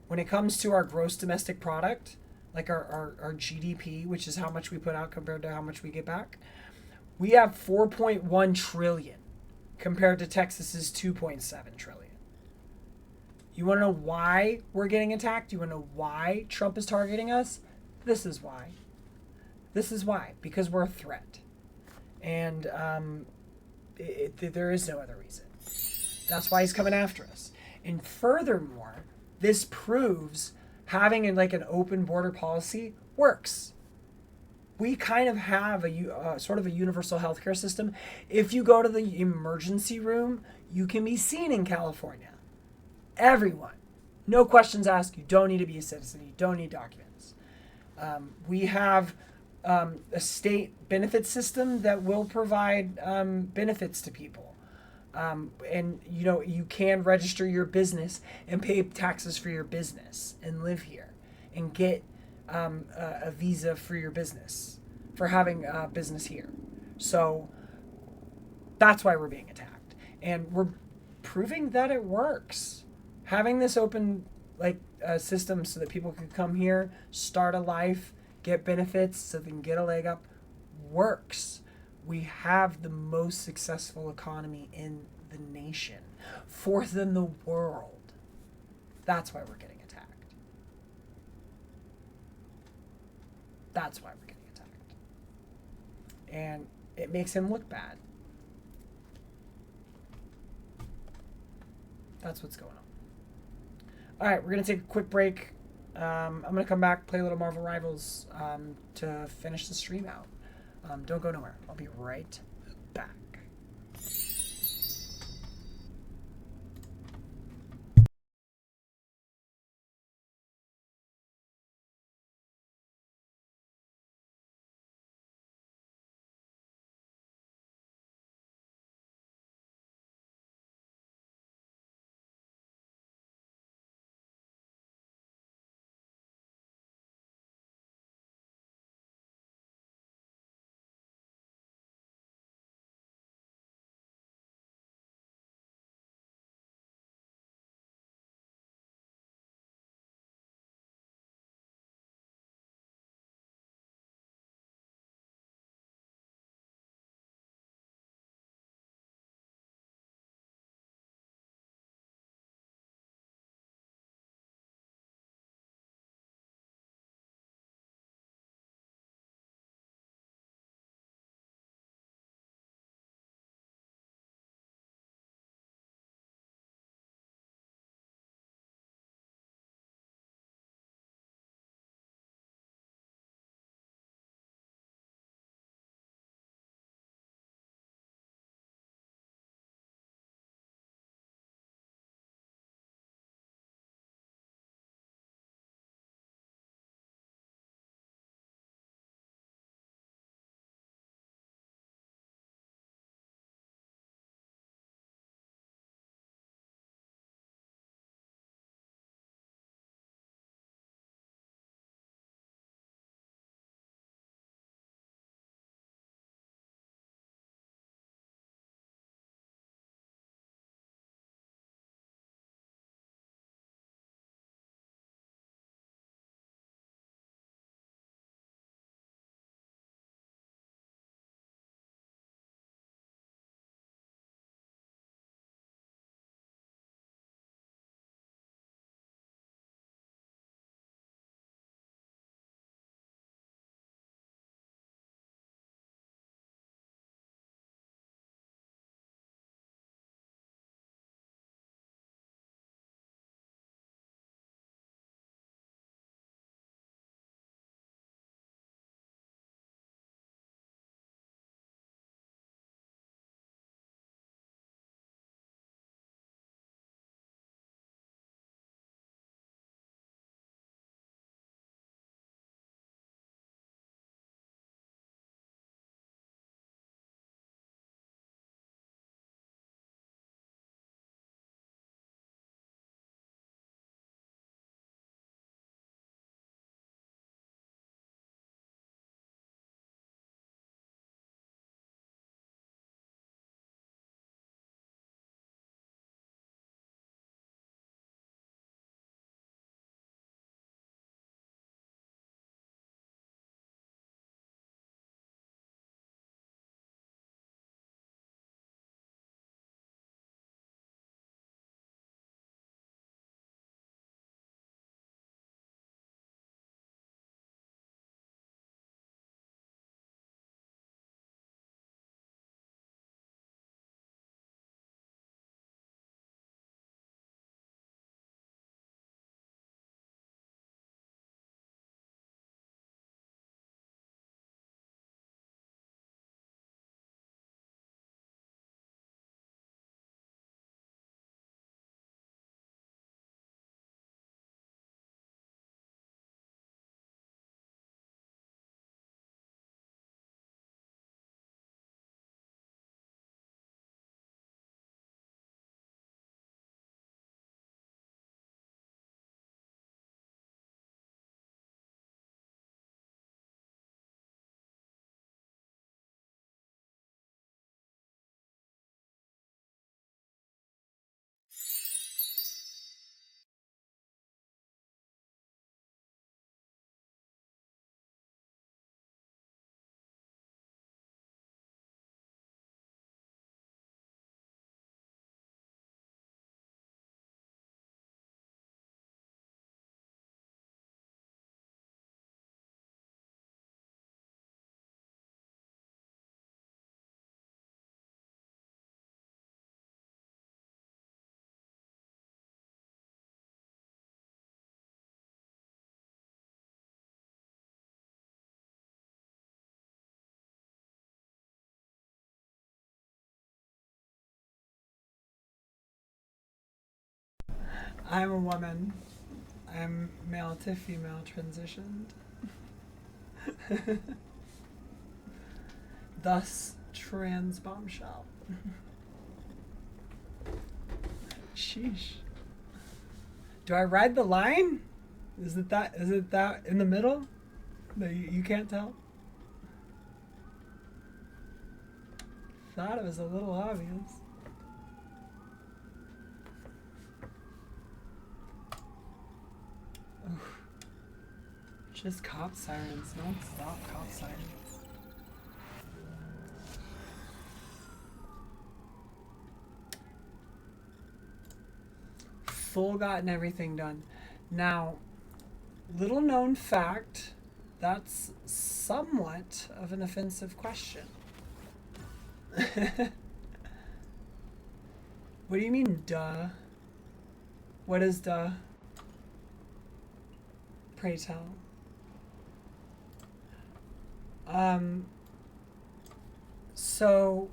Speaker 8: When it comes to our gross domestic product, like our GDP, which is how much we put out compared to how much we get back, we have 4.1 trillion compared to Texas's 2.7 trillion. You want to know why we're getting attacked? You want to know why Trump is targeting us? This is why. This is why. Because we're a threat. And there is no other reason. That's why he's coming after us. And furthermore, this proves having an open border policy works. We kind of have a sort of a universal healthcare system. If you go to the emergency room, you can be seen in California. Everyone. No questions asked. You don't need to be a citizen. You don't need documents. We have a state benefit system that will provide benefits to people. And you can register your business and pay taxes for your business and live here and get a visa for your business for having a business here. So that's why we're being attacked, and we're proving that it works. Having this open system so that people can come here, start a life, get benefits so they can get a leg up works. We have the most successful economy in the nation, 4th in the world. That's why we're getting attacked. That's why we're getting attacked. And it makes him look bad. That's what's going on. All right, we're going to take a quick break. I'm going to come back, play a little Marvel Rivals to finish the stream out. Don't go nowhere. I'll be right back.
Speaker 1: I'm a woman. I'm male to female transitioned. Thus, trans bombshell. Sheesh. Do I ride the line? Is it that in the middle? that you can't tell? Thought it was a little obvious. Oof. Just cop sirens, non-stop cop sirens. Full gotten everything done. Now, little known fact, that's somewhat of an offensive question. What do you mean, duh? What is duh? Pray tell. So,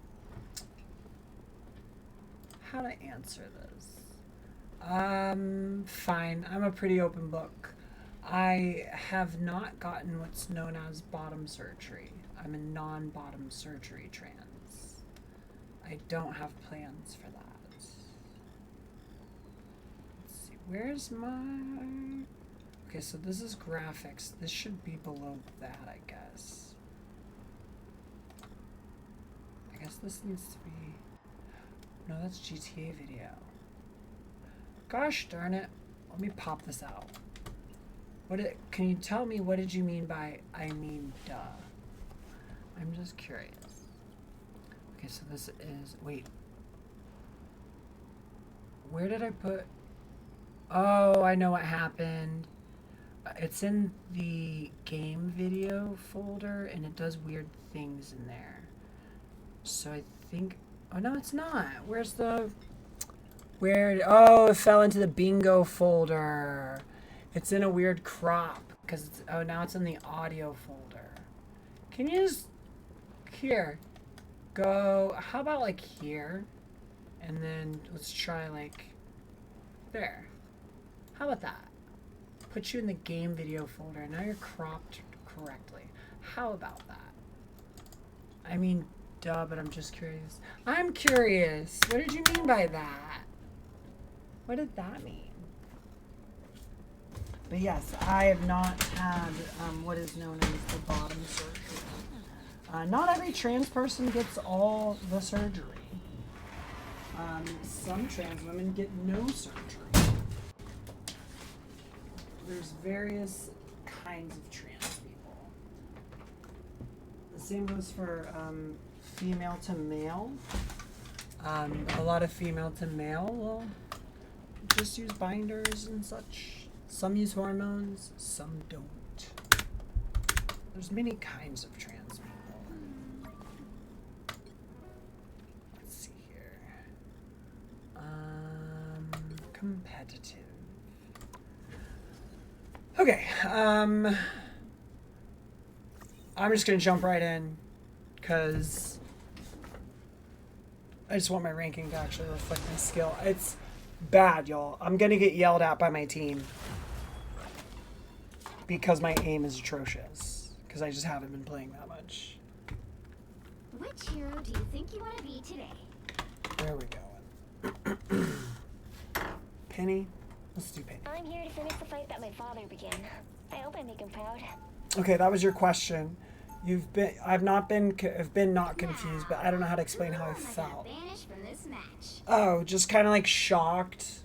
Speaker 1: how to answer this? Fine. I'm a pretty open book. I have not gotten what's known as bottom surgery. I'm a non-bottom surgery trans. I don't have plans for that. Let's see, where's my... Okay, so this is graphics. This should be below that, I guess. I guess this needs to be... No, that's GTA video. Gosh darn it. Let me pop this out. Can you tell me what did you mean by I mean duh? I'm just curious. Okay, so this is, wait. Where did I put, oh, I know what happened. It's in the game video folder and it does weird things in there. So I think, oh no, it's not. Where's the, oh, it fell into the bingo folder. It's in a weird crop because oh, now it's in the audio folder. Can you just, here, go, how about like here? And then let's try like there. How about that? Put you in the game video folder. Now you're cropped correctly. How about that? I mean, duh, but I'm just curious. I'm curious. What did you mean by that? What did that mean? But yes, I have not had what is known as the bottom surgery. Not every trans person gets all the surgery. Some trans women get no surgery. There's various kinds of trans people. The same goes for female to male. A lot of female to male will just use binders and such. Some use hormones, some don't. There's many kinds of trans people. Let's see here. Competitive. Okay, I'm just gonna jump right in because I just want my ranking to actually reflect my skill. It's bad, y'all. I'm gonna get yelled at by my team because my aim is atrocious because I just haven't been playing that much.
Speaker 9: Which hero do you think you want to be today?
Speaker 1: There we go. Penny, let's do Penny.
Speaker 9: I'm here to finish the fight that my father began. I hope I make him proud.
Speaker 1: Okay, that was your question. I've been not confused, but I don't know how to explain how I felt.
Speaker 9: From this match.
Speaker 1: Oh, just kind of like shocked.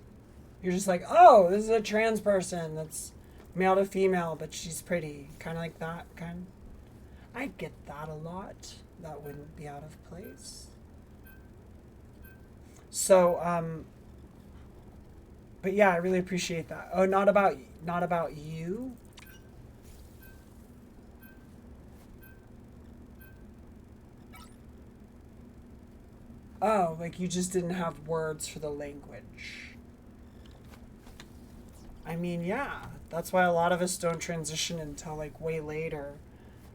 Speaker 1: You're just like, oh, this is a trans person that's male to female, but she's pretty. Kind of like that, kind. I get that a lot. That wouldn't be out of place. So, but yeah, I really appreciate that. Oh, not about you. Oh, like you just didn't have words for the language. I mean, yeah, that's why a lot of us don't transition until like way later,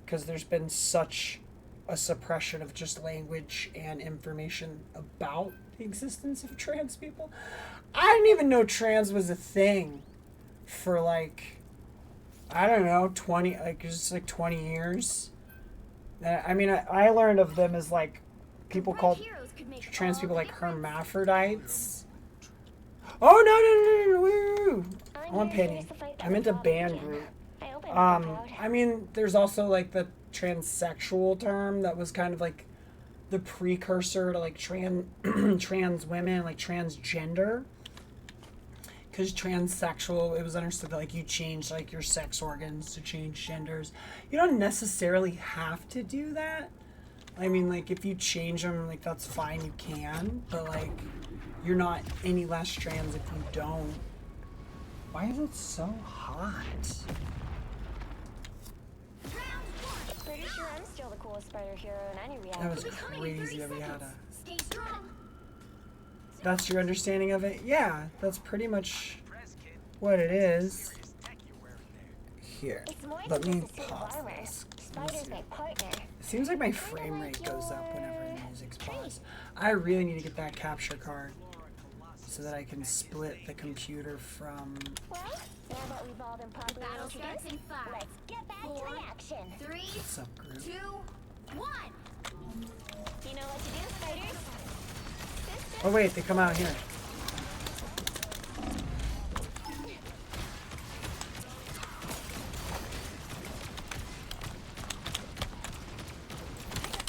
Speaker 1: because there's been such a suppression of just language and information about
Speaker 8: the existence of trans people. I didn't even know trans was a thing for like, I don't know, 20, like just like 20 years. I mean, I learned of them as like people called trans people like hermaphrodites. Oh, no, woo! I want Penny. I meant a band group. I mean, there's also like the transsexual term that was kind of like the precursor to like trans women, like transgender. Because transsexual, it was understood that like you change like your sex organs to change genders. You don't necessarily have to do that. I mean, like if you change them, like that's fine, you can. But like, you're not any less trans if you don't. Why is it so hot?
Speaker 9: Pretty sure I'm still the coolest spider hero in any reality.
Speaker 8: That was crazy that we had a... That's your understanding of it? Yeah, that's pretty much what it is. Here, let me pause this. It seems like my frame rate goes up whenever the music's paused. I really need to get that capture card so that I can split the computer from...
Speaker 9: Well, now that we've all been properly introduced, let's get back to the action. 3,
Speaker 8: What's up, group?
Speaker 9: 2, 1. You know what to do, spiders?
Speaker 8: Oh wait, they come out here.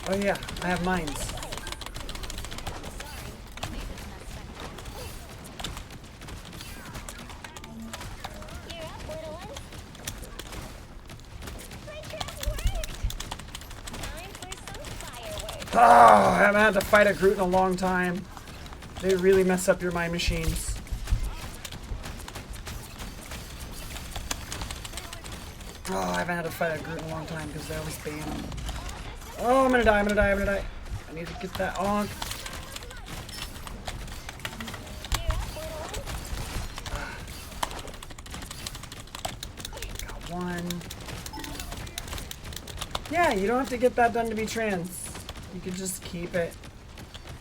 Speaker 8: Oh yeah, I have mines. Oh, I haven't had to fight a Groot in a long time. They really mess up your mine machines. Oh, I haven't had to fight a Groot in a long time because they always ban them. Oh, I'm gonna die, I'm gonna die, I'm gonna die. I need to get that on. Got one. Yeah, you don't have to get that done to be trans. You can just keep it.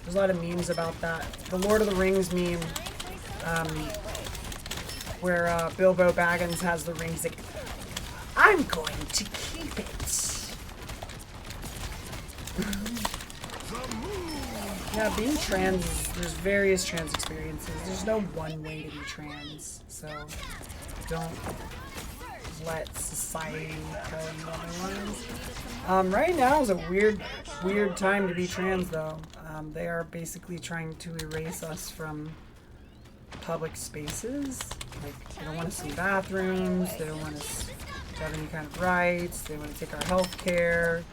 Speaker 8: There's a lot of memes about that. The Lord of the Rings meme, where Bilbo Baggins has the ring. He's like, I'm going to keep it. Yeah, being trans, there's various trans experiences. There's no one way to be trans, so don't let society tell you otherwise. Right now is a weird time to be trans, though. They are basically trying to erase us from public spaces. Like, they don't want us in bathrooms. They don't want us to have any kind of rights. They want to take our health care.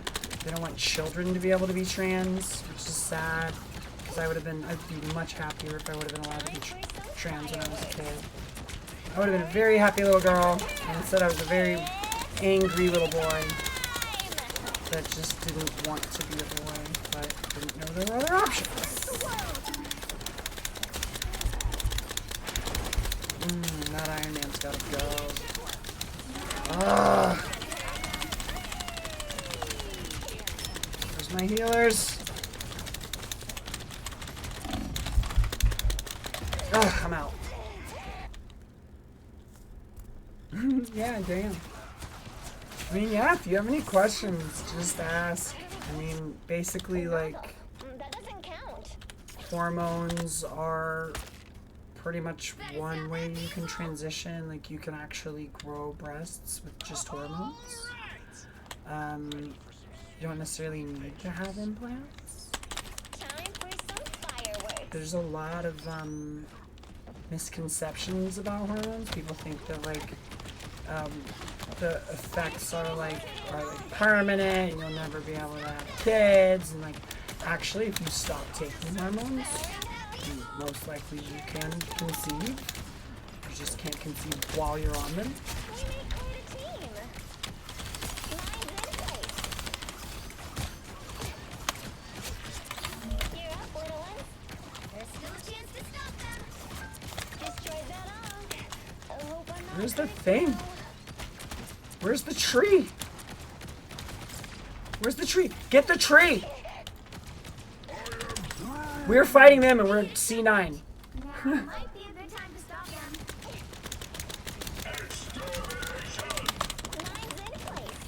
Speaker 8: They don't want children to be able to be trans, which is sad. Because I'd be much happier if I would have been allowed to be trans when I was a kid. I would have been a very happy little girl, and instead I was a very angry little boy that just didn't want to be a boy, but didn't know there were other options. That Iron Man's gotta go. Where's my healers? I'm out. Yeah, damn. I mean, yeah, if you have any questions, just ask. I mean, basically, like, hormones are pretty much one way you can transition. Like, you can actually grow breasts with just hormones. You don't necessarily need to have implants. There's a lot of misconceptions about hormones. People think that like the effects are like permanent and you'll never be able to have kids, and like actually if you stop taking hormones, most likely you can conceive. You just can't conceive while you're on them. Where's the thing? Where's the tree? Where's the tree? Get the tree! We're fighting them and we're at C9.
Speaker 9: Might be a good time to stop them. Mine's in place.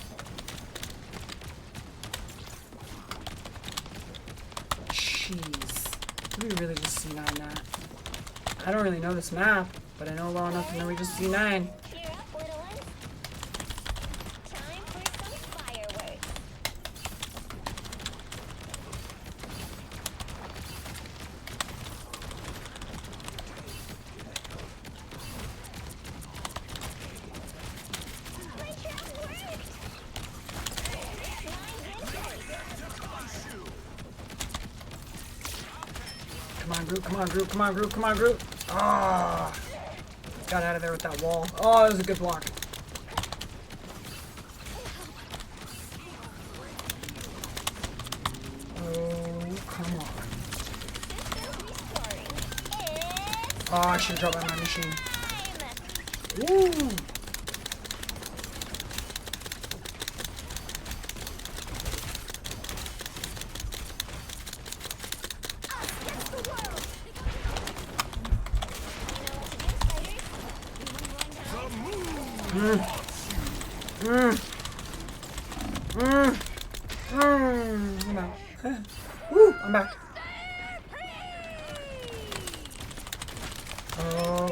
Speaker 8: Jeez. Did we really just C9 that? I don't really know this map, but I know well enough to know we just C9.
Speaker 9: Cheer up, little ones. Time for some fireworks. My trap worked. Mine's in place.
Speaker 8: Come on, group, come on, group, come on, group, come on, group. Ah! Got out of there with that wall. Oh, that was a good block. Oh, come on. Oh, I should have dropped my machine. Woo! I'm out. Woo! I'm back. Oh.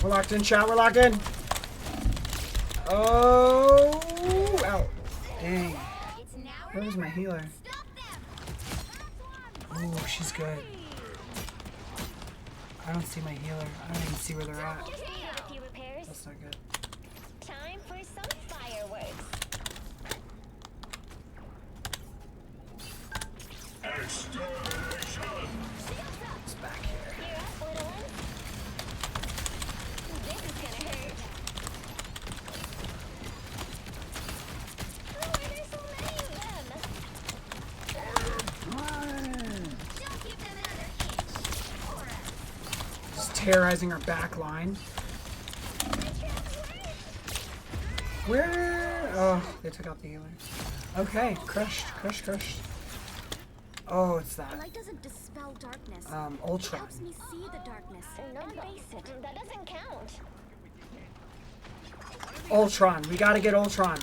Speaker 8: We're locked in, chat. We're locked in. Oh, out. Dang. Where was my healer? Oh, she's good. I don't see my healer. I don't even see where they're at. That's not good.
Speaker 9: Time for some fireworks.
Speaker 8: It's back here.
Speaker 9: Cheer up, little ones. This is gonna hurt. Oh, why are there so many of them? Don't give them another inch. Or
Speaker 8: Just terrorizing our back line. Where? Oh, they took out the healer. Okay, crushed. Oh, it's that.
Speaker 9: light doesn't dispel darkness.
Speaker 8: Ultron.
Speaker 9: It helps me see the darkness. And face it. That doesn't count.
Speaker 8: Ultron. We gotta get Ultron.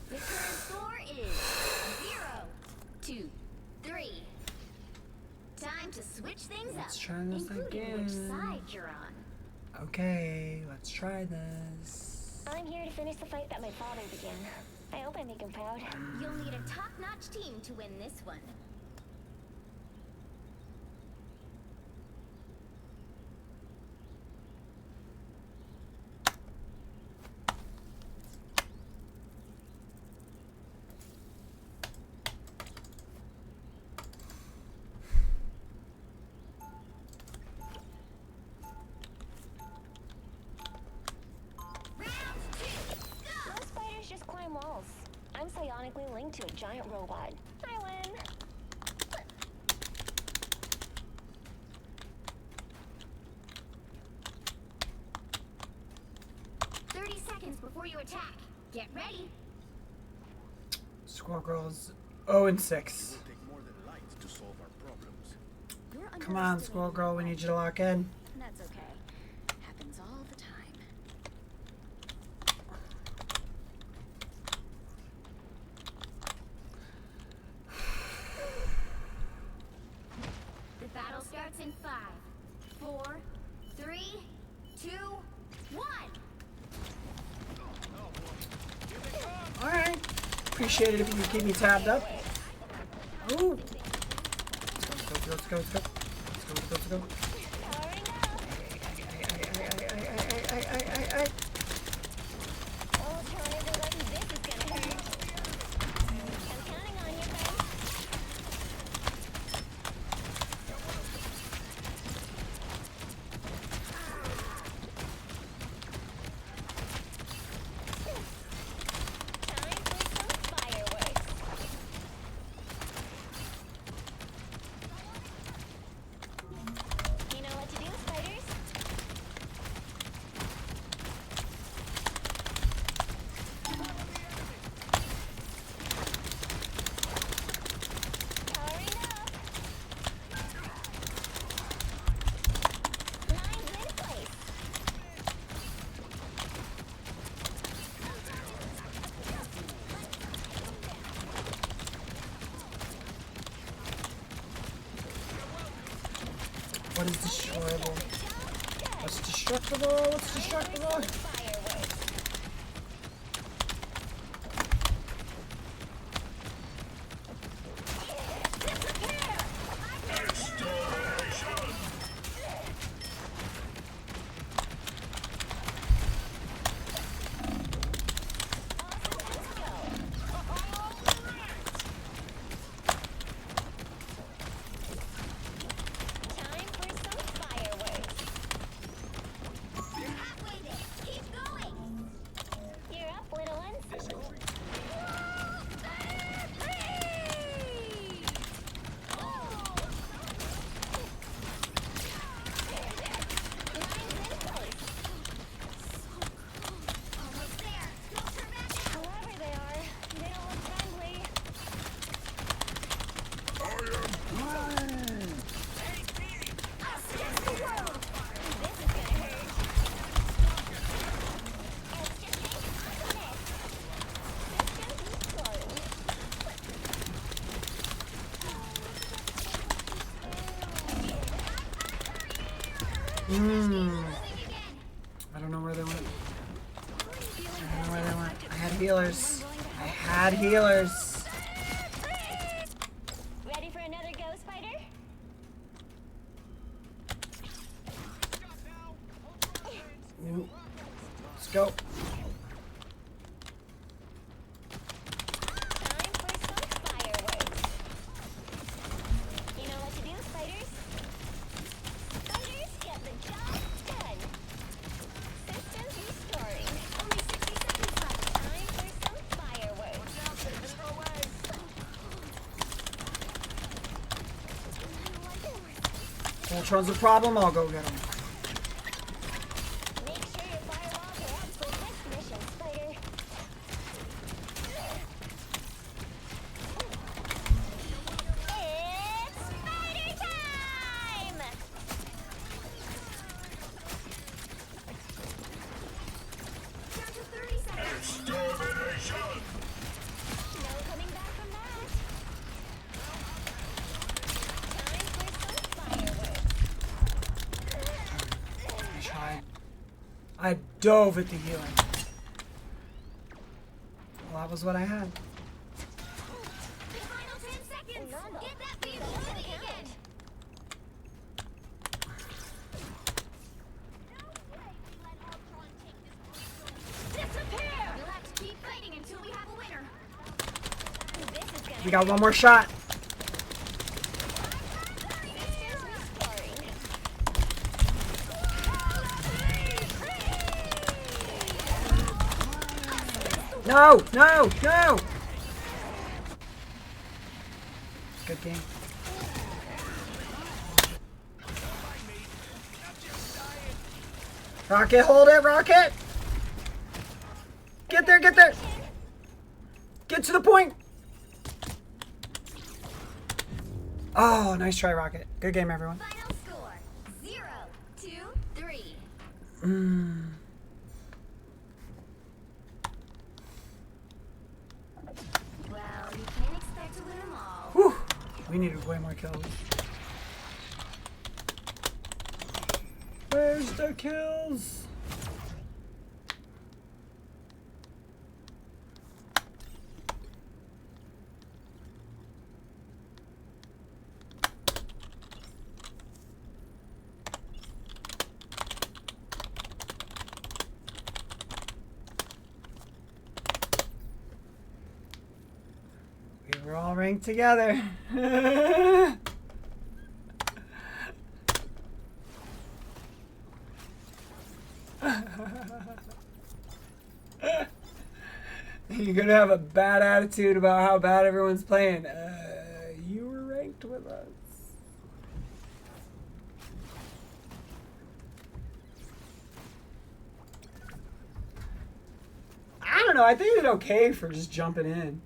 Speaker 9: The current score is 0, 2, 3. Time to switch things
Speaker 8: Let's
Speaker 9: up.
Speaker 8: try this
Speaker 9: including which
Speaker 8: again.
Speaker 9: side you're on.
Speaker 8: Okay, let's try this.
Speaker 9: I'm here to finish the fight that my father began. I hope I make him proud. You'll need a top-notch team to win this one. Most spiders just climb walls. I'm psionically linked to a giant robot. I win. 30 seconds before you attack. Get ready.
Speaker 8: Squirrel Girl's 0-6. Come on, Squirrel Girl, we need you to lock in.
Speaker 9: That's okay. Happens all the time. The battle starts in 5, 4, 3, 2, 1.
Speaker 8: Alright. Appreciate it if you could keep me tabbed up. Ooh. Let's go. Ay. What is destroyable? What's destructible? What's destructible? I don't know where they went. I don't know where they went. I had healers. I had healers.
Speaker 9: Ready for another ghost fighter?
Speaker 8: Nope. Let's go. Voltron's a problem, I'll go get him. I dove at the healing. Well, that was what I had. We got one more shot. No, no, no! Good game. Rocket, hold it, Rocket! Get there, get there! Get to the point! Oh, nice try, Rocket. Good game, everyone.
Speaker 9: Final score 0-2-3. Well, you can't expect to win them all.
Speaker 8: Whew. We needed way more kills. Where's the kills? We were all ranked together. You're gonna have a bad attitude about how bad everyone's playing. You were ranked with us. I don't know. I think it's okay for just jumping in.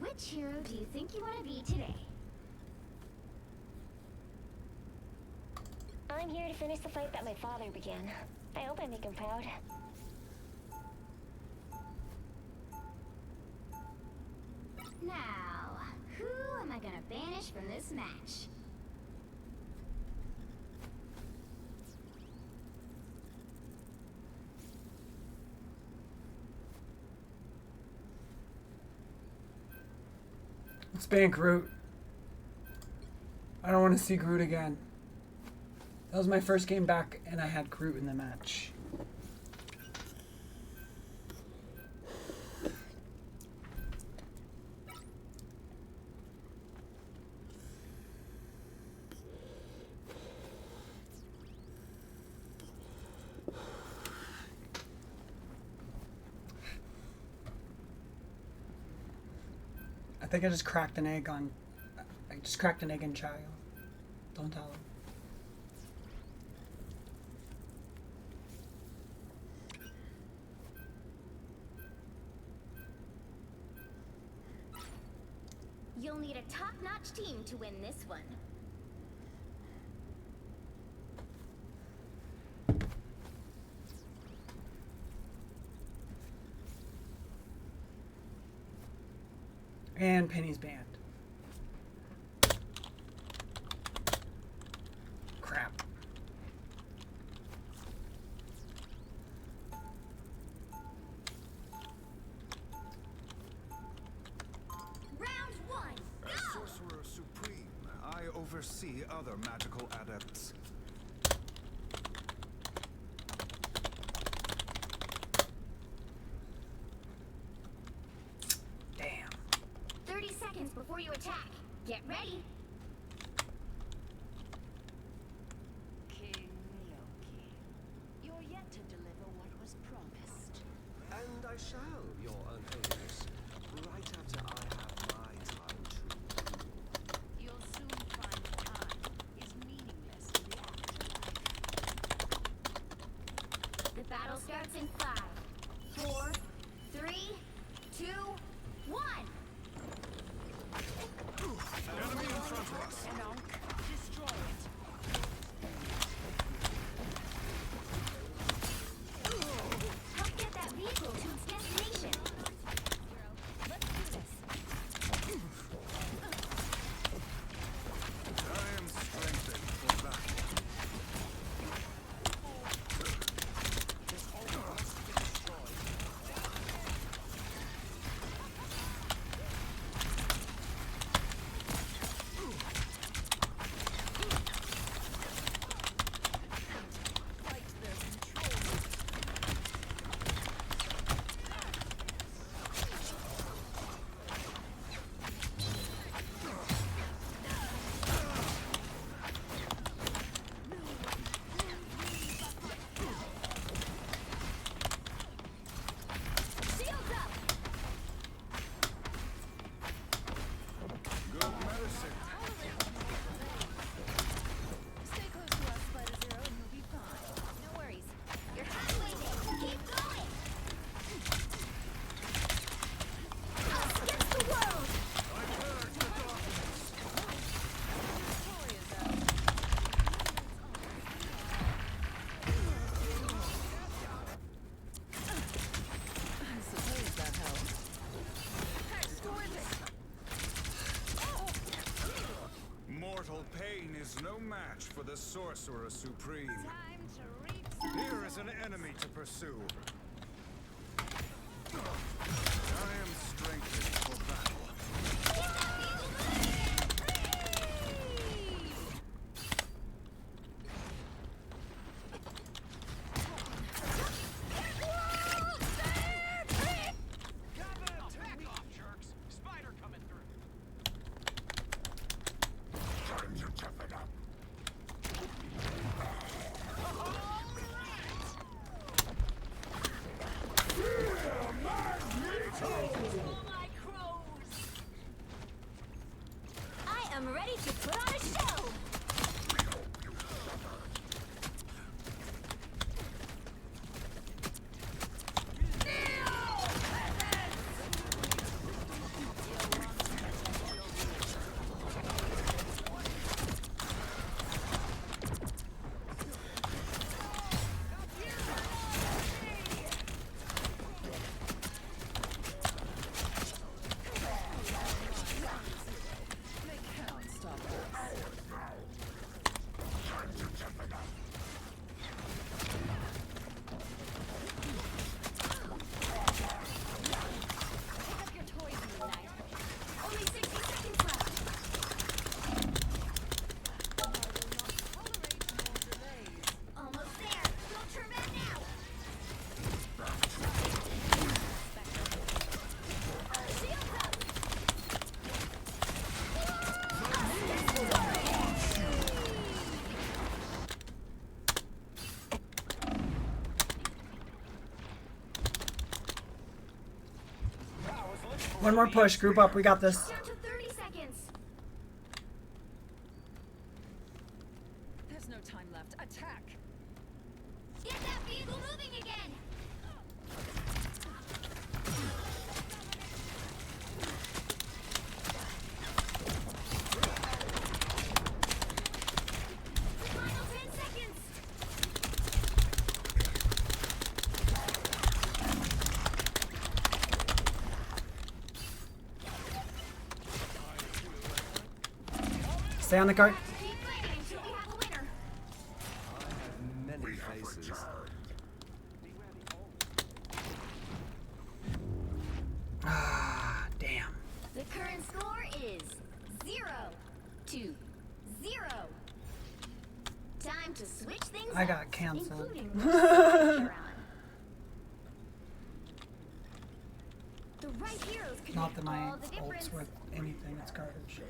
Speaker 9: Which hero do you think you want to be today? I'm here to finish the fight that my father began. I hope I make him proud. Now, who am I gonna banish from this match?
Speaker 8: Let's ban Groot. I don't want to see Groot again. That was my first game back, and I had Groot in the match. I think I just cracked an egg on... I just cracked an egg in Chayo. Don't tell him.
Speaker 9: You'll need a top-notch team to win this one.
Speaker 8: And Penny's banned. Crap.
Speaker 9: Round one, go!
Speaker 10: As Sorcerer Supreme, I oversee other magical adepts.
Speaker 8: Damn.
Speaker 9: 30 seconds before you attack. Get ready.
Speaker 11: King Loki, you're yet to deliver what was promised.
Speaker 10: And I shall, Your Highness, right after I have my time to rule.
Speaker 11: You'll soon find time is meaningless in the afterlife.
Speaker 9: The battle starts in 5, 4, 3, 2, 1.
Speaker 10: Enemy in front of us.
Speaker 11: Destroy it.
Speaker 9: Help get that vehicle to its destination. Let's do this.
Speaker 10: I am strengthened for battle.
Speaker 9: Shields up.
Speaker 10: Good medicine.
Speaker 11: Stay close to us, Spider-Zero, and you'll be fine.
Speaker 9: No worries. You're halfway there. Keep going. Us against the world.
Speaker 11: I suppose that helps.
Speaker 10: Mortal pain is no match for the Sorcerer Supreme.
Speaker 11: Time to reap
Speaker 10: Here is an enemy to pursue. I am strengthened for battle.
Speaker 8: One more push. Group up. We got this.
Speaker 9: Down to 30 seconds.
Speaker 11: There's no time left. Attack!
Speaker 9: Get that vehicle moving again. Final 10 seconds.
Speaker 8: Stay on the cart.
Speaker 9: Keep fighting until we have a winner.
Speaker 10: Many faces.
Speaker 8: Ah, damn.
Speaker 9: The current score is 0-0. Time to switch things
Speaker 8: I
Speaker 9: up,
Speaker 8: got canceled.
Speaker 9: including which side you're on. The right heroes could
Speaker 8: Not
Speaker 9: make
Speaker 8: that my
Speaker 9: all the difference.
Speaker 8: ult's worth anything. It's garbage.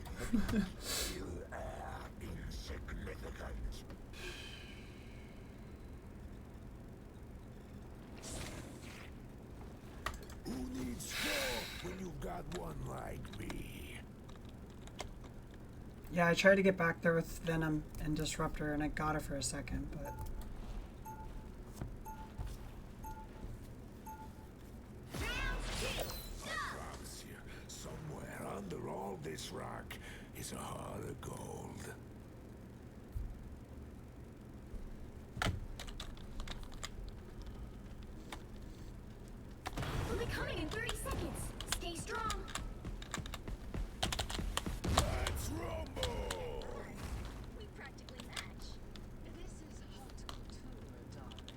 Speaker 10: Who needs four when you've got one like me?
Speaker 8: Yeah, I tried to get back there with Venom and Disruptor, and I got it for a second, but
Speaker 10: I promise you, somewhere under all this rock is a heart of gold.
Speaker 9: We'll be coming in 30 seconds. Stay strong.
Speaker 10: Let's rumble!
Speaker 11: We practically match. This is haute couture, darling.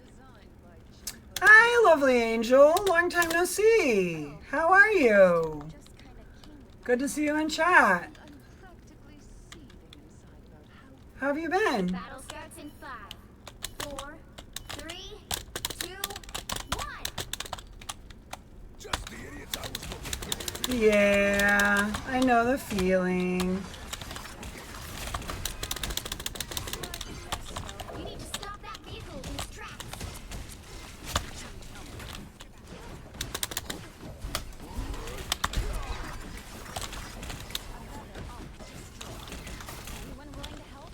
Speaker 11: Designed by
Speaker 8: hi, lovely angel. Long time no see. How are you? Good to see you in chat. How have you been?
Speaker 9: Battle starts in 5, 4, 3, 2, 1.
Speaker 10: Just the idiots I was looking for.
Speaker 8: Yeah, I know the feeling.
Speaker 9: You need to stop that vehicle in its tracks. Anyone willing to help?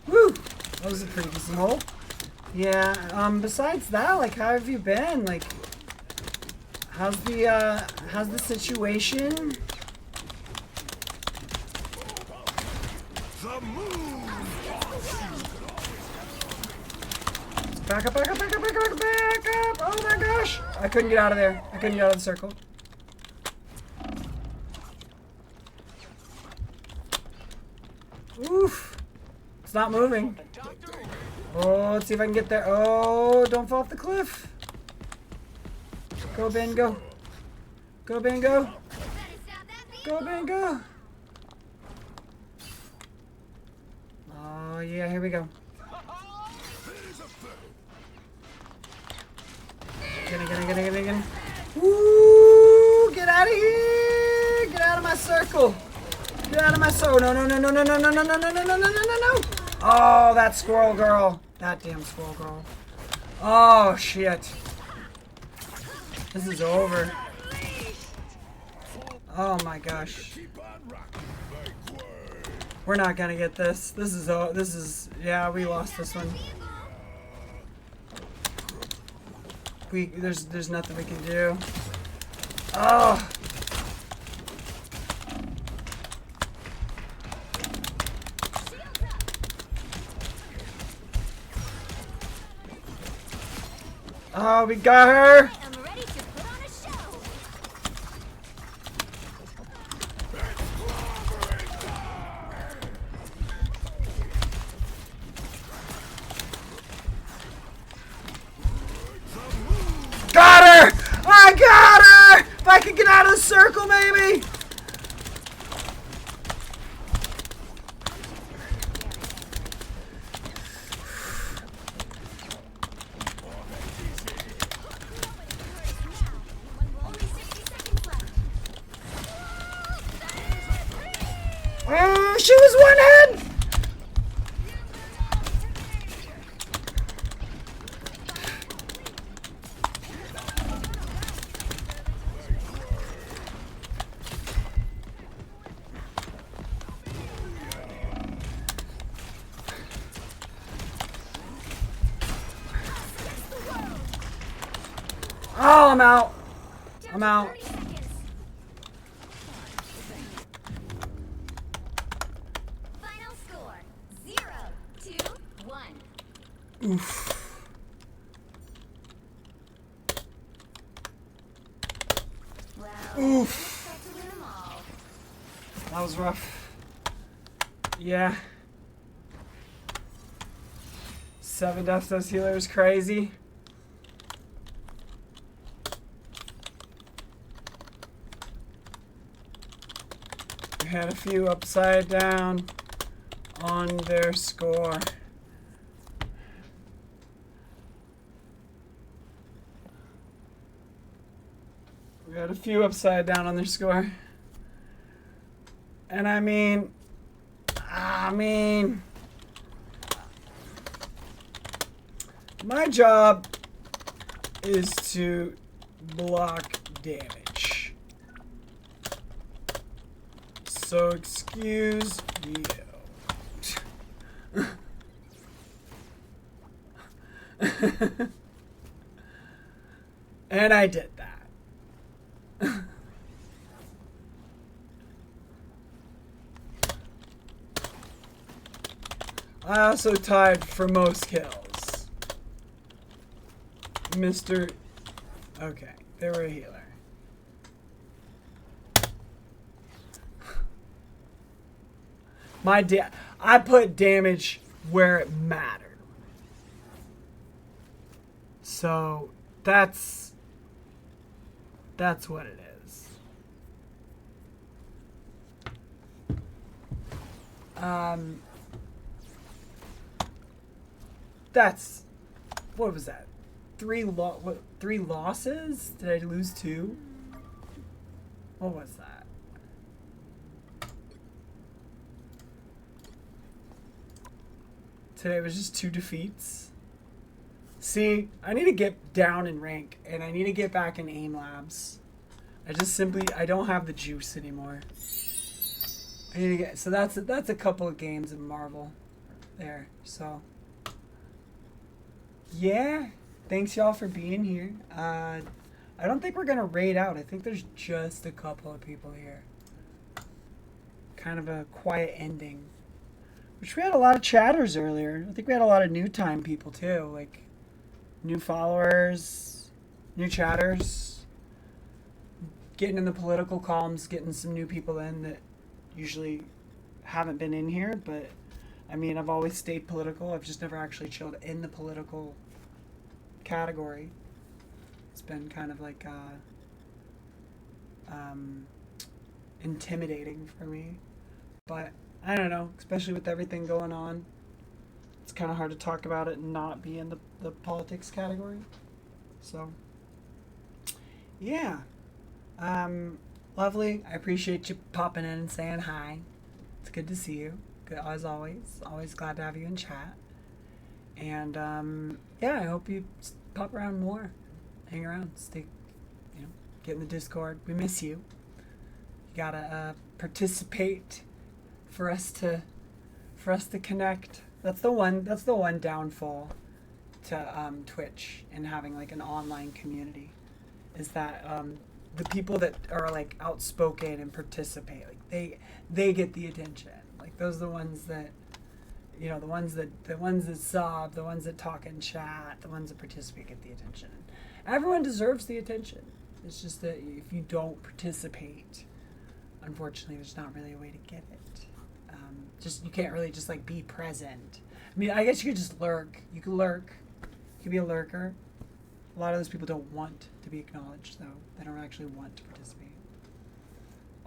Speaker 8: Woo! That was a pretty decent hole. Yeah, besides that, like, how have you been? Like, how's the situation?
Speaker 10: The moon!
Speaker 8: Back up, back up, back up, back up, back up! Oh my gosh! I couldn't get out of there. I couldn't get out of the circle. Oof! It's not moving. Oh, let's see if I can get there. Oh, don't fall off the cliff. Go, Ben, go. Go, Ben, go. Go, Ben, go. Oh, yeah, here we go. Get in. Ooh, get out of here. Get out of my circle. Get out of my circle. No. Oh, that squirrel girl. That damn squirrel girl. Oh, shit. This is over. Oh my gosh. We're not gonna get this. This is, yeah, we lost this one. There's nothing we can do. Oh. Oh, we got her! Got her! I got her! If I could get out of the circle, maybe. She was one head. Oh, I'm out. I'm out.
Speaker 9: Final score 0-2-1.
Speaker 8: Oof. Oof. That was rough. Yeah. 7 deaths as healer is crazy. We had a few upside down on their score. We had a few upside down on their score. And I mean, my job is to block damage. So excuse you. And I did that. I also tied for most kills. Mr. Okay, they were a healer. I put damage where it mattered. So that's what it is. That's what was that? 3 losses? Did I lose 2? What was that? Today was just 2 defeats. See, I need to get down in rank, and I need to get back in aim labs. I don't have the juice anymore. I need to get, so that's a couple of games in Marvel there. So yeah, thanks y'all for being here. I don't think we're gonna raid out. I think there's just a couple of people here. Kind of a quiet ending. Which we had a lot of chatters earlier. I think we had a lot of new time people too, like new followers, new chatters, getting in the political columns, getting some new people in that usually haven't been in here. But I mean, I've always stayed political. I've just never actually chilled in the political category. It's been kind of like intimidating for me. But I don't know, especially with everything going on. It's kind of hard to talk about it and not be in the politics category. So, yeah. Lovely. I appreciate you popping in and saying hi. It's good to see you. Good, as always. Always glad to have you in chat. And, yeah, I hope you pop around more. Hang around. Stay, get in the Discord. We miss you. You gotta, participate for us to connect. That's the one downfall to Twitch and having like an online community, is that the people that are like outspoken and participate, like they get the attention. Like those are the ones that, the ones that sob, the ones that talk in chat, the ones that participate get the attention. Everyone deserves the attention. It's just that if you don't participate, unfortunately, there's not really a way to get it. You can't really just like be present. I mean, I guess you could just lurk. You could lurk. You could be a lurker. A lot of those people don't want to be acknowledged, though. They don't actually want to participate.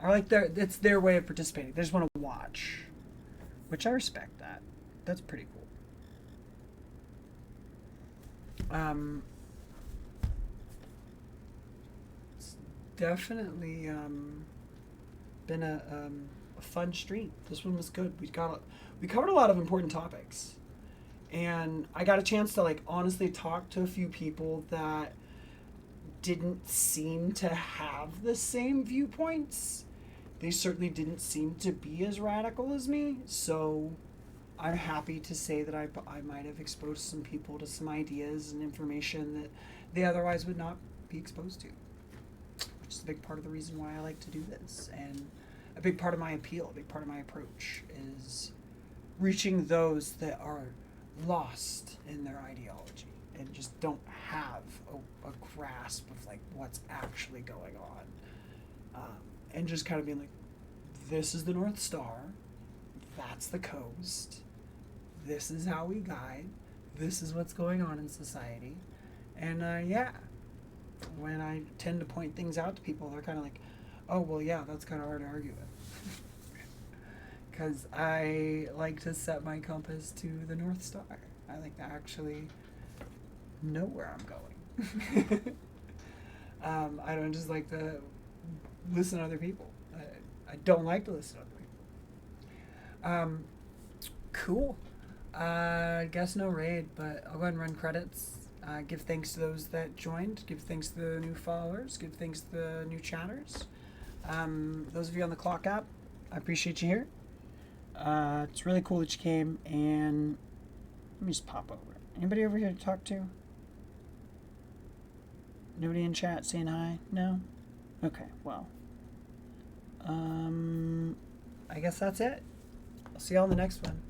Speaker 8: Or like it's their way of participating. They just want to watch, which I respect that. That's pretty cool. It's definitely been a fun stream. This one was good. We covered a lot of important topics, and I got a chance to like honestly talk to a few people that didn't seem to have the same viewpoints. They certainly didn't seem to be as radical as me, so I'm happy to say that I might have exposed some people to some ideas and information that they otherwise would not be exposed to, which is a big part of the reason why I like to do this, and a big part of my appeal, a big part of my approach is reaching those that are lost in their ideology and just don't have a grasp of like what's actually going on, and just kind of being like, this is the North Star, that's the coast, this is how we guide, this is what's going on in society. And yeah, when I tend to point things out to people, they're kind of like, oh well, yeah, that's kind of hard to argue with, because I like to set my compass to the North Star. I like to actually know where I'm going. I don't just like to listen to other people. I don't like to listen to other people. Cool. I guess no raid, but I'll go ahead and run credits. Give thanks to those that joined. Give thanks to the new followers. Give thanks to the new chatters. Those of you on the Clock app, I appreciate you here. It's really cool that you came, and let me just pop over. Anybody over here to talk to? Nobody in chat saying hi? No? Okay, well. I guess that's it. I'll see y'all in the next one.